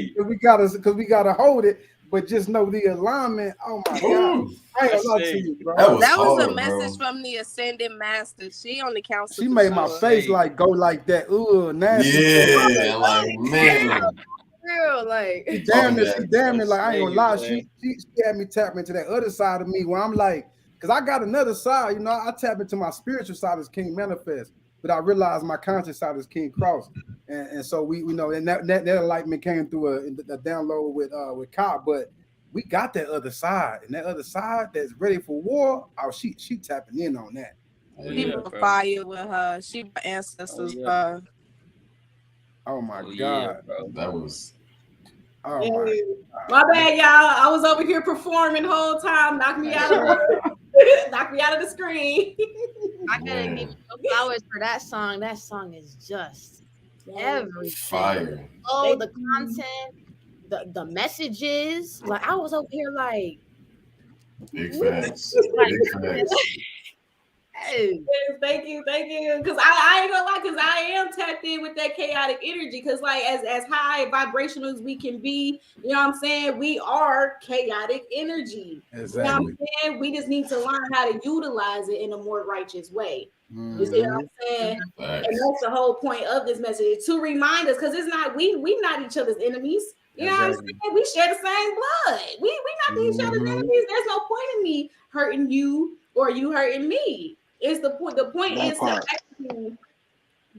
we gotta hold it. But just know the alignment. Oh my God! I ain't gonna lie to you, bro. That was a message from the Ascended Master. She on the council. She made my face like go like that. Ooh, nasty. Yeah, like man. Real, like she damn near like I ain't gonna lie. She had me tap into that other side of me where I'm like, because I got another side, you know, I tap into my spiritual side as King Manifest, but I realized my conscious side is King Cross. And so we know, and that enlightenment came through a download with Cobb, but we got that other side, and that other side that's ready for war. Oh, she tapping in on that. She on fire with her. She ancestors. Oh my God, yeah, bro. That was. Oh my bad, y'all. I was over here performing the whole time. Knock me out of the screen. I gotta give you flowers for that song. That song is just everything. Fire. Oh, the content, the messages. Like I was over here like big facts. Big facts. Yes, thank you. Because I ain't gonna lie, because I am tapped in with that chaotic energy. Because like as high vibrational as we can be, you know what I'm saying? We are chaotic energy. Exactly. You know what I'm saying? We just need to learn how to utilize it in a more righteous way. You see what I'm saying? And that's the whole point of this message, to remind us, because it's not we not each other's enemies. You know what I'm saying? We share the same blood. We not each other's enemies. There's no point in me hurting you or you hurting me. It's the point. The point is to actually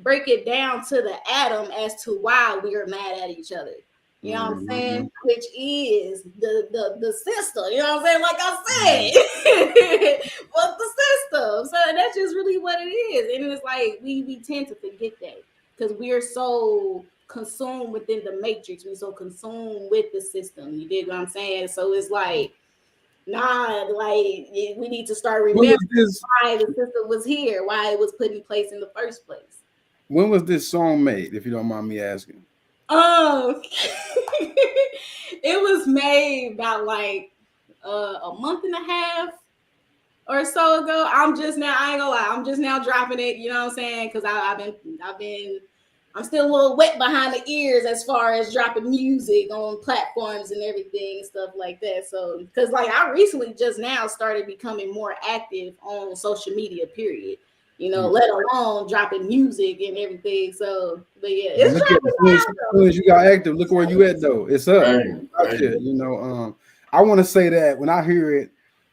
break it down to the atom as to why we are mad at each other. You know what I'm saying? Which is the system. You know what I'm saying? Like I said, but the system. So that's just really what it is. And it's like we tend to forget that because we are so consumed within the matrix. We're so consumed with the system. You dig what I'm saying? So it's like, nah, like we need to start remembering why the system was here, why it was put in place in the first place. When was this song made, if you don't mind me asking? It was made about like a month and a half or so ago. I ain't gonna lie, I'm just now dropping it, you know what I'm saying? Because I'm still a little wet behind the ears as far as dropping music on platforms and everything and stuff like that. So, because like I recently just now started becoming more active on social media, period. You know, let alone dropping music and everything. So, but yeah, it's dropping now. As soon as you got active, look where you at though. It's up. You know, I want to say that when I hear it,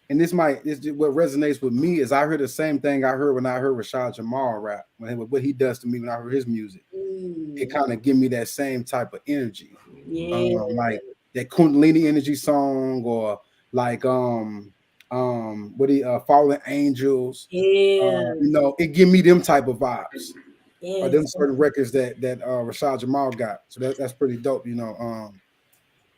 and this what resonates with me is I heard the same thing I heard when I heard Rashad Jamal rap. What he does to me when I heard his music, it kind of give me that same type of energy. Like that Kundalini energy song, or like Fallen Angels. You know, it give me them type of vibes. Or them certain records that Rashad Jamal got. So that's pretty dope. You know,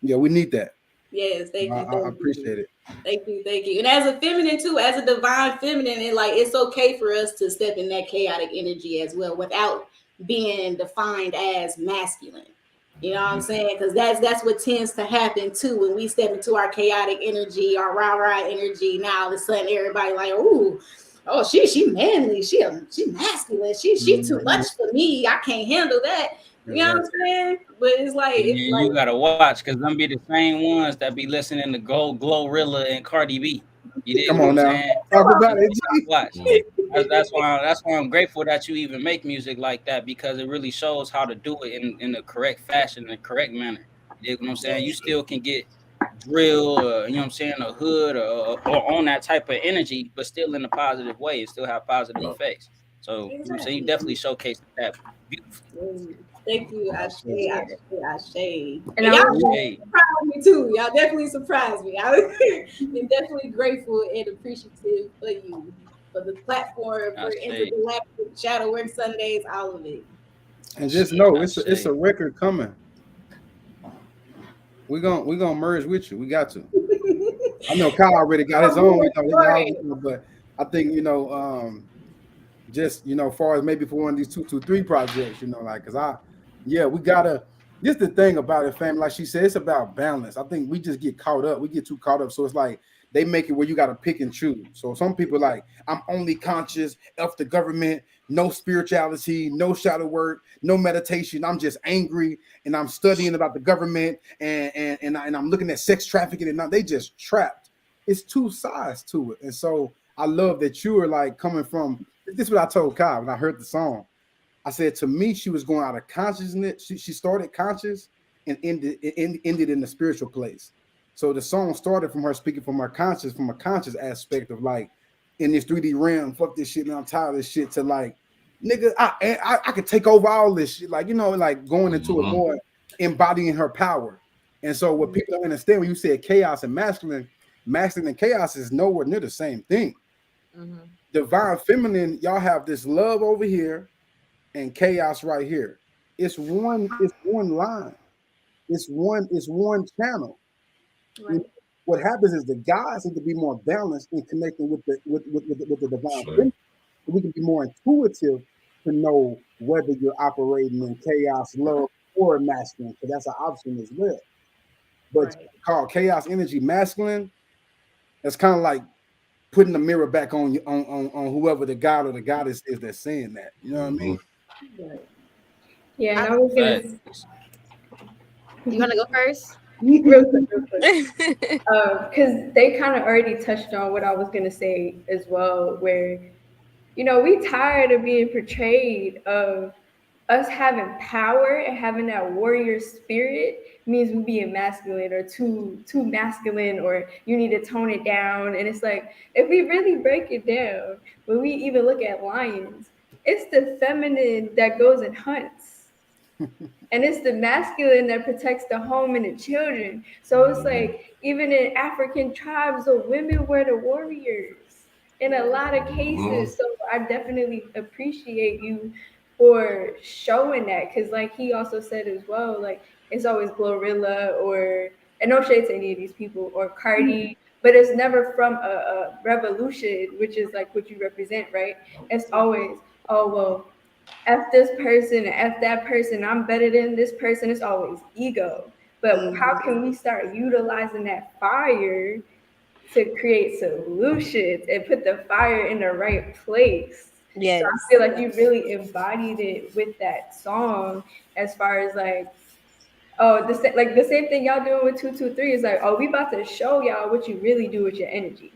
yeah, we need that. Yes, thank you. I appreciate it. Thank you. And as a feminine too, as a divine feminine, and like it's okay for us to step in that chaotic energy as well without being defined as masculine. You know what I'm saying? Because that's what tends to happen too when we step into our chaotic energy, our rah-rah energy. Now all of a sudden everybody like, oh, she manly, she masculine, she too much for me. I can't handle that. You know what I'm saying? But it's like you gotta watch, because them be the same ones that be listening to Glorilla and Cardi B. You did Come on now. Talk about it. Watch. That's why I'm grateful that you even make music like that, because it really shows how to do it in the correct fashion, in the correct manner. You dig what I'm saying? You still can get drill, you know what I'm saying, a hood or on that type of energy, but still in a positive way and still have positive effects. So, you know what I'm saying, you definitely showcase that beautifully. Thank you. I shade. And y'all surprised me too. Y'all definitely surprised me. I've been definitely grateful and appreciative for you, for the platform, for Intergalactic, Shadow Work Sundays, all of it. And just know it's a record coming. We're gonna merge with you. We got to. I know Kyle already got his own, but I think just far as maybe for one of these 223 projects, like because we gotta. This the thing about it, family. Like she said, it's about balance. I think we just get caught up. We get too caught up. So it's like they make it where you got to pick and choose. So some people like, I'm only conscious of the government, no spirituality, no shadow work, no meditation. I'm just angry and I'm studying about the government and I'm looking at sex trafficking and now they just trapped. It's two sides to it. And so I love that you are like coming from, this is what I told Kyle when I heard the song. I said to me, she was going out of consciousness. She started conscious and ended in the spiritual place. So the song started from her speaking from her conscious, from a conscious aspect of like in this 3D realm, fuck this shit, and I'm tired of this shit, to like, nigga, I could take over all this shit. Like, like going into it more, embodying her power. And so what people don't understand when you say chaos and masculine and chaos is nowhere near the same thing. Divine feminine, y'all have this love over here and chaos right here. It's one line. It's one channel. Right. What happens is the guys need to be more balanced in connecting with the divine feminine. We can be more intuitive to know whether you're operating in chaos, love, or masculine, because that's an option as well. But called chaos energy masculine, that's kind of like putting the mirror back on whoever the god or the goddess is that's saying that. You know what I mean? Right. Yeah, and I was gonna. You want to go first? Real quick. Because they kind of already touched on what I was gonna say as well, where we tired of being portrayed of us having power and having that warrior spirit means we being masculine or too masculine, or you need to tone it down. And it's like, if we really break it down, when we even look at lions, it's the feminine that goes and hunts. And it's the masculine that protects the home and the children. So it's like, even in African tribes, the women were the warriors in a lot of cases. So I definitely appreciate you for showing that. Because like he also said as well, like it's always Glorilla or, and no shade to any of these people, or Cardi, but it's never from a revolution, which is like what you represent, right? It's always, oh, well, F this person, F that person, I'm better than this person. It's always ego. But how can we start utilizing that fire to create solutions and put the fire in the right place? Yes. So I feel like you really embodied it with that song, as far as like, oh, the same thing y'all doing with 223 is like, oh, we about to show y'all what you really do with your energy.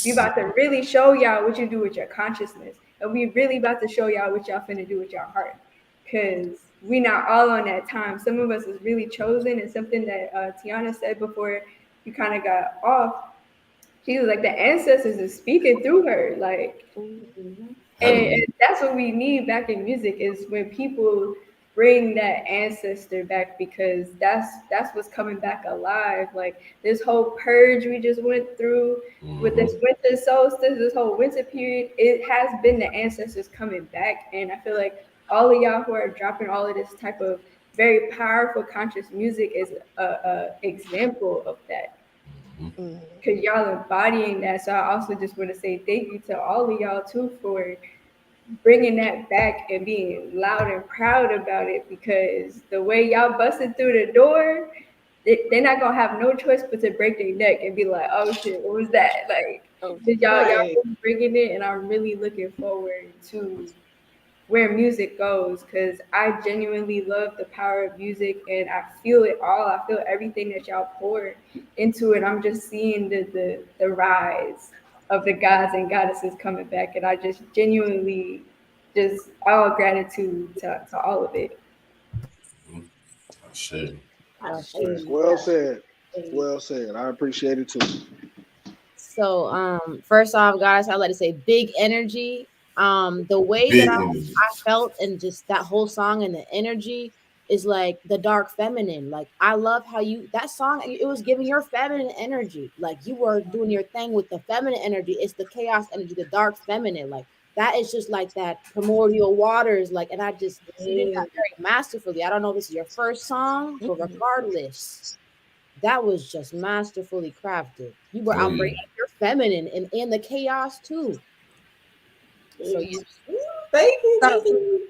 We about to really show y'all what you do with your consciousness. And we really about to show y'all what y'all finna do with your heart. Because we not all on that time. Some of us is really chosen, and something that Tiana said before you kind of got off. She was like, the ancestors is speaking through her. Like, and that's what we need back in music, is when people bring that ancestor back, because that's what's coming back alive. Like this whole purge we just went through with this winter solstice, this whole winter period, it has been the ancestors coming back. And I feel like all of y'all who are dropping all of this type of very powerful conscious music is a example of that, because y'all embodying that. So I also just want to say thank you to all of y'all too for bringing that back and being loud and proud about it, because the way y'all busted through the door, they're not gonna have no choice but to break their neck and be like, oh shit, what was that? Like, y'all really bringing it, and I'm really looking forward to where music goes, because I genuinely love the power of music, and I feel it all. I feel everything that y'all pour into it. I'm just seeing the rise of the gods and goddesses coming back, and I just genuinely just all gratitude to all of it. Well said. Well said. I appreciate it too. So first off, guys, I'd like to say big energy. The way that I felt, and just that whole song and the energy is like the dark feminine. Like I love how that song, it was giving your feminine energy. Like you were doing your thing with the feminine energy. It's the chaos energy, the dark feminine. Like that is just like that primordial waters. Like, and I just did that very masterfully. I don't know if this is your first song, but regardless, that was just masterfully crafted. You were embracing your feminine and the chaos too. So you thank you, So, thank you.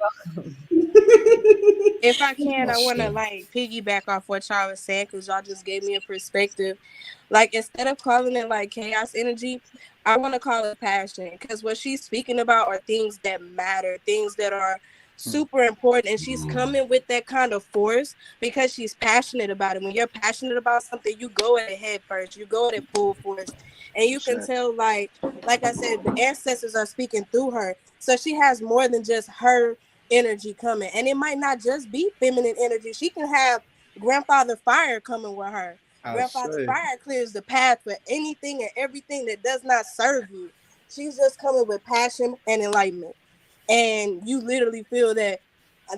if I can, I want to like piggyback off what y'all was saying because y'all just gave me a perspective. Like instead of calling it like chaos energy, I want to call it passion because what she's speaking about are things that matter, things that are super important, and she's coming with that kind of force because she's passionate about it. When you're passionate about something, you go at it head first, you go at it full force, and you can tell like I said, the ancestors are speaking through her, so she has more than just her energy coming, and it might not just be feminine energy. She can have grandfather fire coming with her. Grandfather fire clears the path for anything and everything that does not serve you. She's just coming with passion and enlightenment, and you literally feel that.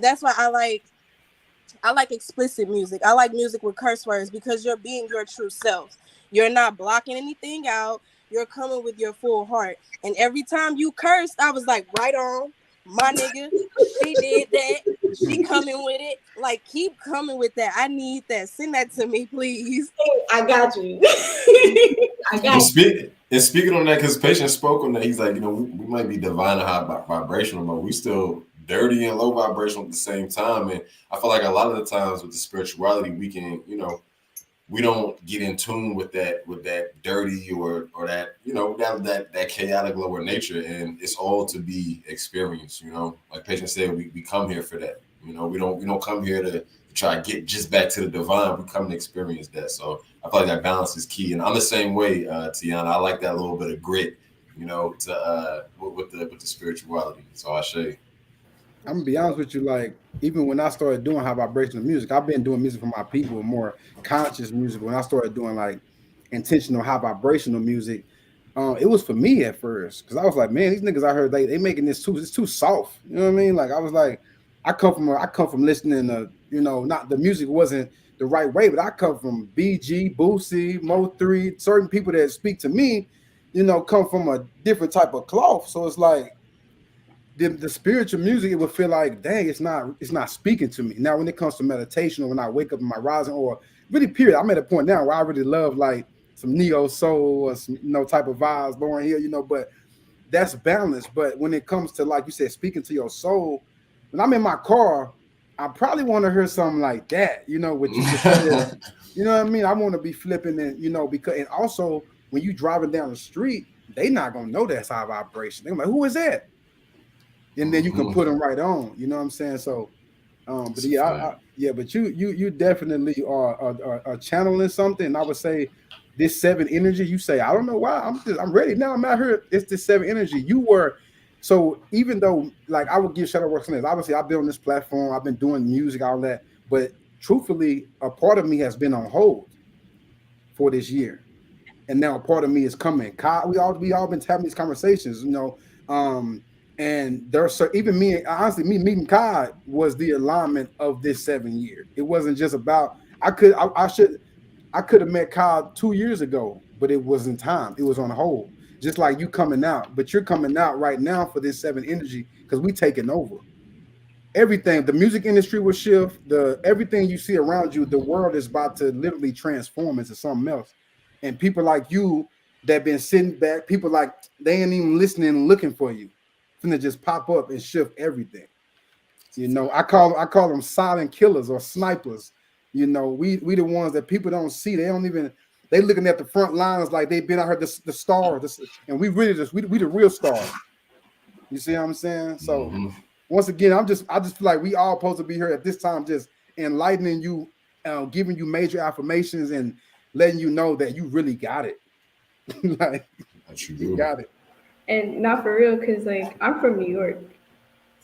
That's why I like explicit music. I like music with curse words because you're being your true self. You're not blocking anything out. You're coming with your full heart. And every time you cursed, I was like, right on, my nigga. She did that. She coming with it. Like, keep coming with that. I need that. Send that to me, please. I got you. I got you. And speaking on that, because Patient spoke on that, he's like, we might be divine and high vibrational, but we still dirty and low vibrational at the same time. And I feel like a lot of the times with the spirituality, we can, we don't get in tune with that dirty or that that chaotic lower nature, and it's all to be experienced. Like Patient said, we come here for that. We don't come here to try to get just back to the divine. We come to experience that. So I feel like that balance is key, and I'm the same way, Tiana. I like that little bit of grit, to with the spirituality. So I say. I'm gonna be honest with you, like even when I started doing high vibrational music, I've been doing music for my people, more conscious music. When I started doing like intentional high vibrational music, it was for me at first because I was like, man, these niggas I heard they making this too, it's too soft. You know what I mean? Like I was like, I come from listening to, not the music wasn't the right way, but I come from BG, Boosie, Mo3, certain people that speak to me, come from a different type of cloth. So it's like the spiritual music, it would feel like, dang, it's not speaking to me. Now, when it comes to meditation or when I wake up in my rising or really period, I'm at a point now where I really love like some neo soul or some, type of vibes, Lauren Hill, but that's balanced. But when it comes to, like you said, speaking to your soul, when I'm in my car, I probably want to hear something like that, what you just said. You know what I mean? I want to be flipping and, because, and also when you driving down the street, they not going to know that's high vibration. They're like, who is that? And then you can put them right on. You know what I'm saying? So, but yeah, but you definitely are channeling something. And I would say this 7 energy. You say I don't know why. I'm ready now. I'm out here. It's this 7 energy. You were so even though like I would give Shadow Works names. Obviously, I've been on this platform. I've been doing music, all that. But truthfully, a part of me has been on hold for this year, and now a part of me is coming. Kai, we all been having these conversations. And there's even me, honestly, me meeting Kai was the alignment of this 7 years. It wasn't just about I could have met Kai 2 years ago, but it wasn't time. It was on hold. Just like you coming out, but you're coming out right now for this 7 energy because we taking over. Everything, the music industry will shift. Everything you see around you, the world is about to literally transform into something else. And people like you that been sitting back, people like they ain't even listening and looking for you, finna just pop up and shift everything. I call them silent killers or snipers. We the ones that people don't see. They looking at the front lines like they've been out here the stars, and we really we the real stars. You see what I'm saying? So once again, I just feel like we all supposed to be here at this time, just enlightening you, giving you major affirmations and letting you know that you really got it. Like you got it. And not for real, because like I'm from New York.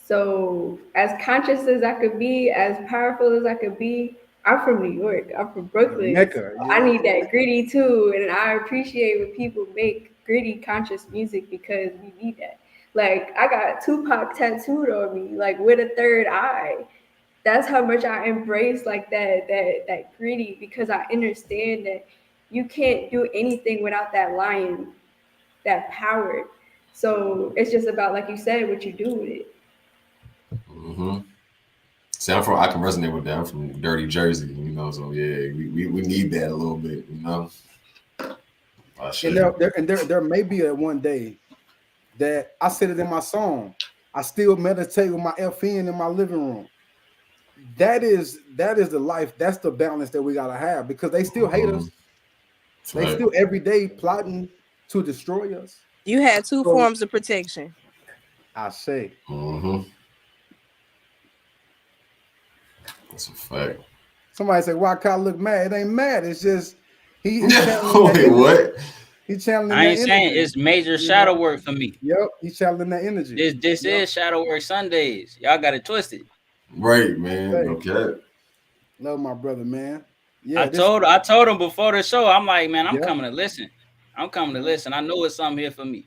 So as conscious as I could be, as powerful as I could be, I'm from New York. I'm from Brooklyn. Mecca, so I need that gritty too. And I appreciate when people make gritty conscious music because we need that. Like I got Tupac tattooed on me, like with a third eye. That's how much I embrace like that gritty because I understand that you can't do anything without that lion, that power. So it's just about, like you said, what you do with it. See, I can resonate with that. I'm from dirty Jersey, you know, so yeah, we need that a little bit, you know. And there may be a one day that I said it in my song. I still meditate with my FN in my living room. That is the life. That's the balance that we gotta have because they still hate us. They still every day plotting to destroy us. You had two So, forms of protection. I say. That's a fact. Somebody say, "Why Kyle look mad?" It ain't mad. It's just he channeling that what? He channeling I that ain't energy. saying it's major shadow work for me. Yep, he's channeling that energy. This is shadow work Sundays. Y'all got it twisted. Right, man. Okay. Love my brother, man. Yeah, I told him before the show. I'm like, man, I'm coming to listen. I'm coming to listen. I know it's something here for me.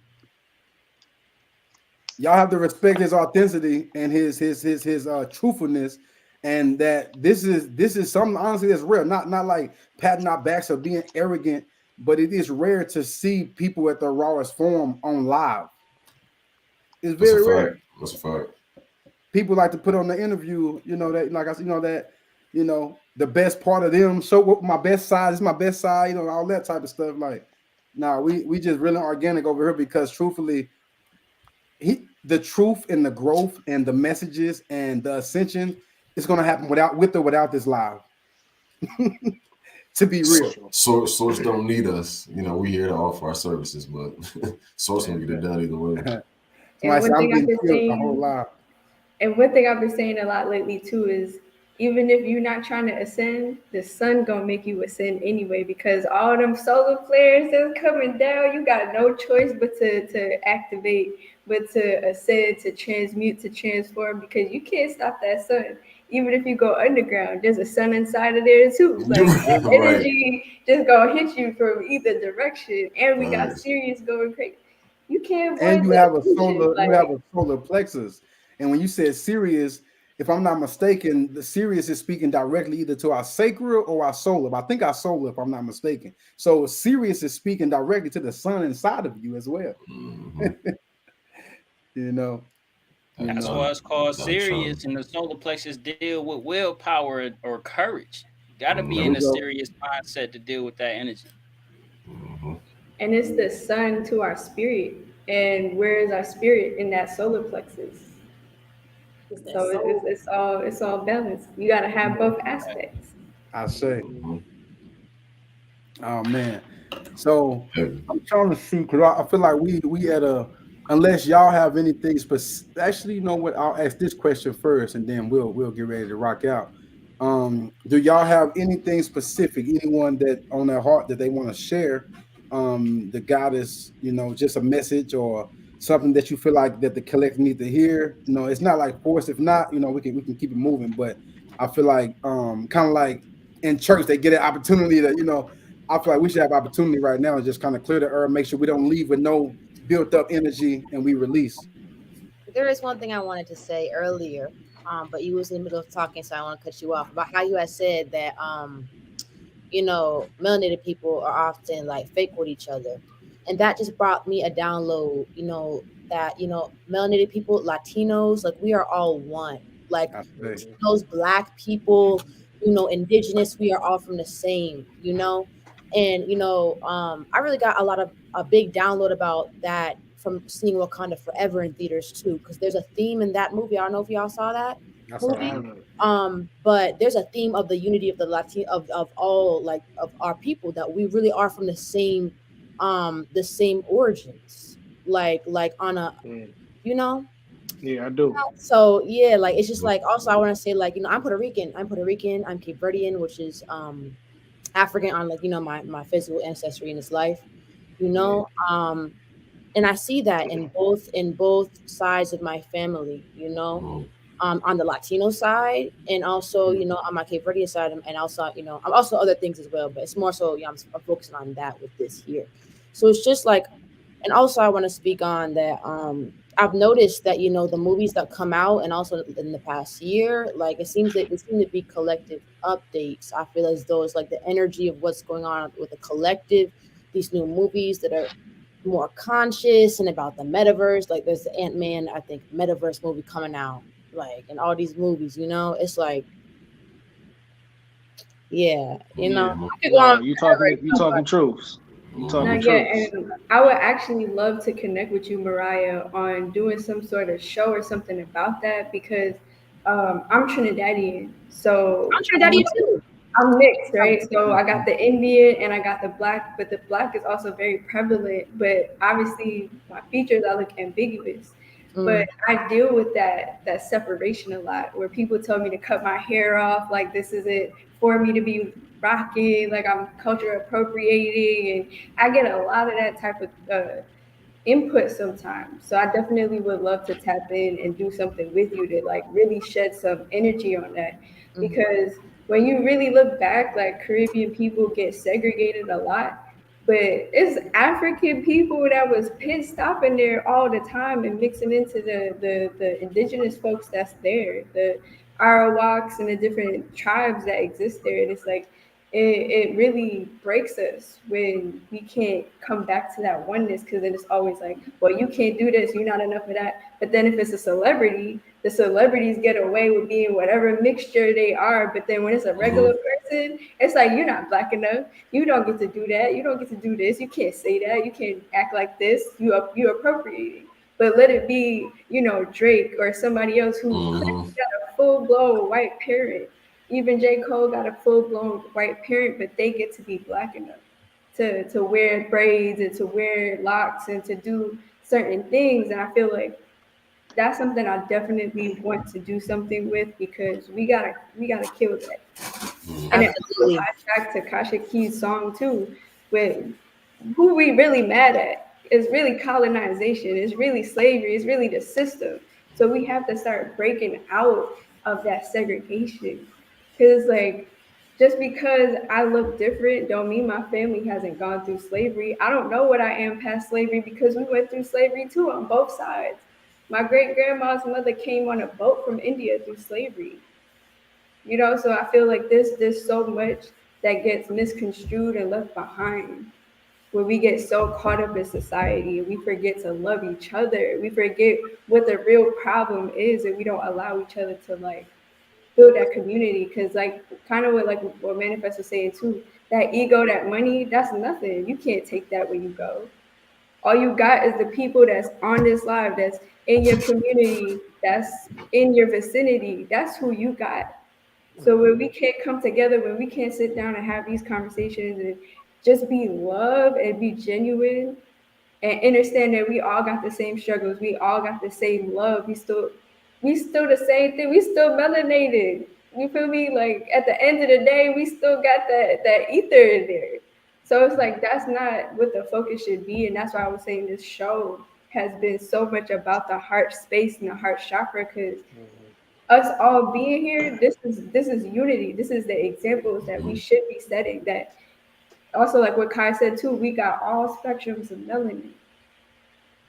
Y'all have to respect his authenticity and his truthfulness, and that this is something honestly that's rare. Not like patting our backs or being arrogant, but it is rare to see people at their rawest form on live. It's very rare. That's a fact. People like to put on the interview, you know, that like I said, you know, the best part of them. Show what my best side is, my best side, you know, all that type of stuff. Like, nah, we just really organic over here because truthfully, the truth and the growth and the messages and the ascension is going to happen with or without this live. To be real, Source don't need us. You know, we here to offer our services, but Source don't get it done either way. Somebody say, I'm getting killed the whole live. And one thing I've been saying a lot lately too is even if you're not trying to ascend, the sun gonna make you ascend anyway because all them solar flares that's coming down, you got no choice but to activate, but to ascend, to transmute, to transform because you can't stop that sun. Even if you go underground, there's a sun inside of there too. Like that energy just gonna hit you from either direction. And we got Sirius going crazy. You can't avoid and you have a solar plexus. And when you said Sirius, if I'm not mistaken, the Sirius is speaking directly either to our sacral or our solar. I think our solar, if I'm not mistaken. So Sirius is speaking directly to the sun inside of you as well. You know. That's why it's called Sirius, and the solar plexus deal with willpower or courage. You got to be in a serious mindset to deal with that energy. And it's the sun to our spirit. And where is our spirit in that solar plexus? So it's all balanced. You got to have both aspects. I say. Oh man. So I'm trying to see because I feel like we at a unless y'all have anything specific. Actually, you know what? I'll ask this question first, and then we'll get ready to rock out. Do y'all have anything specific? Anyone that on their heart that they want to share? The goddess, you know, just a message or something that you feel like that the collective need to hear. You know, it's not like force. If not, you know, we can keep it moving. But I feel like kind of like in church, they get an opportunity to, you know, I feel like we should have opportunity right now and just kind of clear the air, make sure we don't leave with no built up energy and we release. There is one thing I wanted to say earlier, but you was in the middle of talking, so I want to cut you off about how you had said that you know, melanated people are often like fake with each other. And that just brought me a download, you know, that, you know, melanated people, Latinos, like we are all one. Like those Black people, you know, indigenous, we are all from the same, you know. And, you know, I really got a big download about that from seeing Wakanda Forever in theaters too, because there's a theme in that movie. I don't know if y'all saw that movie. But there's a theme of the unity of the Latino of all like of our people, that we really are from the same origins, like on a you know. Yeah, I do. So yeah, like it's just like also I want to say like, you know, I'm Puerto Rican, I'm Cape Verdean, which is African on like, you know, my physical ancestry in this life, you know. And I see that in both sides of my family, you know. On the Latino side, and also, you know, on my Cape Verdean side, and also, you know, I'm also other things as well, but it's more so, you know, I'm focusing on that with this here. So it's just like, and also I want to speak on that. I've noticed that, you know, the movies that come out, and also in the past year, like it seems that it seem to be collective updates. I feel as though it's like the energy of what's going on with the collective, these new movies that are more conscious and about the metaverse. Like there's the Ant-Man, I think, metaverse movie coming out like in all these movies, you know? It's like, yeah, you know, I could go on You forever, talking truths. You talking Not yet. truths. And I would actually love to connect with you, Mariah, on doing some sort of show or something about that because I'm Trinidadian. So I'm Trinidadian too. I'm mixed, right? So I got the Indian and I got the black, but the black is also very prevalent. But obviously, my features I look ambiguous. But I deal with that separation a lot, where people tell me to cut my hair off, like this isn't for me to be rocking, like I'm culture appropriating, and I get a lot of that type of input sometimes. So I definitely would love to tap in and do something with you to like really shed some energy on that. Because when you really look back, like Caribbean people get segregated a lot. But it's African people that was pit stopping there all the time and mixing into the indigenous folks that's there, the Arawaks and the different tribes that exist there. And it's like it really breaks us when we can't come back to that oneness because then it's always like, well, you can't do this, you're not enough of that. But then if it's a celebrity, the celebrities get away with being whatever mixture they are. But then when it's a regular person, it's like you're not black enough. You don't get to do that. You don't get to do this. You can't say that. You can't act like this. You appropriating. But let it be, you know, Drake or somebody else who clearly got a full blown white parent. Even J. Cole got a full blown white parent, but they get to be black enough to wear braids and to wear locks and to do certain things. And I feel like that's something I definitely want to do something with because we gotta kill that. And it also Absolutely. ties back to Kasha Key's song too, with who we really mad at is really colonization, it's really slavery, it's really the system. So we have to start breaking out of that segregation. Cause like just because I look different don't mean my family hasn't gone through slavery. I don't know what I am past slavery because we went through slavery too on both sides. My great grandma's mother came on a boat from India through slavery. You know, so I feel like there's so much that gets misconstrued and left behind where we get so caught up in society and we forget to love each other. We forget what the real problem is and we don't allow each other to like build that community. Cause like kind of what Manifest was saying too, that ego, that money, that's nothing. You can't take that when you go. All you got is the people that's on this live, that's in your community, that's in your vicinity. That's who you got. So when we can't come together, when we can't sit down and have these conversations and just be love and be genuine and understand that we all got the same struggles, we all got the same love, we still the same thing, we still melanated. You feel me? Like at the end of the day, we still got that ether in there. So it's like that's not what the focus should be. And that's why I was saying this show has been so much about the heart space and the heart chakra because us all being here, this is unity. This is the examples that we should be setting. That also, like what Kai said too, we got all spectrums of melanin.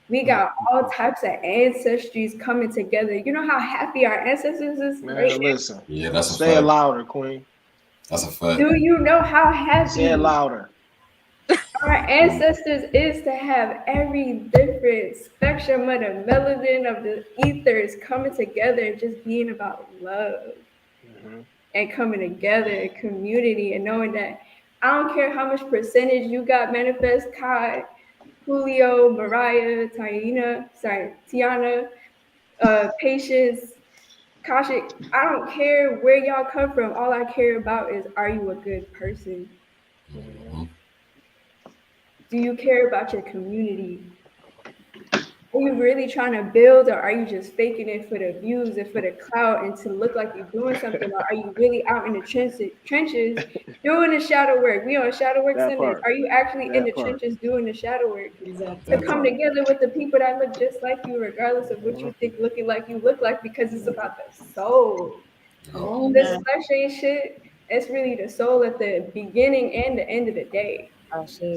We got all types of ancestries coming together. You know how happy our ancestors is right now? Listen. Yeah, that's a Say fact. it louder, Queen. That's a fact. Do you know how happy? Say it louder. Our ancestors is to have every different spectrum of the melanin of the ethers coming together and just being about love and coming together in community and knowing that I don't care how much percentage you got, Manifest, Kai, Julio, Mariah, Tiana, Patience, Kashik. I don't care where y'all come from. All I care about is, are you a good person? Do you care about your community? Are you really trying to build, or are you just faking it for the views and for the clout and to look like you're doing something? Or are you really out in the trenches doing the shadow work? We on shadow work That Sundays. part. Are you actually in That the part. trenches doing the shadow work to Exactly. come together with the people that look just like you, regardless of what you think looking like you look like? Because it's about the soul. Come on, This man. flesh ain't shit. It's really the soul at the beginning and the end of the day.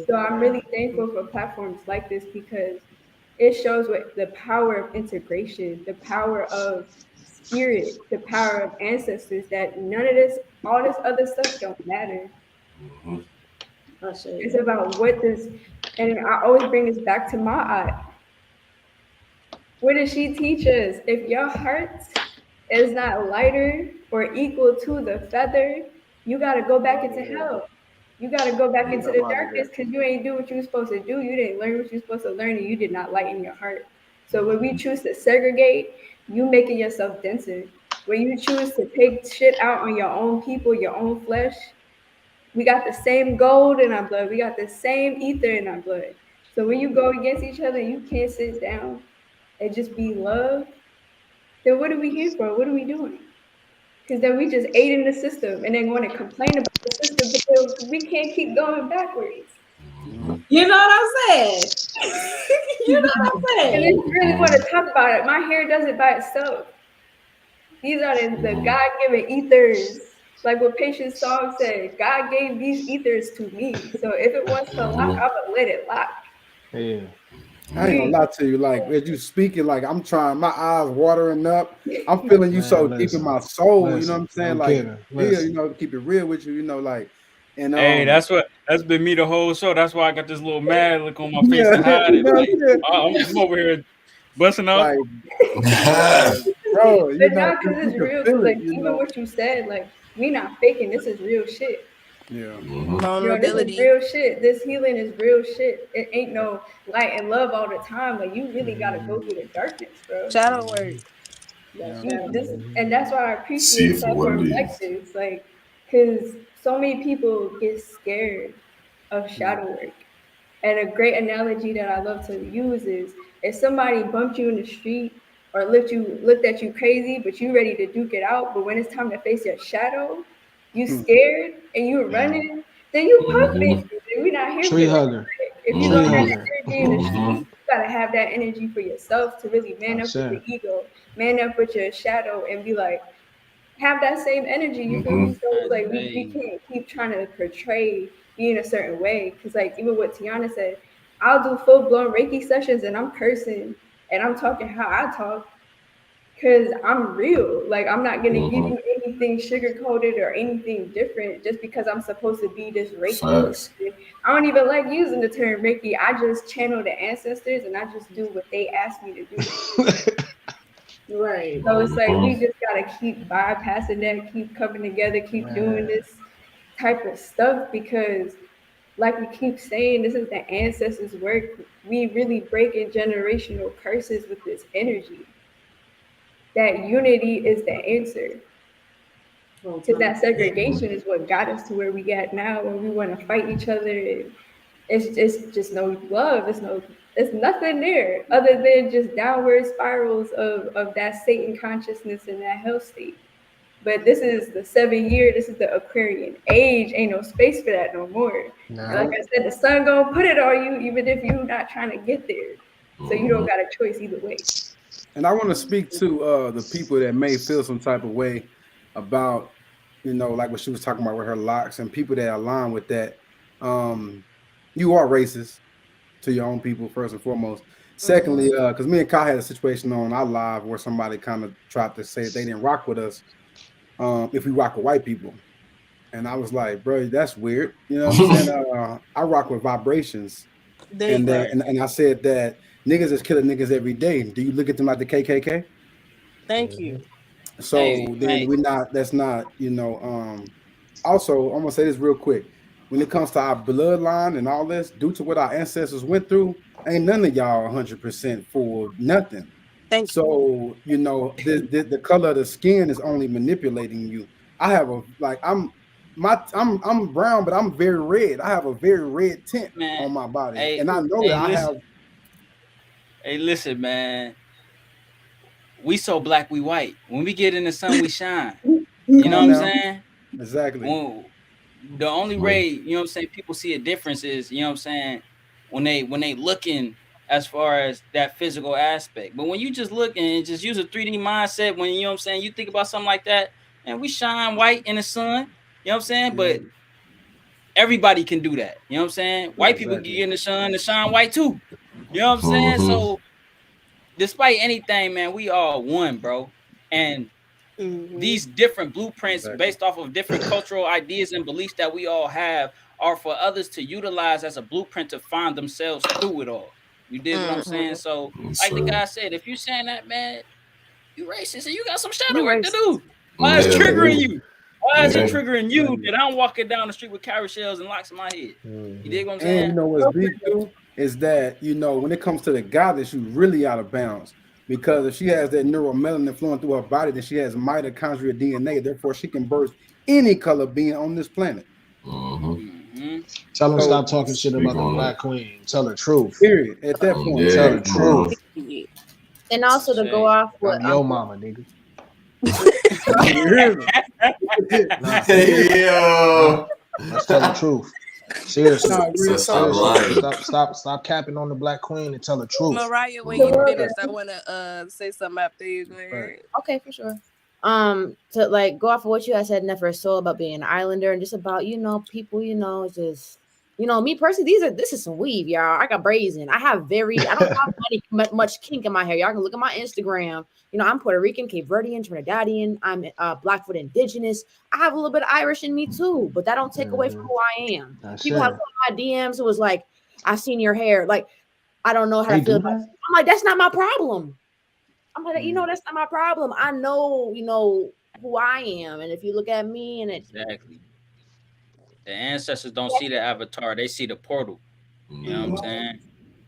So I'm really thankful for platforms like this because it shows what the power of integration, the power of spirit, the power of ancestors, that none of this, all this other stuff don't matter. It's about what does, and I always bring this back to my aunt. What did she teach us? If your heart is not lighter or equal to the feather, you got to go back into hell. You got to go back into the darkness because you ain't do what you were supposed to do. You didn't learn what you were supposed to learn, and you did not lighten your heart. So when we choose to segregate, you making yourself denser. When you choose to take shit out on your own people, your own flesh, we got the same gold in our blood. We got the same ether in our blood. So when you go against each other, you can't sit down and just be love. Then what are we here for? What are we doing? Because then we just ate in the system and then want to complain about the system, but then we can't keep going backwards. You know what I'm saying? You know what I'm And saying? if you really want to talk about it, my hair does it by itself. These are the God-given ethers. Like what Patience song said, God gave these ethers to me. So if it wants to lock, I'm gonna let it lock. Yeah. I ain't gonna lie to you. Like as you speaking, like I'm trying, my eyes watering up. I'm feeling you so deep in my soul. You know what I'm saying? Like, real. You know, keep it real with you. You know, like, and hey, that's been me the whole show. That's why I got this little mad look on my face yeah, to hide you it. know what Like, I'm saying? I'm over here busting up. Like, bro, you But know, not because you it's can real. Because feel it. like You even know, what you said, like we not faking. This is real shit. yeah. You know, this is real shit. This healing is real shit. It ain't no light and love all the time. Like you really gotta go through the darkness, bro. Shadow work. And that's why I See appreciate it for what it is. self-reflections, like, because so many people get scared of shadow work. And a great analogy that I love to use is if somebody bumped you in the street or looked at you crazy, but you ready to duke it out, but when it's time to face your shadow, you scared and you running, then you punk bitches. And we're not here for Tree that. hugger. If you're gonna have that energy in the street, you gotta have that energy for yourself to really man up with your ego, man up with your shadow, and be like, have that same energy. You feel me? So it's like we can't keep trying to portray being a certain way. Cause like even what Tiana said, I'll do full blown Reiki sessions and I'm cursing and I'm talking how I talk because I'm real. Like I'm not gonna give you anything sugar coated or anything different just because I'm supposed to be this Reiki person. I don't even like using the term Reiki. I just channel the ancestors and I just do what they ask me to do. Right. So it's like we just gotta keep bypassing that, keep coming together, keep doing this type of stuff because like we keep saying, this is the ancestors' work. We really breaking generational curses with this energy. That unity is the answer. Because that segregation is what got us to where we got now, where we want to fight each other. And it's just no love. It's nothing there other than just downward spirals of that Satan consciousness and that hell state. But this is the 7 year. This is the Aquarian age. Ain't no space for that no more. And like I said, the sun gonna put it on you, even if you're not trying to get there. So you don't got a choice either way. And I want to speak to the people that may feel some type of way about, you know, like what she was talking about with her locks and people that align with that. You are racist to your own people first and foremost. Secondly, because me and Kai had a situation on our live where somebody kind of tried to say they didn't rock with us if we rock with white people. And I was like, bro, that's weird. You know what I'm saying? I rock with vibrations. And then and I said that niggas is killing niggas every day. Do you look at them like the KKK? Thank you. So then that's not, you know, also I'm gonna say this real quick. When it comes to our bloodline and all this, due to what our ancestors went through, ain't none of y'all 100% for nothing. So, you know, the color of the skin is only manipulating you. I have a like I'm brown, but I'm very red. I have a very red tint on my body. And I know that I have. Hey, listen, man. We so black, we white. When we get in the sun, we shine. You know what I'm saying? Exactly. The only way, you know what I'm saying, people see a difference is, you know what I'm saying, when they looking as far as that physical aspect. But when you just look and just use a 3D mindset, when you know what I'm saying, you think about something like that, and we shine white in the sun, you know what I'm saying? But everybody can do that. You know what I'm saying? White people can get in the sun and shine white too. You know what I'm saying? So despite anything, man, we all one, bro. And these different blueprints based off of different cultural ideas and beliefs that we all have are for others to utilize as a blueprint to find themselves through it all. You did what I'm saying? So, like the guy said, if you're saying that, man, You racist and you got some shadow work to do. Why Yeah, is triggering you? Why is it yeah. triggering you that I'm walking down the street with cowrie shells and locks in my head? You dig what I'm saying? And you know what's deep too is that, you know, when it comes to the goddess, you really out of bounds. Because if she has that neuromelanin flowing through her body, then she has mitochondrial DNA. Therefore, she can birth any color being on this planet. Tell them stop talking shit about the Black Queen. Tell the truth. Period. At that point, tell the truth. And also to go off with I'm your mama, nigga. Let's tell the truth. Seriously. Stop capping on the Black Queen and tell the truth. Mariah, when you finish, I want to say something after you. Go ahead. Okay, for sure. To like go off of what you had said, Never Soul, about being an islander and just about, you know, people, you know, just, you know, me personally, this is some weave, y'all. I got braids in. I don't have much kink in my hair. Y'all can look at my Instagram. You know, I'm Puerto Rican, Cape Verdean, Trinidadian. I'm Blackfoot indigenous. I have a little bit of Irish in me too, but that don't take away from who I am. People have my DMs who was like, I seen your hair. Like, I don't know how to feel about it. I'm like, that's not my problem. I'm like, you know, that's not my problem. I know, you know, who I am. And if you look at me and exactly. The ancestors don't see the avatar, they see the portal. You know what I'm saying?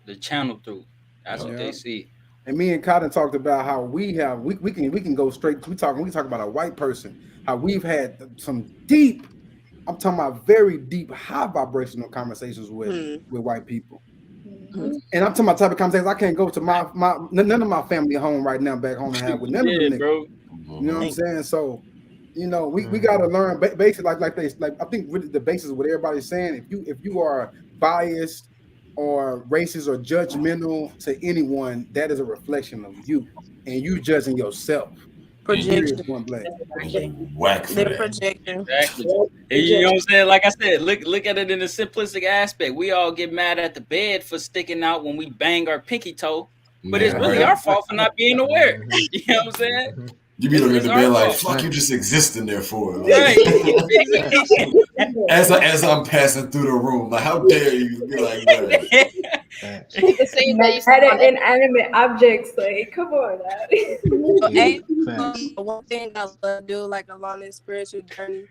The channel through. That's what they see. And me and Cotton talked about how we can go straight. We talk about a white person, how we've had some deep, I'm talking about very deep, high vibrational conversations with white people. And I'm talking about type of conversations I can't go to my none of my family home right now back home and have with none of them niggas. Bro. You know what I'm saying? So, you know, we gotta learn basically like I think really the basis of what everybody's saying. If you are biased or racist or judgmental to anyone, that is a reflection of you, and you judging yourself. Projection. Whack for that. Projection. Exactly. And you know what I'm saying? Like I said, look at it in a simplistic aspect. We all get mad at the bed for sticking out when we bang our pinky toe, but it's really our fault for not being aware. You know what I'm saying? You be looking at the bed like, fuck, you just existing there for it. Right. As I'm passing through the room, like, how dare you be like that? The same thing. Had inanimate objects, like, come on, one thing I love to do, like, along this spiritual journey,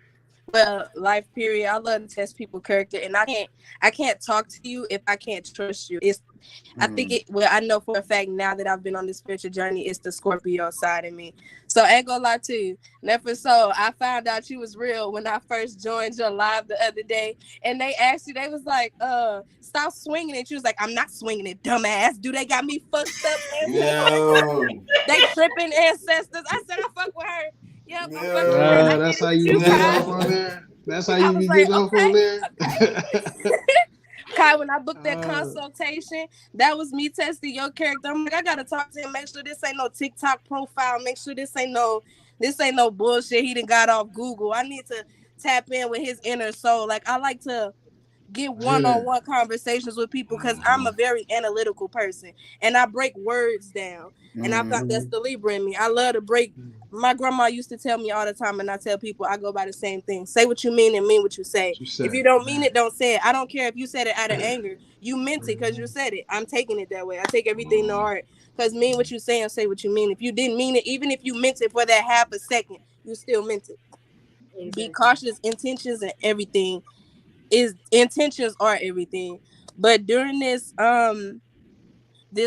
well, life period, I love to test people's character, and I can't talk to you if I can't trust you. I think I know for a fact now that I've been on this spiritual journey, it's the Scorpio side of me. So I ain't gonna lie to you. Never so I found out you was real when I first joined your live the other day, and they asked you, they was like, stop swinging it. You was like, I'm not swinging it, dumbass. Do they got me fucked up? They tripping ancestors. I said I fuck with her. Yep, I'm fucking with her. That's how you get off on there. That's how you be getting off on there. Kai, when I booked that consultation, that was me testing your character. I'm like, I gotta talk to him, make sure this ain't no TikTok profile, make sure this ain't no bullshit he done got off Google. I need to tap in with his inner soul. Like, I like to get one-on-one conversations with people because I'm a very analytical person and I break words down. And I thought that's the Libra in me. I love to break. My grandma used to tell me all the time, and I tell people I go by the same thing. Say what you mean and mean what you say. If you don't mean it, don't say it. I don't care if you said it out of anger. You meant it because you said it. I'm taking it that way. I take everything to heart because mean what you say and say what you mean. If you didn't mean it, even if you meant it for that half a second, you still meant it. Exactly. Be cautious. Intentions and everything. Intentions are everything. But during this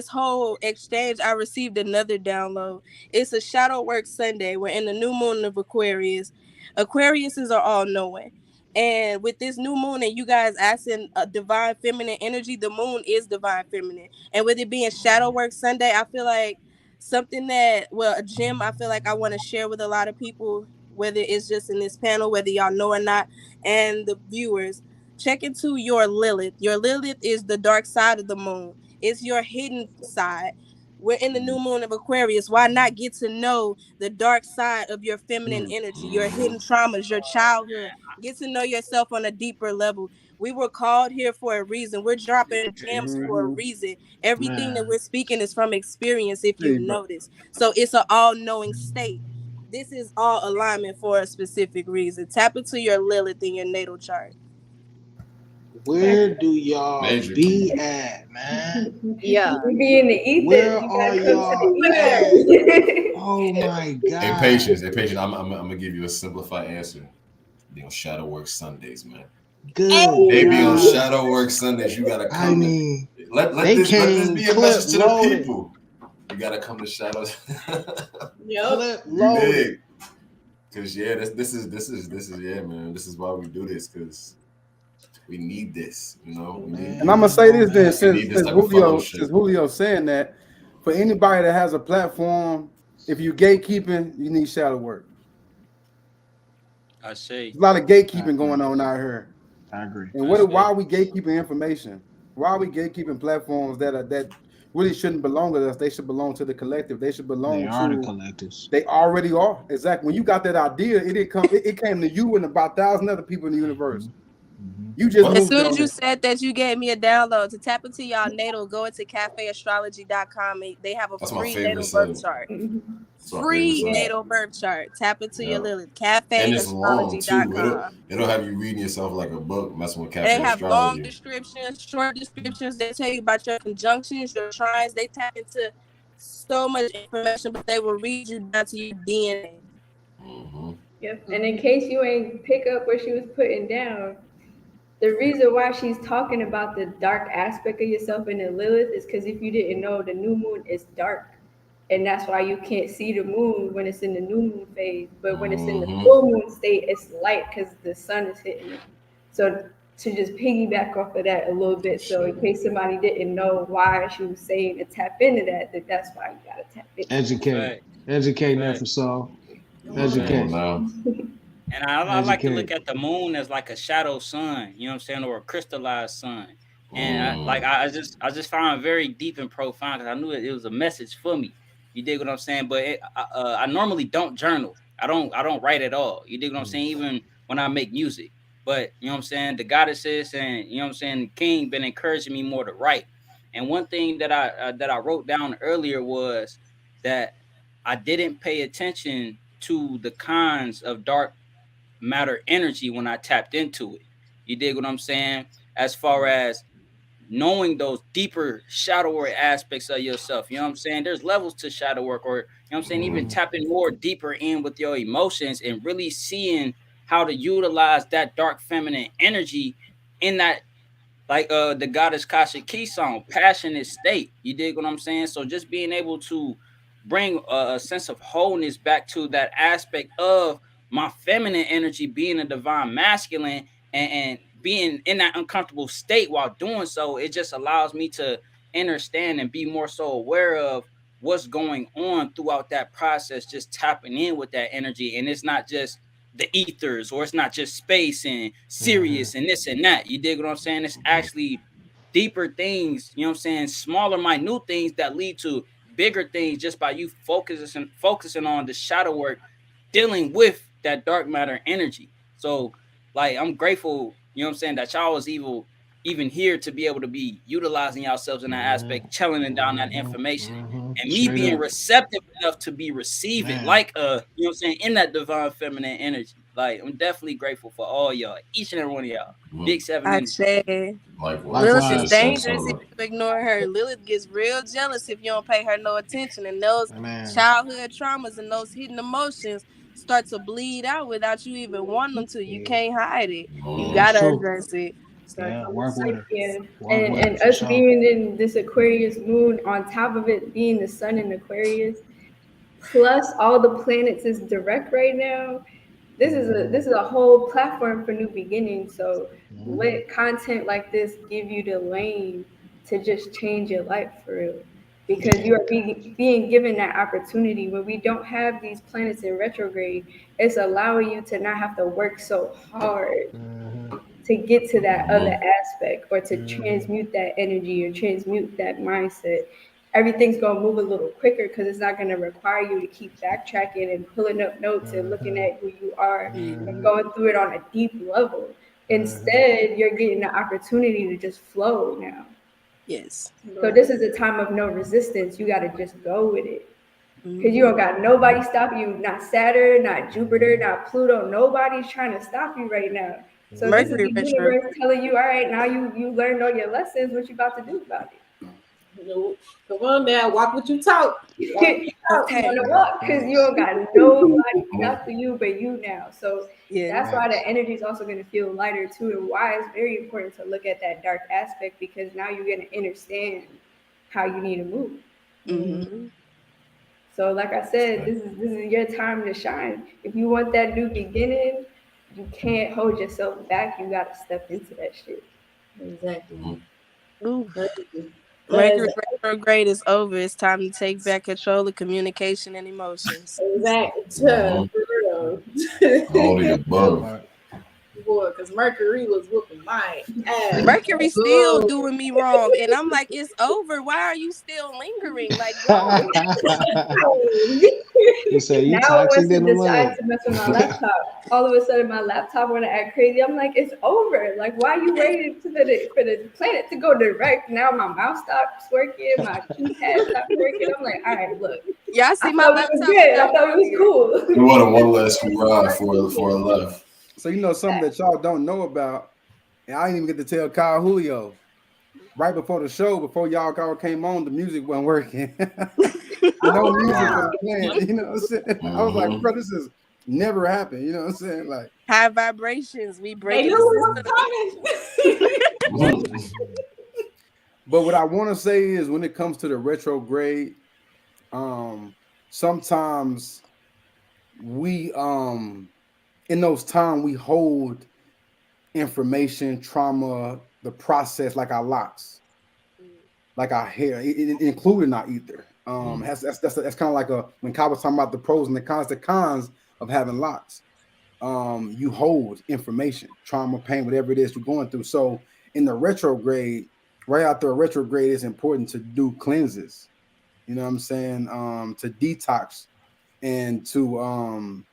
whole exchange, I received another download. It's a shadow work Sunday. We're in the new moon of Aquarius. Aquariuses are all knowing. And with this new moon and you guys asking a divine feminine energy, the moon is divine feminine. And with it being shadow work Sunday, I feel like something a gem I feel like I want to share with a lot of people, whether it's just in this panel, whether y'all know or not, and the viewers. Check into your Lilith. Your Lilith is the dark side of the moon. It's your hidden side. We're in the new moon of Aquarius. Why not get to know the dark side of your feminine energy, your hidden traumas, your childhood? Get to know yourself on a deeper level. We were called here for a reason. We're dropping gems for a reason. Everything that we're speaking is from experience, if you notice. So it's an all-knowing state. This is all alignment for a specific reason. Tap into your Lilith in your natal chart. Where do y'all be at, man? Yeah. We be in the ether. Where are y'all at? Oh my God. Hey, patience. I'm gonna give you a simplified answer. They on shadow work Sundays, man. Good. They be on shadow work Sundays. You gotta come. Let this be a message to the people. You gotta come to shadows. Clip loaded. Cause yeah, this is yeah, man. This is why we do this, cause we need this, you know. And I'm gonna say this then, since Julio saying that, for anybody that has a platform, if you gatekeeping, you need shadow work. I see. There's a lot of gatekeeping going on out here. I agree. And why are we gatekeeping information? Why are we gatekeeping platforms that really shouldn't belong to us? They should belong to the collective. They should belong to the collectives. They already are. Exactly. When you got that idea, it came to you and about 1,000 other people in the universe. You just as soon as you said that, you gave me a download to tap into y'all natal. Go into cafeastrology.com. They have a free natal birth chart. Free natal birth chart. Tap into your Lilith. Cafeastrology.com. It'll have you reading yourself like a book, messing with cafe They have astrology. long descriptions, short descriptions. They tell you about your conjunctions, your trines. They tap into so much information, but they will read you down to your DNA. Yep. And in case you ain't pick up what she was putting down, the reason why she's talking about the dark aspect of yourself in the Lilith is because if you didn't know, the new moon is dark. And that's why you can't see the moon when it's in the new moon phase. But when it's in the full moon state, it's light because the sun is hitting it. So to just piggyback off of that a little bit, so in case somebody didn't know why she was saying to tap into that's why you got to tap into Educate that so. Educate. And I like to look at the moon as like a shadow sun, you know what I'm saying, or a crystallized sun. And I just found it very deep and profound because I knew it was a message for me. You dig what I'm saying? But I normally don't journal. I don't write at all. You dig what I'm saying? Even when I make music. But you know what I'm saying? The goddesses and you know what I'm saying, King been encouraging me more to write. And one thing that I wrote down earlier was that I didn't pay attention to the cons of dark matter energy when I tapped into it. You dig what I'm saying? As far as knowing those deeper shadow work aspects of yourself. You know what I'm saying? There's levels to shadow work, or you know what I'm saying, even tapping more deeper in with your emotions and really seeing how to utilize that dark feminine energy in that, like the goddess Kasha Key song, passionate state. You dig what I'm saying? So just being able to bring a sense of wholeness back to that aspect of my feminine energy being a divine masculine and being in that uncomfortable state while doing so, it just allows me to understand and be more so aware of what's going on throughout that process, just tapping in with that energy. And it's not just the ethers, or it's not just space and Sirius and this and that. You dig what I'm saying? It's actually deeper things, you know what I'm saying, smaller, minute things that lead to bigger things just by you focusing on the shadow work, dealing with that dark matter energy. So like I'm grateful, you know what I'm saying, that y'all was even here to be able to be utilizing yourselves in that aspect, channeling down that information, and me being receptive enough to be receiving, like you know what I'm saying, in that divine feminine energy. Like I'm definitely grateful for all y'all, each and every one of y'all. Big 7 energy. Lilith is dangerous if you ignore her. Lilith gets real jealous if you don't pay her no attention, and those childhood traumas and those hidden emotions start to bleed out without you even wanting them to. You can't hide it. You gotta address it. Work with her. And us being in this Aquarius moon, on top of it being the sun in Aquarius, plus all the planets is direct right now. This is a whole platform for new beginnings. So let content like this give you the lane to just change your life for real. Because you are being given that opportunity. When we don't have these planets in retrograde, it's allowing you to not have to work so hard to get to that other aspect, or to transmute that energy or transmute that mindset. Everything's going to move a little quicker because it's not going to require you to keep backtracking and pulling up notes and looking at who you are and going through it on a deep level. Instead, you're getting the opportunity to just flow now. Yes. So this is a time of no resistance. You got to just go with it. Because you don't got nobody stopping you. Not Saturn, not Jupiter, not Pluto. Nobody's trying to stop you right now. So Mercury, this is the universe telling you, all right, now you learned all your lessons. What you about to do about it? Come on now, walk what you talk. Okay. On the walk, because you don't got nobody after you but you now. So that's why the energy is also going to feel lighter too, and why it's very important to look at that dark aspect, because now you're going to understand how you need to move. Mm-hmm. So like I said, this is your time to shine. If you want that new beginning, you can't hold yourself back. You got to step into that shit. Exactly. Ooh. Mercury retrograde is over. It's time to take back control of communication and emotions. Exactly. All the above. Boy, because Mercury was whooping my ass. Mercury still doing me wrong, and I'm like, it's over. Why are you still lingering? Like, go. You say you Now it toxic wants to than a decide mug. to mess with my laptop. All of a sudden, my laptop want to act crazy. I'm like, it's over. Like, why are you waiting for the planet to go direct? Now my mouse stops working, my keypad stopped working. I'm like, all right, look. Y'all see my laptop? I thought it was good. We want one last hurrah for a left. So you know something that y'all don't know about, and I didn't even get to tell Kyle Julio. Right before the show, before y'all came on, the music wasn't working. No music was playing. You know what I'm saying? I was like, bro, this has never happened. You know what I'm saying? Like high vibrations. We break They knew it was coming. But what I want to say is, when it comes to the retrograde, sometimes we in those times we hold information, trauma, the process like our locks, like our hair, including our ether. That's kind of like when Kyle was talking about the pros and the cons of having locks. You hold information, trauma, pain, whatever it is you're going through. So in the retrograde, right after a retrograde, it's important to do cleanses. You know what I'm saying? To detox and to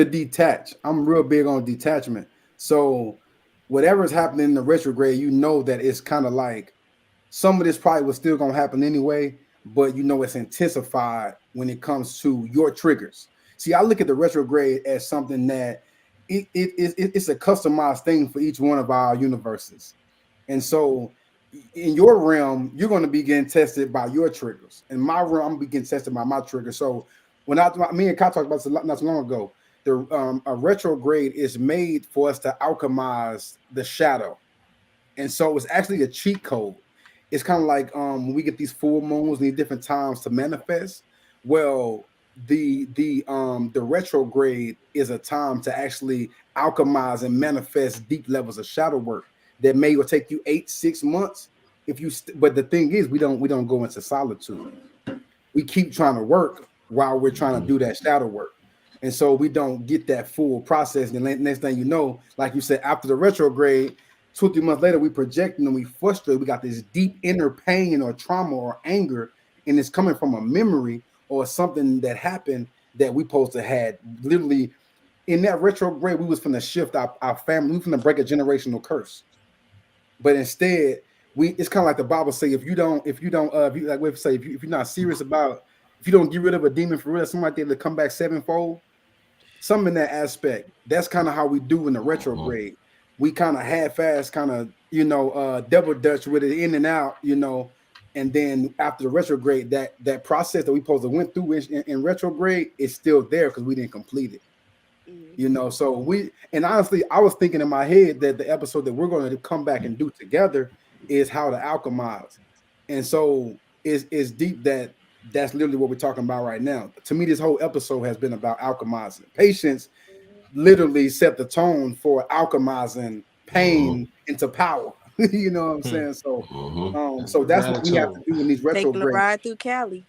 detach. I'm real big on detachment. So whatever's happening in the retrograde, you know that it's kind of like some of this probably was still gonna happen anyway, but you know it's intensified when it comes to your triggers. See, I look at the retrograde as something that it's a customized thing for each one of our universes. And so in your realm, you're going to be getting tested by your triggers. In my realm, I'm going to be getting tested by my triggers. So when me and Kai talked about this not so long ago, a retrograde is made for us to alchemize the shadow. And so it's actually a cheat code. It's kind of like when we get these full moons and these different times to manifest. Well, the retrograde is a time to actually alchemize and manifest deep levels of shadow work that may will take you 6 months. But the thing is, we don't go into solitude. We keep trying to work while we're trying to do that shadow work. And so we don't get that full process. And the next thing you know, like you said, after the retrograde, 2 or 3 months later, we project and we frustrate. We got this deep inner pain or trauma or anger, and it's coming from a memory or something that happened that we supposed to had. Literally, in that retrograde, we was going to shift our family. We was going to break a generational curse. But instead, it's kind of like the Bible say, if you don't, if you're not serious about, if you don't get rid of a demon for real, somebody there to come back sevenfold. Some in that aspect. That's kind of how we do in the retrograde. We kind of half-ass, kind of, double dutch with it in and out, and then after the retrograde, that process that we supposed to went through in retrograde is still there because we didn't complete it. So and honestly, I was thinking in my head that the episode that we're going to come back and do together is how to alchemize. And so it's deep that's literally what we're talking about right now. To me, this whole episode has been about alchemizing. Patience literally set the tone for alchemizing pain into power. You know what I'm saying? So, so that's what we have to do in these retrogrades. Taking a ride through Cali.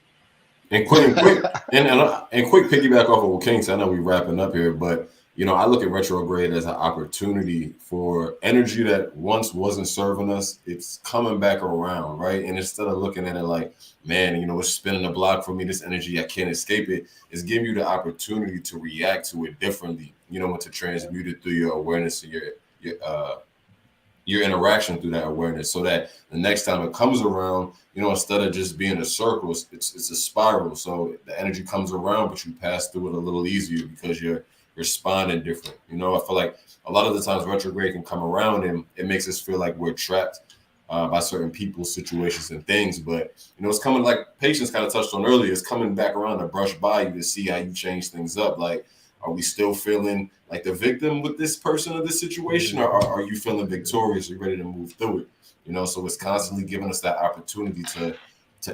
And quick piggyback off of what King said. I know we're wrapping up here, but I look at retrograde as an opportunity for energy that once wasn't serving us. It's coming back around, right? And instead of looking at it like, man, it's spinning the block for me, this energy, I can't escape it. It's giving you the opportunity to react to it differently, to transmute it through your awareness and your interaction through that awareness, so that the next time it comes around, instead of just being a circle, it's a spiral. So the energy comes around, but you pass through it a little easier because you're responding different. I feel like a lot of the times retrograde can come around and it makes us feel like we're trapped. by certain people, situations, and things. But it's coming, like Patience kind of touched on earlier. It's coming back around to brush by you to see how you change things up. Like, are we still feeling like the victim with this person or this situation, or are you feeling victorious? You're ready to move through it. So it's constantly giving us that opportunity to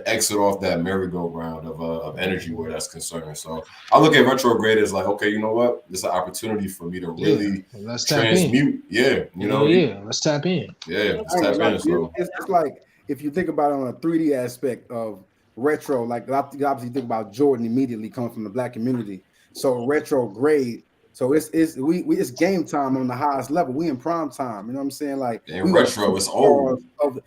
exit off that merry-go-round of energy where that's concerned. So I look at retrograde as like, okay, you know what? This is an opportunity for me to really let's transmute. Let's tap in. Yeah, let's tap in. So it's like if you think about it on a 3D aspect of retro, like obviously you think about Jordan immediately coming from the Black community. So retrograde. So it's it's game time on the highest level. We in prime time. You know what I'm saying? Like we retro, it's old.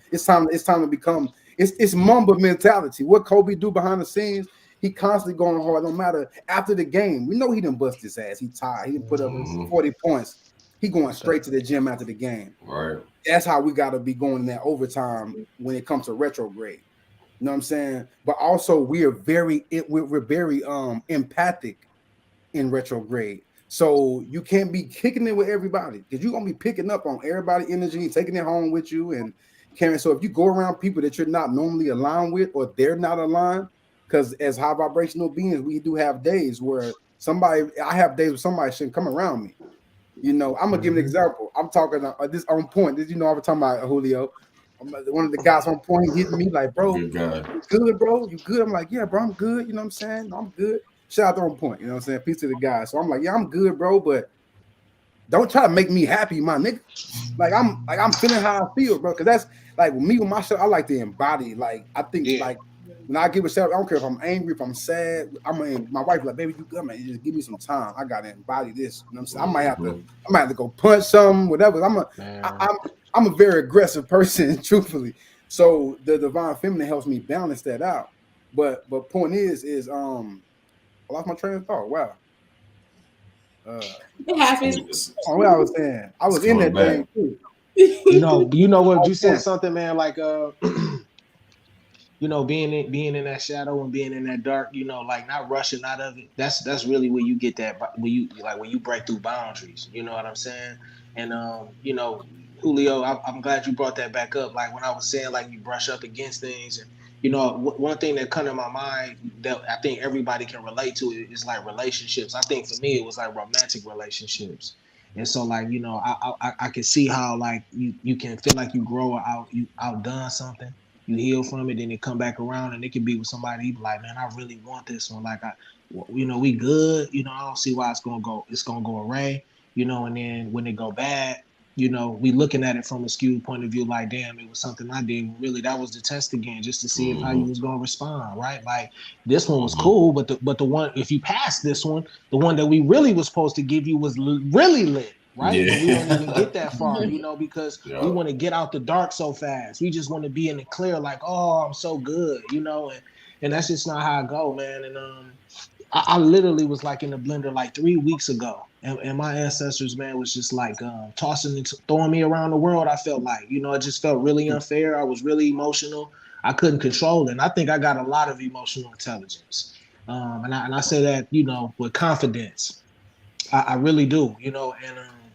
It's time to become. It's Mamba mentality. What Kobe do behind the scenes, he constantly going hard. No matter after the game, we know he didn't bust his ass. He tired. He didn't put up 40 points. He going straight to the gym after the game. Right. That's how we got to be going in that overtime when it comes to retrograde. You know what I'm saying? But also we're very empathic in retrograde. So you can't be kicking it with everybody because you're gonna be picking up on everybody energy, taking it home with you, and carrying. So if you go around people that you're not normally aligned with, or they're not aligned, because as high vibrational beings, we do have days where I have days where somebody shouldn't come around me. I'm gonna give an example. I'm talking this on point. This, I was talking about Julio. One of the guys on point hitting me like, bro, you good, bro? You good? I'm like, yeah, bro, I'm good. You know what I'm saying? I'm good. Shout out to On Point, you know what I'm saying? Peace to the guy. So I'm like, yeah, I'm good, bro, but don't try to make me happy, my nigga. Like I'm feeling how I feel, bro. Because that's like me with my show, I like to embody. Like I think like when I give a shout, I don't care if I'm angry, if I'm sad. My wife like, baby, you good, man. You just give me some time. I gotta embody this. You know what I'm saying? I might have to go punch something, whatever. I'm a very aggressive person, truthfully. So the divine feminine helps me balance that out. But point is I lost my train of thought. Wow. It happens. What I was saying. I was in that thing too. You know what? You said something, man, like being in that shadow and being in that dark, like not rushing out of it. That's really where you get that when you break through boundaries. You know what I'm saying? And Julio, I'm glad you brought that back up. Like when I was saying, like you brush up against things, and one thing that come to my mind that I think everybody can relate to is like relationships. I think for me it was like romantic relationships, and so like I can see how like you can feel like you grow out, you outdone something, you heal from it, then it come back around, and it can be with somebody you be like, man, I really want this one. Like we good. I don't see why it's gonna go away. And then when it go bad, we looking at it from a skewed point of view, like, damn, it was something I did. Really, that was the test again, just to see if how you was gonna respond, right? Like this one was cool, but the one, if you pass this one, the one that we really was supposed to give you was really lit, right? Yeah. But we don't even get that far, because we want to get out the dark so fast. We just want to be in the clear, like, oh, I'm so good, and that's just not how I go, man. And I literally was like in the blender like 3 weeks ago, and my ancestors, man, was just like tossing and throwing me around the world. I felt like, it just felt really unfair. I was really emotional. I couldn't control it. And I think I got a lot of emotional intelligence. And I say that, with confidence. I really do,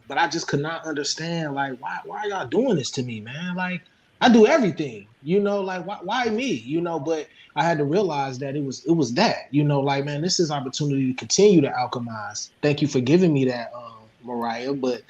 but I just could not understand, like, why are y'all doing this to me, man? Like, I do everything, like, why me, but I had to realize that it was that, like, man, this is opportunity to continue to alchemize. Thank you for giving me that, Mariah, but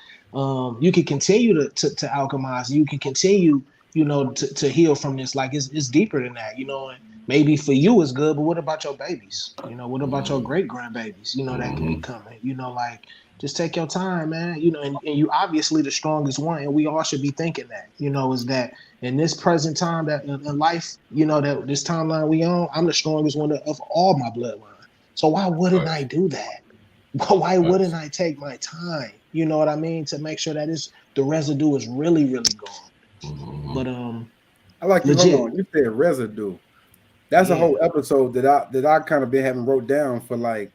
you can continue to alchemize. You can continue, to heal from this. Like, it's deeper than that, and maybe for you it's good, but what about your babies? What about your great grandbabies, that can be coming? Like, just take your time, man. And you obviously the strongest one, and we all should be thinking that, is that in this present time that in life, that this timeline we on, I'm the strongest one of all my bloodline. So why wouldn't I do that? Why wouldn't I take my time? You know what I mean? To make sure that the residue is really, really gone. But I like you. Hold on, you said residue. That's a whole episode that I kind of been having wrote down for like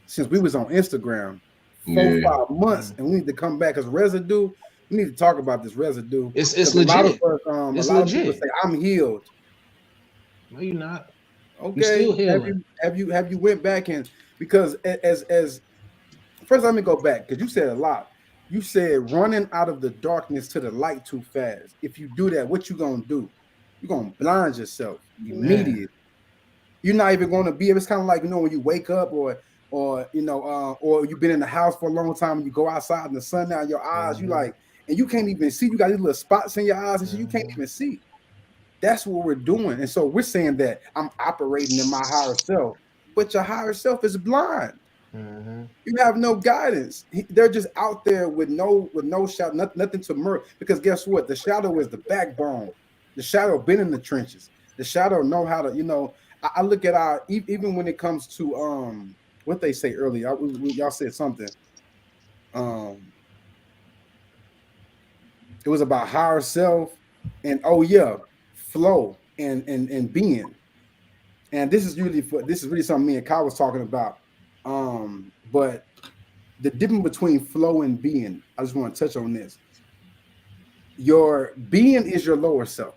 since we was on Instagram 4-5 months, and we need to come back because residue. We need to talk about this residue. It's legit. A lot of people say I'm healed. No, you're not. Okay. You're still healing. Have you went back and because as first let me go back because you said a lot. You said running out of the darkness to the light too fast. If you do that, what you gonna do? You're gonna blind yourself Man. immediately. You're not even gonna be. It's kind of like when you wake up, or you've been in the house for a long time and you go outside and the sun out your eyes. You like, and you can't even see. You got these little spots in your eyes and shit. You can't even see. That's what we're doing. And so we're saying that I'm operating in my higher self, but your higher self is blind. You have no guidance. They're just out there with no shadow, nothing to merge. Because guess what? The shadow is the backbone. The shadow been in the trenches. The shadow know how to. I look at our even when it comes to what they say earlier. Y'all said something. It was about higher self and flow and being. And this is really something me and Kyle was talking about. But the difference between flow and being, I just want to touch on this. Your being is your lower self.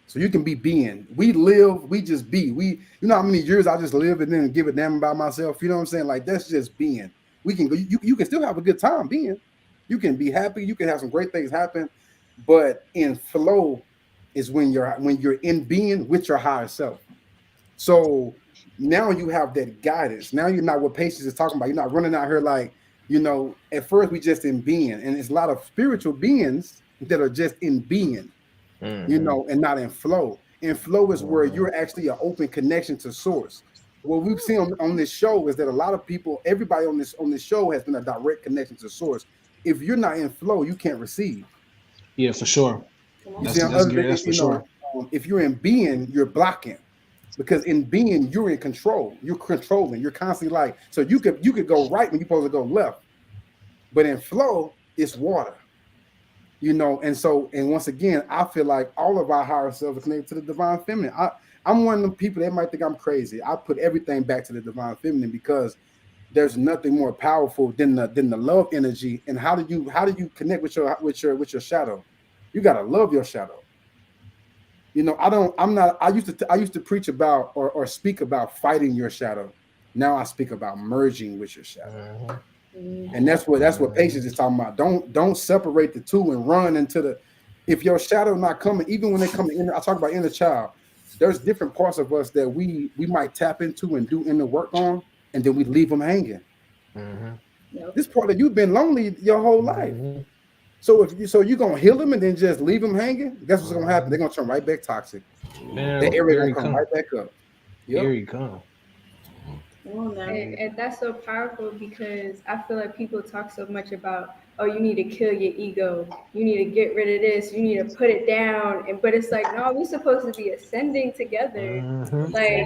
So you can be being. We live, we just be. You know how many years I just live and then give a damn about myself. You know what I'm saying? Like that's just being. We can go, you can still have a good time being. You can be happy, you can have some great things happen, but in flow is when you're in being with your higher self. So now you have that guidance. Now you're not what Patience is talking about. You're not running out here like, at first we just in being, and it's a lot of spiritual beings that are just in being, and not in flow. And flow is where you're actually an open connection to source. What we've seen on this show is that a lot of people, everybody on this show has been a direct connection to source. If you're not in flow, you can't receive. Yeah, for sure. You see, That's for sure. If you're in being, you're blocking. Because in being, you're in control. You're controlling. You're constantly like, so you could go right when you're supposed to go left. But in flow, it's water. And once again, I feel like all of our higher selves are connected to the divine feminine. I'm one of them people that might think I'm crazy. I put everything back to the divine feminine because there's nothing more powerful than the love energy. And how do you connect with your shadow? You gotta love your shadow. I used to preach about or speak about fighting your shadow. Now I speak about merging with your shadow. And that's what Patience is talking about. Don't separate the two and run into if your shadow not coming, even when they come in, I talk about inner child. There's different parts of us that we might tap into and do inner work on, and then we leave them hanging. This part of you've been lonely your whole life. So you're gonna heal them and then just leave them hanging, guess what's gonna happen? They're gonna turn right back toxic. Man, That area gonna come right back up. Here you come. And that's so powerful because I feel like people talk so much about, oh, you need to kill your ego, you need to get rid of this, you need to put it down, but it's like, no, we're supposed to be ascending together. Like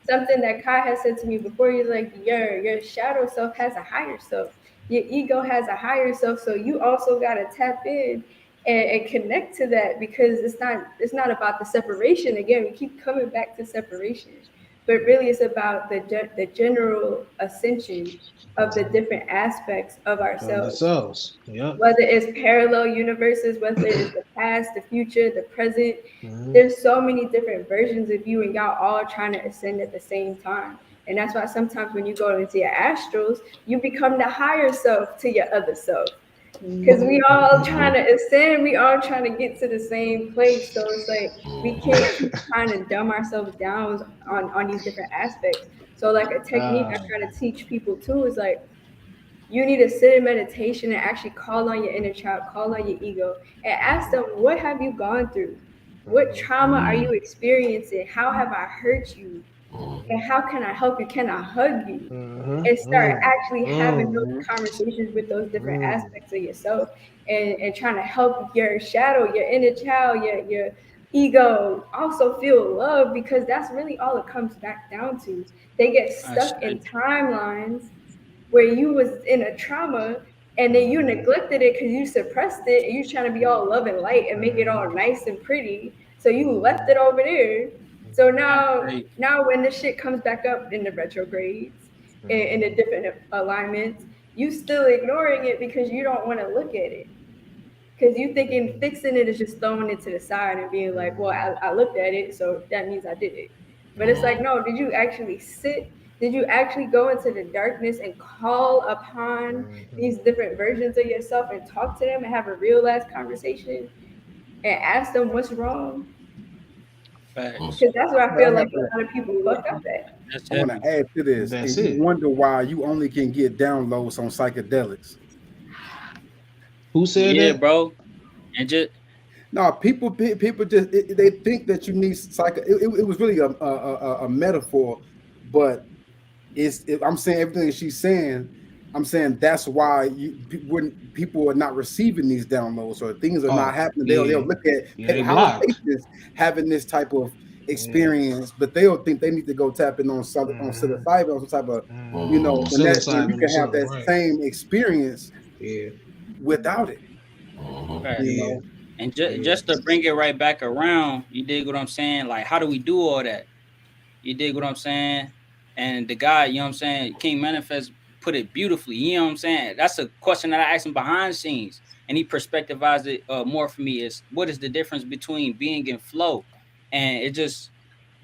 something that Kai has said to me before, he's like, your shadow self has a higher self, your ego has a higher self, so you also got to tap in and connect to that, because it's not about the separation. Again, we keep coming back to separation, but really it's about the general ascension of the different aspects of ourselves. Yep. Whether it's parallel universes, whether it's the past, the future, the present, there's so many different versions of you, and y'all all trying to ascend at the same time. And that's why sometimes when you go into your astrals, you become the higher self to your other self. Because we all trying to ascend, we all trying to get to the same place. So it's like we can't keep trying to dumb ourselves down on these different aspects. So like a technique I try to teach people too is like, you need to sit in meditation and actually call on your inner child, call on your ego, and ask them, what have you gone through? What trauma are you experiencing? How have I hurt you? And how can I help you? Can I hug you? And start actually having those conversations with those different aspects of yourself, and trying to help your shadow, your inner child, your ego also feel love, because that's really all it comes back down to. They get stuck in timelines where you was in a trauma and then you neglected it because you suppressed it and you trying to be all love and light and make it all nice and pretty. So you left it over there. So now when this shit comes back up in the retrogrades and in the different alignments, you still ignoring it because you don't want to look at it. Because you thinking fixing it is just throwing it to the side and being like, well, I looked at it, so that means I did it. But it's like, no, did you actually sit? Did you actually go into the darkness and call upon these different versions of yourself and talk to them and have a real ass conversation and ask them what's wrong? Facts. Because that's where I feel like a lot of people fuck up at. That's I want to add to this, and you wonder why you only can get downloads on psychedelics. Who said that? Bro. And just no, people just they think that you need psycho. It was really a metaphor, but I'm saying everything she's saying. I'm saying that's why when people are not receiving these downloads or things are not happening, they'll look at how patients having this type of experience, but they'll think they need to go tap in on psilocybin or some type of and that you can have that same experience without it. And just to bring it right back around, you dig what I'm saying? Like, how do we do all that? You dig what I'm saying? And the guy, you know what I'm saying, King Manifest put it beautifully. You know what I'm saying? That's a question that I asked him behind the scenes, and he perspectivized it more for me. Is what is the difference between being and flow? And it just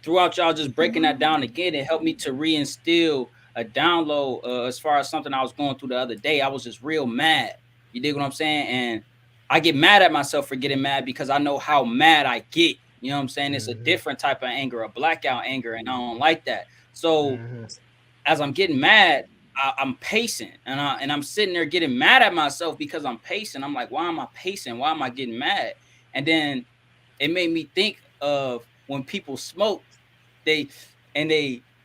throughout y'all just breaking that down again, it helped me to reinstill a download as far as something I was going through the other day. I was just real mad. You dig what I'm saying? And I get mad at myself for getting mad because I know how mad I get. You know what I'm saying? It's a different type of anger, a blackout anger, and I don't like that. So as I'm getting mad, I'm pacing, and I'm sitting there getting mad at myself because I'm pacing. I'm like, why am I pacing? Why am I getting mad? And then it made me think of when people smoke, they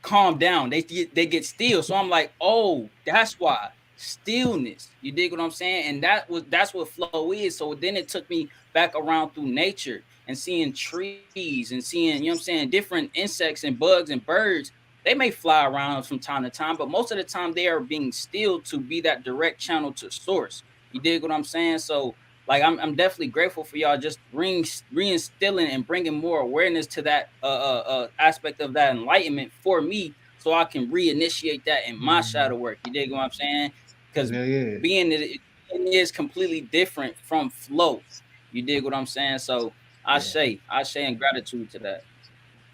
calm down, they get still. So I'm like, oh, that's why. Stillness. You dig what I'm saying? And that's what flow is. So then it took me back around through nature and seeing trees and seeing, you know what I'm saying, different insects and bugs and birds. They may fly around from time to time, but most of the time they are being still to be that direct channel to source. You dig what I'm saying? So like I'm definitely grateful for y'all just reinstilling and bringing more awareness to that aspect of that enlightenment for me, so I can reinitiate that in my shadow work. You dig what I'm saying? Because being it is completely different from flow. You dig what I'm saying? So I say in gratitude to that.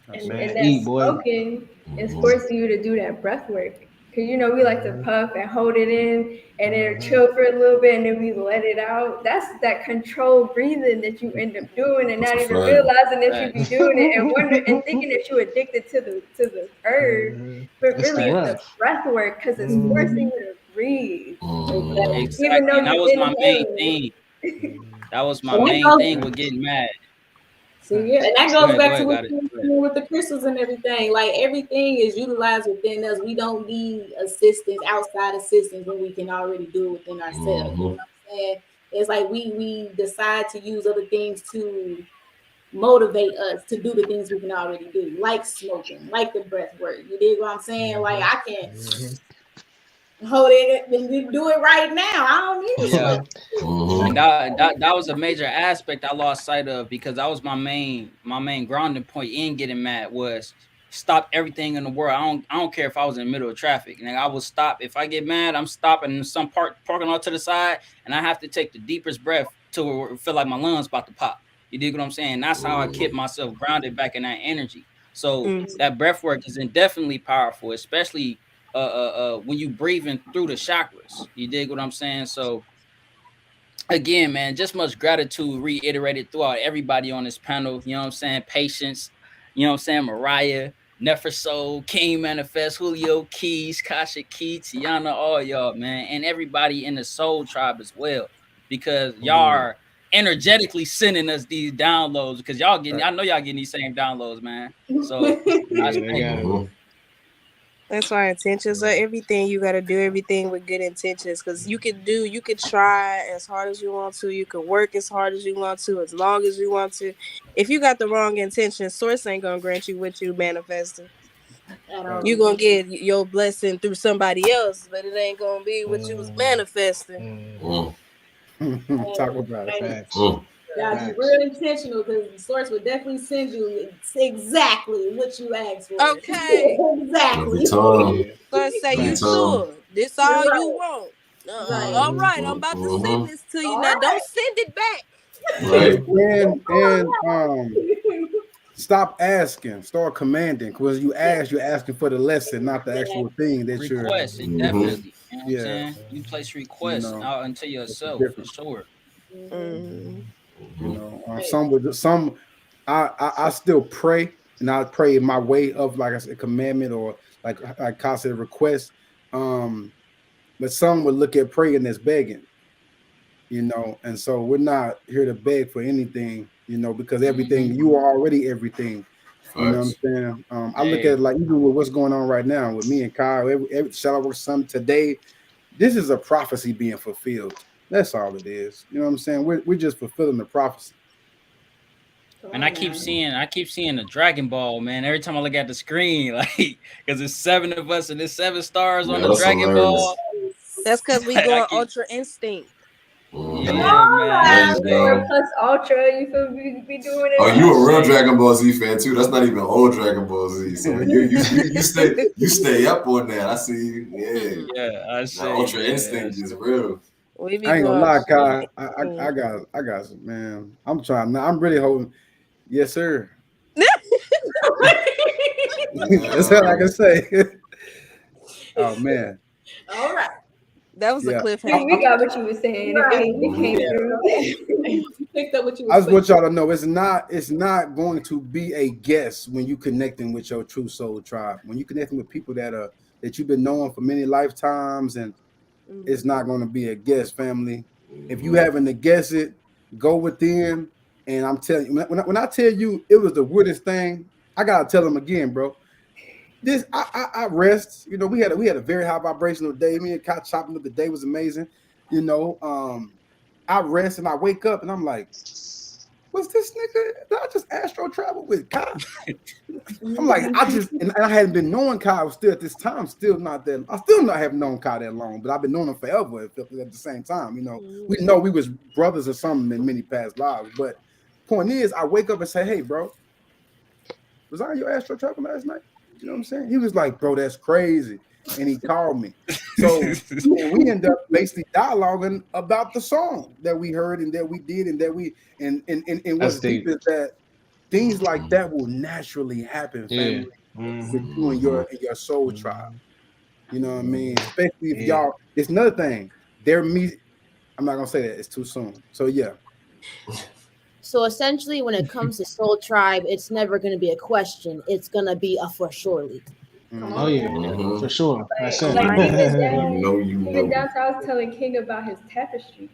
And that smoking is forcing you to do that breath work. Because, you know, we like to puff and hold it in and then chill for a little bit and then we let it out. That's that controlled breathing that you end up doing and not even realizing that you be doing it and and thinking that you're addicted to the herb. But really it's the breath work because it's forcing you to breathe. Exactly. Even though And that was my main thing. That was my main thing with getting mad. See, and that goes back to what you were with the crystals and everything. Like everything is utilized within us. We don't need assistance, outside assistance, when we can already do it within ourselves. You know what I'm saying? It's like we decide to use other things to motivate us to do the things we can already do, like smoking, like the breath work. You dig what I'm saying? Like I can hold it and do it right now. I don't need to smoke. And that was a major aspect I lost sight of, because that was my main grounding point in getting mad was stop everything in the world. I don't care if I was in the middle of traffic. And I will stop. If I get mad, I'm stopping in some parking lot to the side, and I have to take the deepest breath to feel like my lungs about to pop. You dig what I'm saying? That's how I kept myself grounded back in that energy. So that breath work is indefinitely powerful, especially when you breathing through the chakras. You dig what I'm saying? So again, man, just much gratitude reiterated throughout everybody on this panel. You know what I'm saying? Patience, you know what I'm saying? Mariah, Nefersoul, King Manifest, Julio Keys, Kasha Key, Tiana, all y'all, man, and everybody in the Soul Tribe as well, because y'all are energetically sending us these downloads, because y'all getting, I know y'all getting these same downloads, man. So that's why intentions are everything. You got to do everything with good intentions, because you could try as hard as you want to. You could work as hard as you want to, as long as you want to. If you got the wrong intentions, source ain't going to grant you what you manifesting. You're going to get your blessing through somebody else, but it ain't going to be what you was manifesting. Talk about it. Gotta be real intentional, because the source would definitely send you exactly what you asked for. Okay. Exactly. Source say, you sure? This all you want? All right, I'm about to send this to you. Now don't send it back. And stop asking, start commanding. Because you ask, you're asking for the lesson, not the actual thing that you're. Request it, definitely. You know what I'm Yeah. saying? You place requests out into yourself for sure. Mm. You know, some I still pray, and I pray in my way of, like I said, commandment, or like I said, request. But some would look at praying as begging, you know, and so we're not here to beg for anything, you know, because everything, you are already everything. You know what I'm saying? I look at it like, even with what's going on right now with me and Kyle, every shout out some today, this is a prophecy being fulfilled. That's all it is. You know what I'm saying? We're just fulfilling the prophecy. And I keep seeing the Dragon Ball, man. Every time I look at the screen, like, because there's 7 of us and there's 7 stars on the Dragon Ball. That's because we going Ultra Instinct. Yeah, man. Plus Ultra, you feel me? We doing it. Oh, you a real Dragon Ball Z fan too? That's not even old Dragon Ball Z. So you stay up on that. I see. Yeah, I see. Ultra Instinct is real. We be I ain't gonna lie, Kai. I I got some, man. I'm trying. I'm really holding. Yes, sir. That's all I can say. Oh man. All right. That was a cliffhanger. We got what you were saying. Right. It came through. You picked up what you I was just want y'all to know it's not going to be a guess when you connecting with your true soul tribe. When you connecting with people that you've been knowing for many lifetimes, and it's not going to be a guess, family. If you having to guess it, go within. And I'm telling you, when I tell you it was the weirdest thing, I gotta tell them again, bro. This I rest. You know, we had a very high vibrational day. Me and Kai chopping up the day was amazing. You know, I rest and I wake up and I'm like, what's this nigga? Did I just astro travel with Kai? I'm like, and I hadn't been knowing Kai still at this time. I still not have known Kai that long, but I've been knowing him forever at the same time. You know, we know we was brothers or something in many past lives. But point is, I wake up and say, hey, bro, was I on your astro travel last night? You know what I'm saying? He was like, bro, that's crazy. And he called me. So we end up basically dialoguing about the song that we heard and that we did and that we and what's deep is that things like that will naturally happen, family, with you and your soul tribe. You know what I mean? Especially if y'all, it's another thing. I'm not gonna say that, it's too soon. So yeah. So essentially, when it comes to Soul Tribe, it's never going to be a question. It's going to be a for surely. Oh yeah, for sure. Like, even down to I was telling King about his tapestry.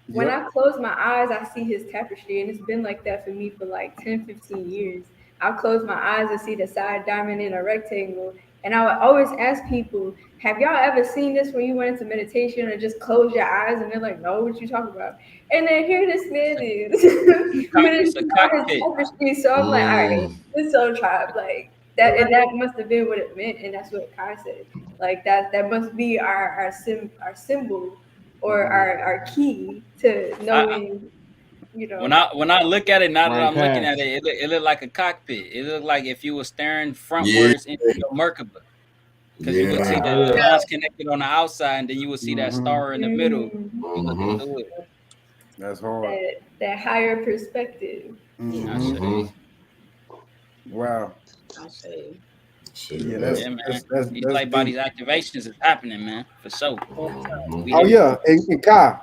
When I close my eyes, I see his tapestry, and it's been like that for me for like 10, 15 years. I'll close my eyes and see the side diamond in a rectangle. And I would always ask people, have y'all ever seen this when you went into meditation or just close your eyes? And they're like, no, what you talking about? And then here this man is. It's a cockpit. So I'm like, all right, this Soul Tribe, like that, and that must have been what it meant, and that's what Kai said. Like that must be our symbol or our key to knowing. You know, when I look at it now that I'm looking at it, it looked like a cockpit. It looked like if you were staring frontwards into your Merkaba, because you would see the lines connected on the outside, and then you would see that star in the middle. That's hard. That higher perspective. Wow. I say. Yeah, that's these light bodies activations is happening, man, for sure. Yeah, and Kai,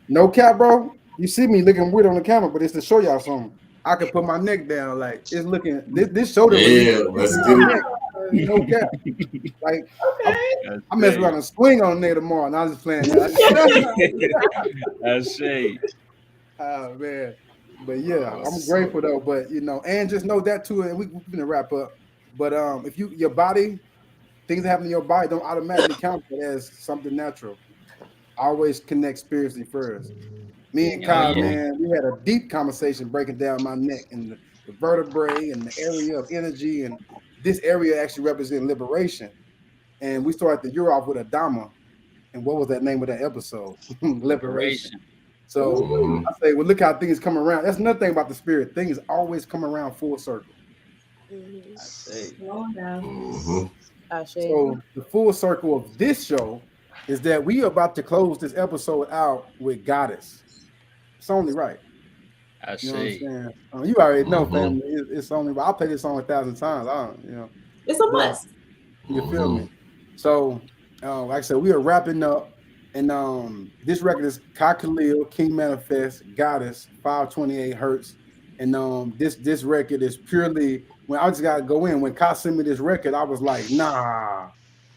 no cap, bro. You see me looking weird on the camera, but it's to show y'all something. I can put my neck down, like it's looking. This shoulder. Let's do it. No cap. Like I mess around and swing on there tomorrow, and I was just playing that. That's shade. Oh man, but yeah, I'm grateful though. But you know, and just know that too. And we're gonna wrap up. But if your body, things that happen in your body don't automatically count it as something natural. Always connect spiritually first. Me and Kyle, man, we had a deep conversation breaking down my neck and the vertebrae and the area of energy, and this area actually represents liberation. And we started the year off with Adama. And what was that name of that episode? Liberation. So I say, well, look how things come around. That's another thing about the spirit. Things always come around full circle. I say. So the full circle of this show is that we are about to close this episode out with Goddess. It's only right. I You know what I'm see. saying? You already know, family. It's only. I'll play this song 1,000 times. I don't, you know. It's a must. You feel me? So, like I said, we are wrapping up, and this record is Kai Khalil, King Manifest, Goddess, 528 Hertz, and this record is purely when I just gotta go in. When Kai sent me this record, I was like, nah,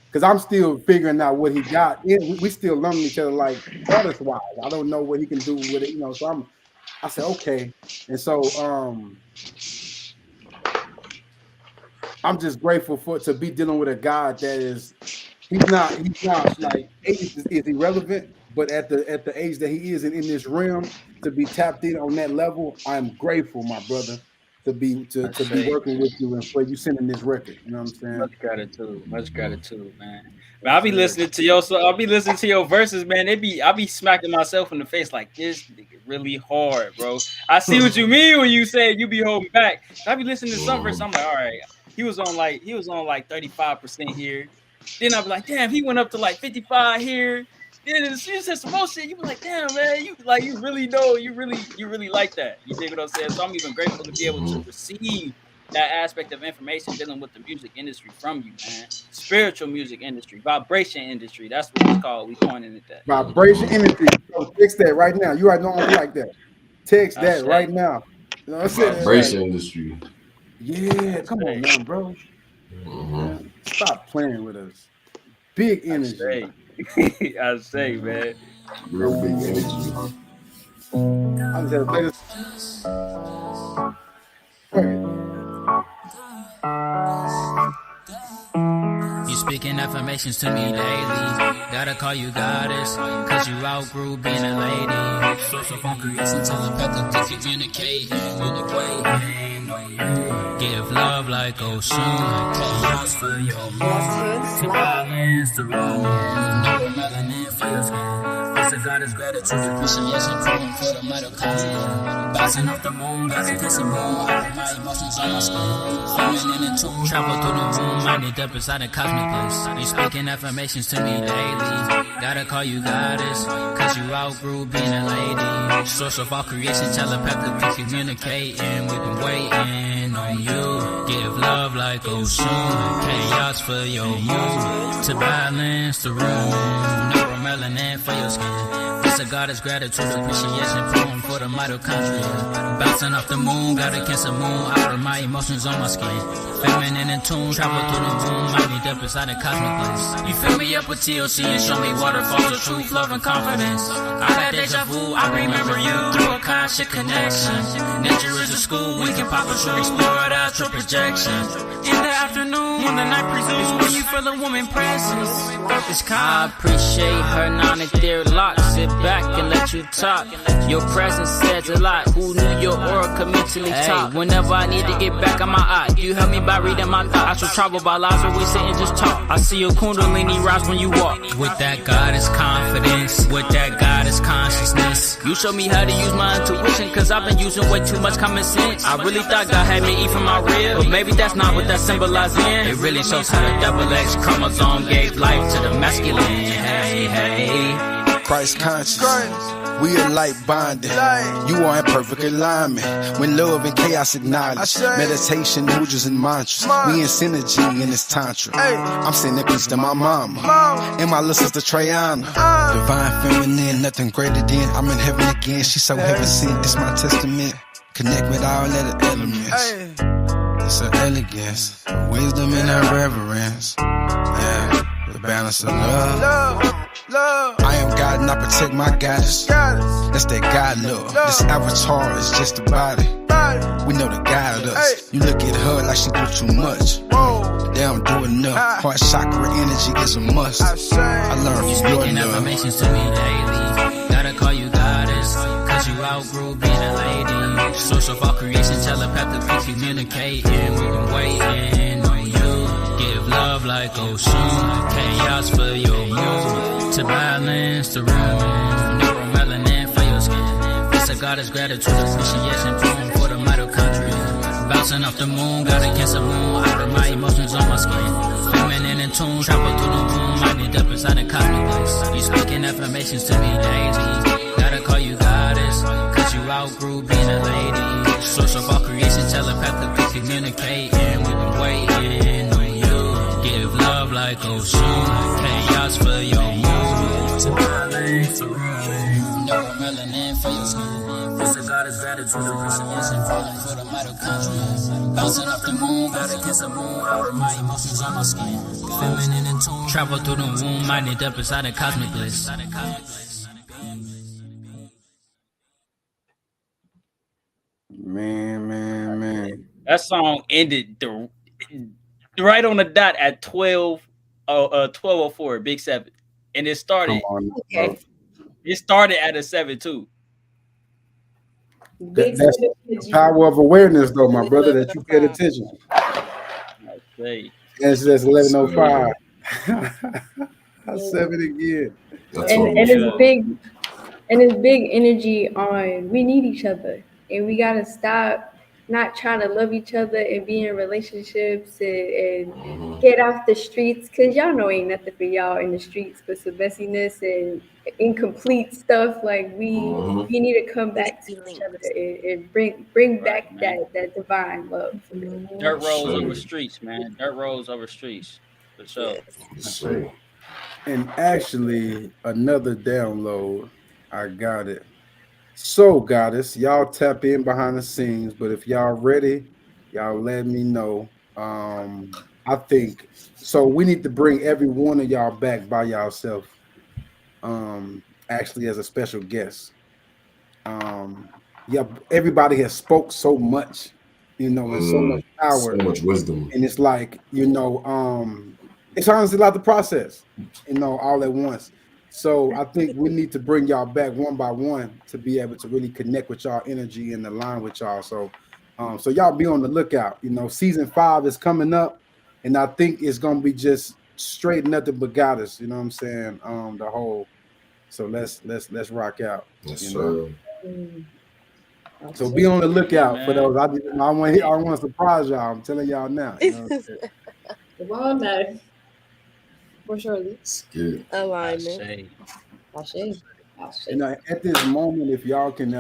because I'm still figuring out what he got. Yeah, we still learning each other, like artist wise. I don't know what he can do with it, you know. So I said okay, and so I'm just grateful to be dealing with a guy that is he's not like age is irrelevant, but at the age that he is in this realm, to be tapped in on that level, I'm grateful, my brother, to be working with you and for you sending this record. You know what I'm saying? Much gratitude, man. But I'll be listening to your verses, man. I'll be smacking myself in the face like this nigga really hard, bro. I see what you mean when you say you be holding back. I'll be listening to some verses. I'm like, all right, he was on like 35% here. Then I'll be like, damn, he went up to like 55 here. Then as soon as you said some more shit, you be like, damn, man, you really know, you really like that. You dig what I'm saying? So I'm even grateful to be able to receive that aspect of information dealing with the music industry from you, man. Spiritual music industry, vibration industry. That's what it's called. We coining it that. Vibration industry. So text that right now. You already know I'm like that. Text that right now. You know what I'm saying? Vibration industry. Yeah, come on, man, bro. Man, stop playing with us. Big energy. I say, man. Real big energy. I just had to play this. You speaking affirmations to me daily. Gotta call you goddess, cause you outgrew being a lady. Source of all creation, telepathic, communicate. Give love like ocean. Chaos for your mood. To balance the room. No melanin for your skin. It's a goddess gratitude, appreciation, praying for the mitochondria. Bouncing off the moon, got to kiss the moon. All of my emotions on my skin. Feminine and tune, travel through the room. I need up inside a cosmic place. You speaking affirmations to me daily. Gotta call you goddess, cause you outgrew being a lady. Source of all creation, telepathically communicating. We've been waiting on you. Give love like ocean. Chaos for your mood. To balance the room. Melanin for your skin. It's a goddess gratitude, appreciation, prone for the mitochondria. Bouncing off the moon, got a cancer moon. Out of my emotions on my skin. Feminine and tune, travel through the room. I need up inside a cosmic place. You fill me up with TLC and show me waterfalls of truth, love, and confidence. I got deja vu, I remember you through a conscious connection. Nature is a school, we can pop a true, explore the astral projection. In the afternoon, when the night presumes, when you feel a woman presence. I appreciate her non-etheric lock. Sit back and let you talk. Your presence says a lot. Who knew your aura could mentally talk? Whenever I need to get back on my eye, you help me by reading my thoughts. I should travel by lives where we sit and just talk. I see your kundalini rise when you walk. With that goddess confidence, with that goddess consciousness. You show me how to use my intuition, cause I've been using way too much common sense. I really thought God had me eat from my rib, but maybe that's not what that symbolizing. It really shows how the double X chromosome gave life to the masculine. Hey, hey. Christ conscious. We are light bonded. You are in perfect alignment. When love and chaos acknowledge. Meditation, mudras, and mantras. We in synergy in this tantra. I'm sending peace to my mama and my little sister Trayana. Divine feminine, nothing greater than I'm in heaven again. She's so heaven sent. This my testament. Connect with all other elements. It's her elegance, wisdom and her reverence. Yeah, the balance of love. I am God and I protect my goddess. That's that God love. This avatar is just a body. We know the guide us. You look at her like she do too much. They don't do enough. Heart chakra energy is a must. I learned from your love. Affirmations to me daily. Gotta call you goddess, cause you outgrew being a lady. Source of all creation, telepathically communicating. We've been waiting on you. Give love like ocean. Chaos for your mood. To balance the room. Neuromelanin for your skin. It's a goddess gratitude, appreciation, prone for the mitochondria. Bouncing off the moon, got a cancer moon. Out of my emotions on my skin. Feminine and tune, travel through the room. I need up inside a cosmic place. You speaking affirmations to me daily. Gotta call you goddess, cause you outgrew being a lady. go soon. Chaos for your mood. No melanin for your skin. It's the God of gratitude. The appreciation falling for the mitochondria. Bouncing off the moon, gotta kiss the moon. All of my emotions on my skin. Feminine and tune. Travel through the womb, minded up inside a cosmic bliss. Man. That song ended right on the dot at 12:04, Big 7. And it started. Okay. It started at a 7 too. That's the power of awareness, though, my brother, that you paid attention. I say. Yes, that's 11:05. I said it again. And it's big, and it's big energy on we need each other, and we gotta stop not trying to love each other and be in relationships and get off the streets, because y'all know ain't nothing for y'all in the streets but some messiness and incomplete stuff. Like we need to come back to each other and bring back that divine love. Dirt roads over streets, man. Dirt roads over streets. For sure. And actually, another download, I got it. So, Goddess, y'all tap in behind the scenes, but if y'all ready, y'all let me know. I think so. We need to bring every one of y'all back by yourself. Actually, as a special guest. Yeah, everybody has spoke so much, and so much power, so much wisdom, and it's like it's honestly like the process, all at once. So I think we need to bring y'all back one by one to be able to really connect with y'all energy and align with y'all. So, so y'all be on the lookout. Season 5 is coming up, and I think it's gonna be just straight nothing but goddess. You know what I'm saying? The whole. So let's rock out. Yes, sir. So be on the lookout for those. I want to surprise y'all. I'm telling y'all now. Come on now. For sure. Alignment. At this moment, if y'all can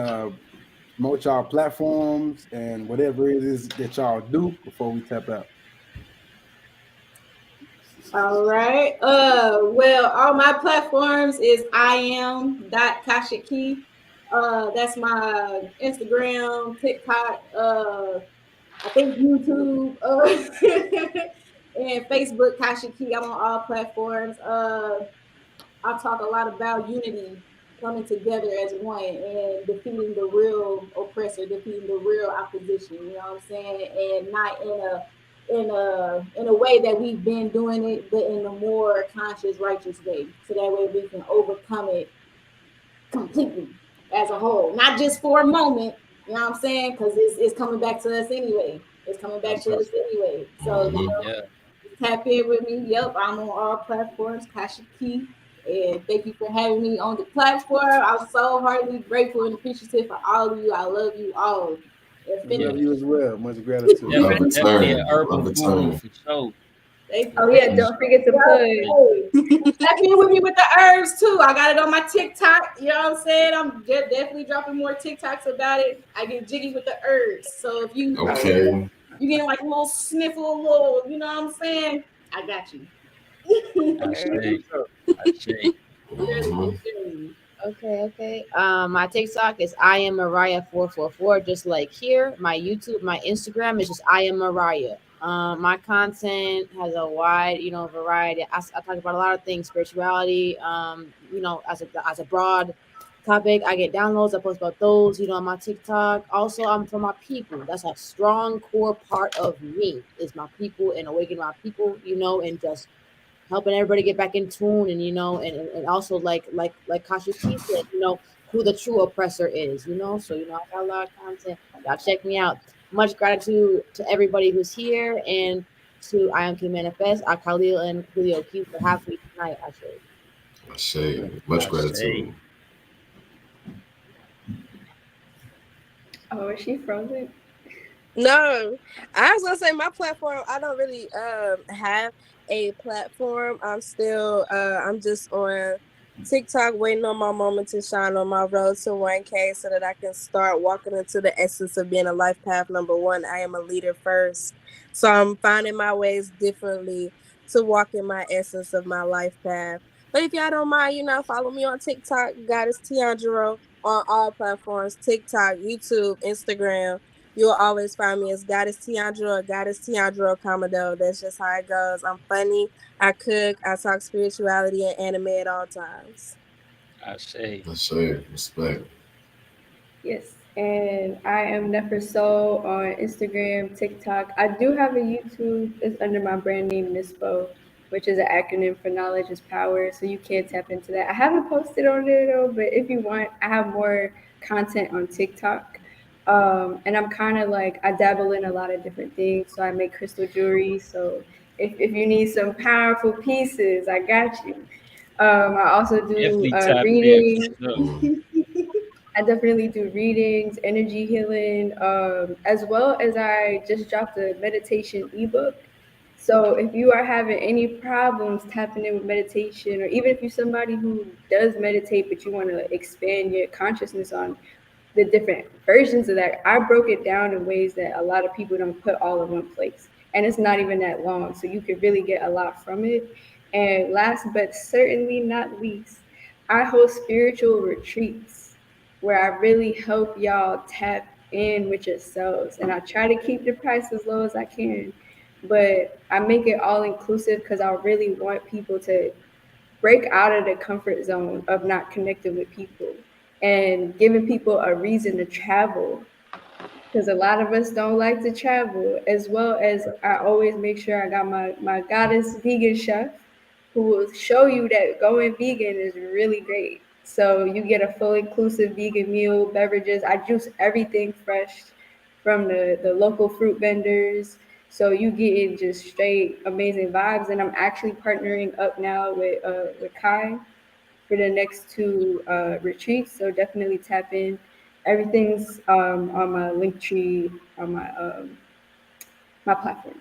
promote y'all platforms and whatever it is that y'all do before we tap out. All right. Well, all my platforms is iam.kashiki. That's my Instagram, TikTok, I think YouTube, and Facebook, Kashiki. I'm on all platforms. I talk a lot about unity, coming together as one and defeating the real oppressor, defeating the real opposition, you know what I'm saying? And not in a way that we've been doing it, but in a more conscious, righteous way. So that way we can overcome it completely as a whole, not just for a moment, you know what I'm saying? Because it's coming back to us anyway. It's coming back to us anyway. So tap in with me. Yep, I'm on all platforms, Kashiki. And thank you for having me on the platform. I'm so heartily grateful and appreciative for all of you. I love you all. Love you as well. Much gratitude. Definitely an urban guru for sure. Oh yeah, don't forget to plug. Tap in with me with the herbs too. I got it on my TikTok. You know what I'm saying? I'm definitely dropping more TikToks about it. I get jiggy with the herbs. So if you you getting like a little sniffle, a little, you know what I'm saying? I got you. Okay. My TikTok is I am Mariah 444, just like here. My YouTube, my Instagram is just I am Mariah. My content has a wide, variety. I talk about a lot of things, spirituality. As a broad topic, I get downloads. I post about those, on my TikTok. Also, I'm for my people. That's a strong core part of me is my people and awakening my people, and just helping everybody get back in tune and and also like Kasha T said, who the true oppressor is, so I got a lot of content. Y'all check me out. Much gratitude to everybody who's here and to I Am King Manifest, Khalil and Julio Q for having me tonight. I say much gratitude. Oh, is she frozen? No, I was gonna say my platform. I don't really have a platform. I'm just on TikTok waiting on my moment to shine on my road to 1K so that I can start walking into the essence of being a life path number 1. I am a leader first. So I'm finding my ways differently to walk in my essence of my life path. But if y'all don't mind, follow me on TikTok, Goddess Tiandra, on all platforms, TikTok, YouTube, Instagram. You'll always find me as Goddess Tiandra or Goddess Tiandra Commodore. That's just how it goes. I'm funny, I cook, I talk spirituality and anime at all times. I say. Respect. Yes, and I am Nefer Soul on Instagram, TikTok. I do have a YouTube. It's under my brand name NISPO, which is an acronym for Knowledge is Power. So you can tap into that. I haven't posted on there though, but if you want, I have more content on TikTok. And I'm kind of like, I dabble in a lot of different things. So I make crystal jewelry. So if you need some powerful pieces, I got you. I also do Definitely tap in reading. for sure. I definitely do readings, energy healing, as well as I just dropped a meditation ebook. So if you are having any problems tapping in with meditation, or even if you're somebody who does meditate but you want to expand your consciousness on the different versions of that, I broke it down in ways that a lot of people don't put all in one place. And it's not even that long, so you could really get a lot from it. And last but certainly not least, I host spiritual retreats where I really help y'all tap in with yourselves. And I try to keep the price as low as I can, but I make it all inclusive because I really want people to break out of the comfort zone of not connecting with people and giving people a reason to travel, because a lot of us don't like to travel. As well as I always make sure I got my goddess vegan chef who will show you that going vegan is really great. So you get a full inclusive vegan meal, beverages. I juice everything fresh from the local fruit vendors. So you getting just straight amazing vibes. And I'm actually partnering up now with Kai for the next two retreats. So definitely tap in. Everything's on my link tree on my platforms.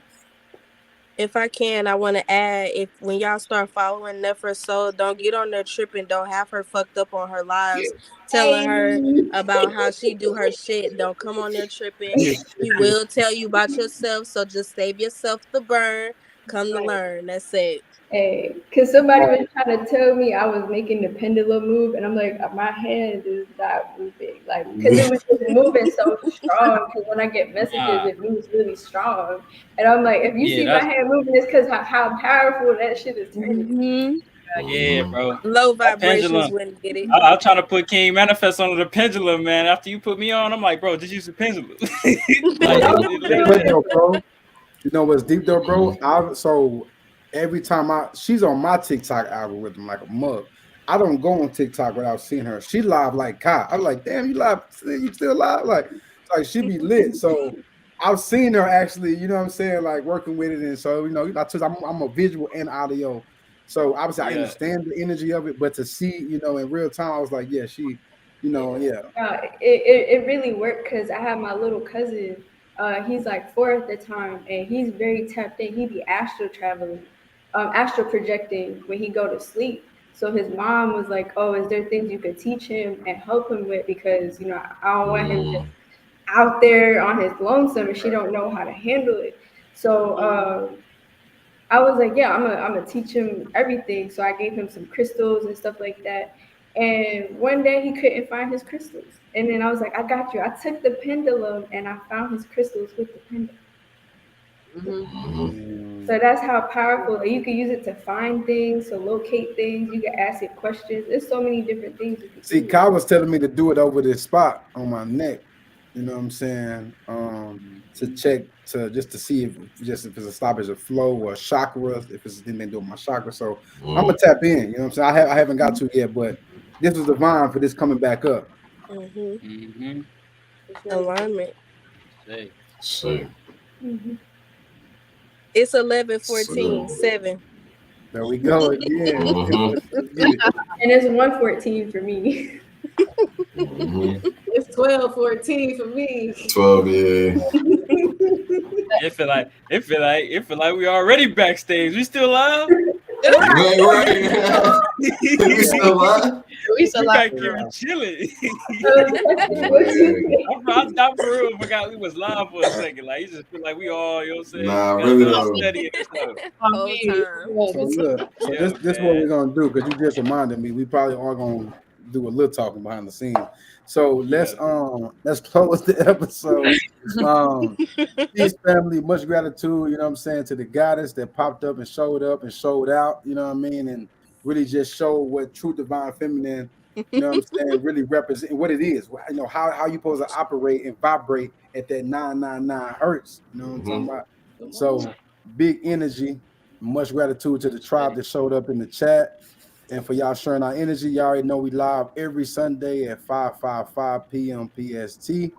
If I can, I want to add, if when y'all start following Nefer Soul, don't get on there tripping. Don't have her fucked up on her lives, telling her about how she do her shit. Don't come on there tripping. She will tell you about yourself, so just save yourself the burn. Come to learn. That's it. Hey, because somebody was trying to tell me I was making the pendulum move, and I'm like, my hand is not moving, like, because it was just moving so strong. Because when I get messages, it moves really strong, and I'm like, if you see my hand moving, it's because how powerful that shit is turning. Mm-hmm. Yeah, bro. Low That vibrations pendulum. wouldn't get it. I'm trying to put King Manifest on the pendulum, man. After you put me on, I'm like, bro, just use the pendulum. Bro. You know what's deep though, bro? So every time she's on my TikTok algorithm like a mug. I don't go on TikTok without seeing her. She live like Kai. I'm like, damn, you live? You still live? Like she be lit. So I've seen her actually. You know what I'm saying? Like working with it, and so I'm a visual and audio. So obviously I understand the energy of it, but to see, in real time, I was like, yeah, she, It really worked because I have my little cousin. He's like 4 at the time, and he's very tapped in. He be astral traveling, astral projecting when he go to sleep. So his mom was like, "Oh, is there things you could teach him and help him with? Because I don't want him just out there on his lonesome, and she don't know how to handle it." So I was like, "Yeah, I'm gonna teach him everything." So I gave him some crystals and stuff like that. And one day he couldn't find his crystals. And then I was like, I got you. I took the pendulum and I found his crystals with the pendulum. Mm-hmm. So that's how powerful. Like, you can use it to find things, to locate things. You can ask it questions. There's so many different things you can see, Kyle was telling me to do it over this spot on my neck. You know what I'm saying? To check just to see if it's a stoppage of flow or chakra, if it's been doing my chakra. So I'm gonna tap in. You know what I'm saying? I haven't got to it yet, but this was divine for this coming back up. Alignment. Say. It's 11:14, 7. There we go again. And it's 1:14 for me. It's 12:14 for me. 12, yeah. It feel like we already backstage. We still live? Right. We still live? We still gotta live. keep it chilling. Man. I for real forgot we was live for a second. Like, you just feel like we all, you know what I'm saying? Nah, Got really done though. studying and stuff. Whole time. So look, so this what we're gonna do, because you just reminded me. We probably are gonna do a little talking behind the scenes. So let's close the episode. Peace, family, much gratitude, you know what I'm saying, to the goddess that popped up and showed out, you know what I mean, and really just showed what true divine feminine, you know what I'm saying, really represent what it is, you know, how you supposed to operate and vibrate at that 999 hertz, you know what I'm talking about. So big energy, much gratitude to the tribe that showed up in the chat. And for y'all sharing our energy, y'all already know we live every Sunday at 5:55 p.m. PST.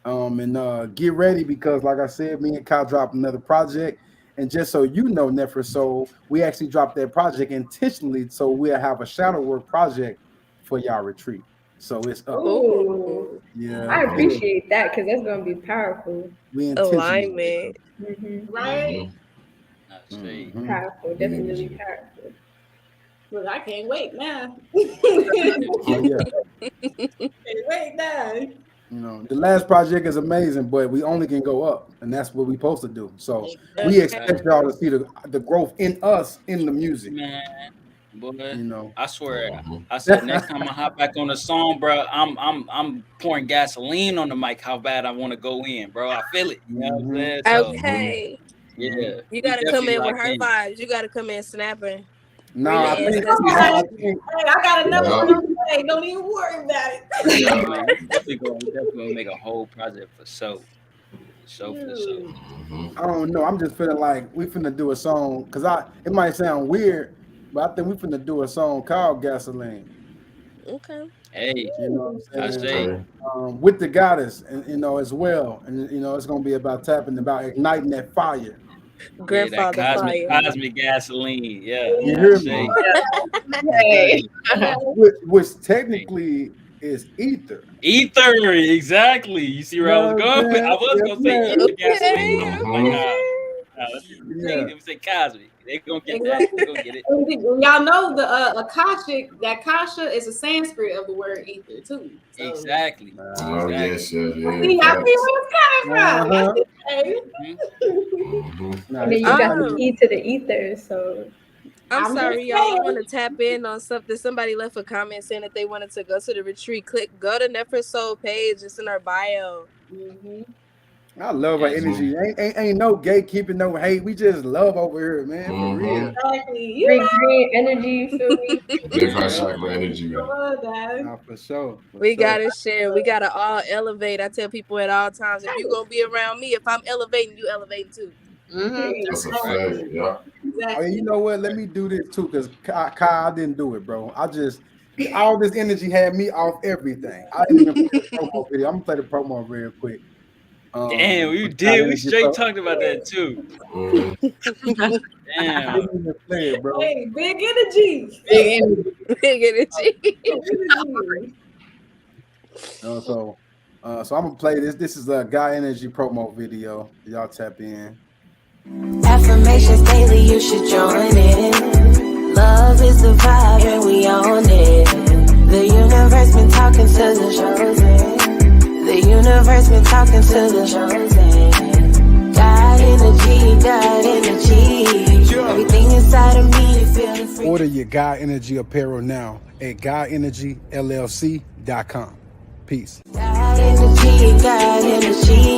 And get ready, because like I said, me and Kyle dropped another project. And just so you know, Nephra Soul, we actually dropped that project intentionally so we'll have a shadow work project for y'all retreat. So it's up. Ooh. Yeah. I appreciate that, because that's gonna be powerful. We intentionally. Alignment. Right? Powerful, definitely powerful. Look, I can't wait now. Yeah. Can't wait now. You know, the last project is amazing, but we only can go up, and that's what we're supposed to do. So we expect y'all to see the growth in us in the music. Man, boy, you know, I swear, I said next time I hop back on the song, bro, I'm pouring gasoline on the mic. How bad I want to go in, bro. I feel it. You know what I'm saying? So, Okay. yeah, You gotta come in with her vibes. You gotta come in snapping. Nah, I think, hey, I got another one on the way. Don't even worry about it. Definitely gonna make a whole project for show. For sure. I don't know. I'm just feeling like we finna do a song, because it might sound weird, but I think we finna do a song called Gasoline. Okay. Hey, you know what I'm saying? With the goddess, and you know, as well, and you know, it's gonna be about igniting that fire. Grandfather that fire. cosmic gasoline. Yeah, you hear me? Hey. Which technically is ether. Ether, exactly. You see where I was going? I was gonna say ether gasoline. Like, let's let me say cosmic. They gonna get that. They gonna get it. Y'all know the Akashic. That Kasha is a Sanskrit of the word ether too. So. Exactly. Oh yes, See, I see where it's coming from. And then you got the key to the ether, so. I'm sorry, y'all. I want to tap in on something. Somebody left a comment saying that they wanted to go to the retreat. Go to Nephra Soul page. It's in our bio. I love her energy. Ain't no gatekeeping, no hate. We just love over here, man. For real. Exactly. Green energy, you feel me? energy. Nah, for sure. We gotta share. We gotta all elevate. I tell people at all times, if you're gonna be around me, if I'm elevating, you elevating too. That's a fact. Yeah. Oh, you know what? Let me do this too, because Kyle didn't do it, bro. All this energy had me off everything. I didn't even play the promo video. I'm gonna play the promo real quick. Damn, we did. We straight talked about that too. Damn. Play it, bro. Hey, big energy. Big energy. So I'm gonna play this. This is a Guy Energy promo video. Y'all tap in. Affirmations daily, you should join in. Love is the vibe and we own it. The universe been talking to the chosen. The universe been talking to the chosen. God energy. Everything inside of me, you feel free. Order your Guy Energy apparel now at GuyEnergyLLC.com. Peace. God energy.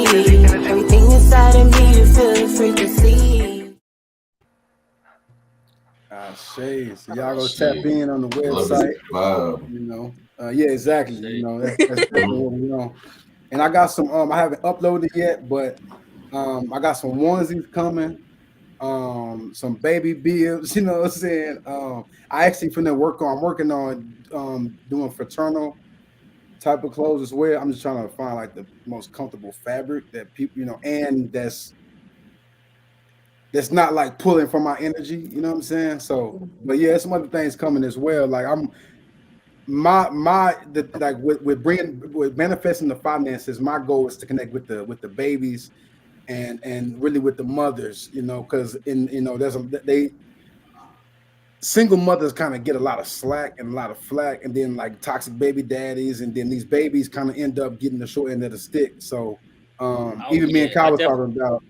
Everything inside of me, you feel the frequency. Shades. So y'all go tap in on the website. You know, yeah, exactly. You know, that's definitely what we on. And I got some. I haven't uploaded yet, but I got some onesies coming. Some baby bibs. You know what I'm saying? I actually I'm working on doing fraternal type of clothes as well. I'm just trying to find like the most comfortable fabric that people, you know, and that's not like pulling from my energy, you know what I'm saying? So, but yeah, some other things coming as well. Like with manifesting the finances, my goal is to connect with the babies and really with the mothers, you know, because there's single mothers kind of get a lot of slack and a lot of flack, and then like toxic baby daddies, and then these babies kind of end up getting the short end of the stick. So even me and Kyle was talking about.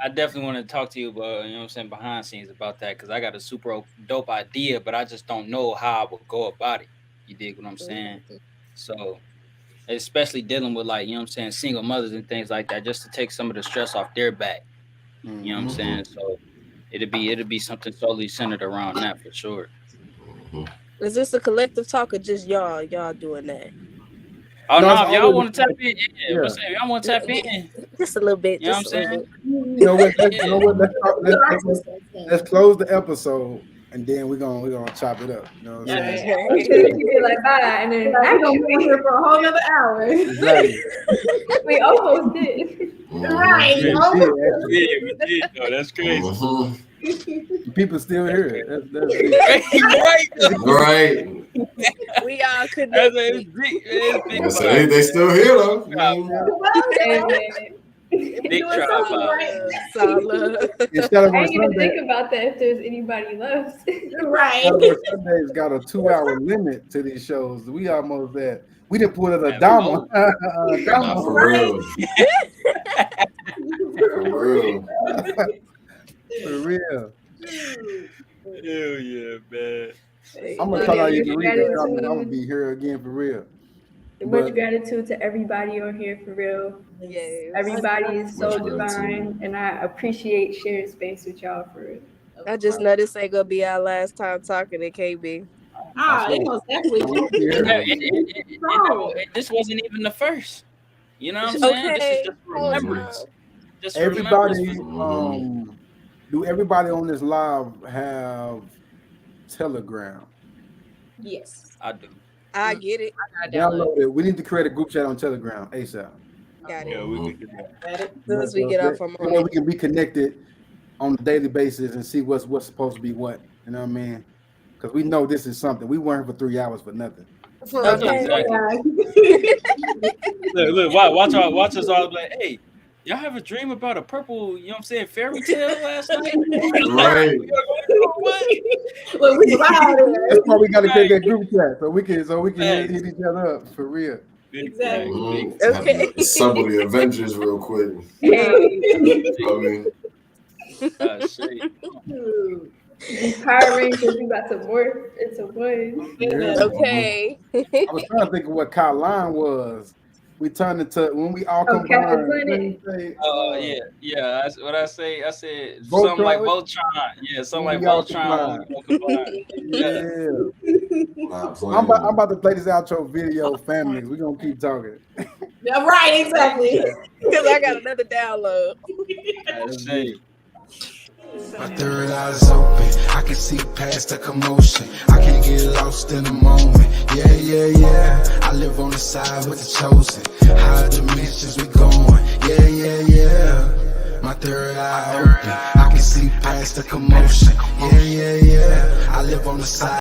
I definitely want to talk to you about, you know what I'm saying, behind scenes about that, because I got a super dope idea, but I just don't know how I would go about it. You dig what I'm saying? So, especially dealing with, like, you know what I'm saying, single mothers and things like that, just to take some of the stress off their back. You know what I'm saying? So it'd be something solely centered around that for sure. Is this a collective talk or just y'all doing that? Oh no, if y'all want to tap in, y'all want to tap in, just a little bit. You know what I'm saying? You know what? Let's close the episode, and then we're gonna chop it up. You know what I'm saying? You're like, bye, and then I'm gonna be here for a whole nother hour. Exactly. We almost did. Right. We did. Oh, that's crazy. People still hear it. That's right. We all could. They still here though. Big tribe. I didn't even think about that if there's anybody left. Right. Sunday's got a 2-hour limit to these shows. We almost there. We didn't put it a Dama. For real. For real. For real. Hell yeah, man. I'm gonna call out you to read it. I'm gonna be here again for real. Much gratitude to everybody on here for real. Yes. Everybody is so divine, and I appreciate sharing space with y'all for real. I just know this ain't gonna be our last time talking to KB. It most definitely. This wasn't even the first. You know what I'm saying? Okay. This is just remembrance. Everybody, do everybody on this live have Telegram? Yes, I do. I get it. Download it. We need to create a group chat on Telegram ASAP. Got it. Yeah, we can do that. As soon as we get off from we can be connected on a daily basis and see what's supposed to be what. You know what I mean? Because we know this is something. We weren't for 3 hours for nothing. Look, watch us all like, hey, y'all have a dream about a purple, you know what I'm saying, fairy tale last night? Right. That's why we gotta create that group chat so we can hit each other up for real. Exactly. Okay. Assemble the Avengers real quick. I mean, Power Rangers, we about to morph into one. Yeah. Okay. I was trying to think of what Kyle line was. We turned into when we all combined. Yeah. That's what I say. I said Voltron? something like Voltron. Yeah, something like Voltron. Yeah. I'm about to play this outro video, family. We're gonna keep talking. Yeah, right, exactly. Because I got another download. My third eye's open, I can see past the commotion. I can't get lost in the moment. Yeah. I live on the side with the chosen. Higher dimensions we going. Yeah. My third eye open, I can see past the commotion. Yeah. I live on the side.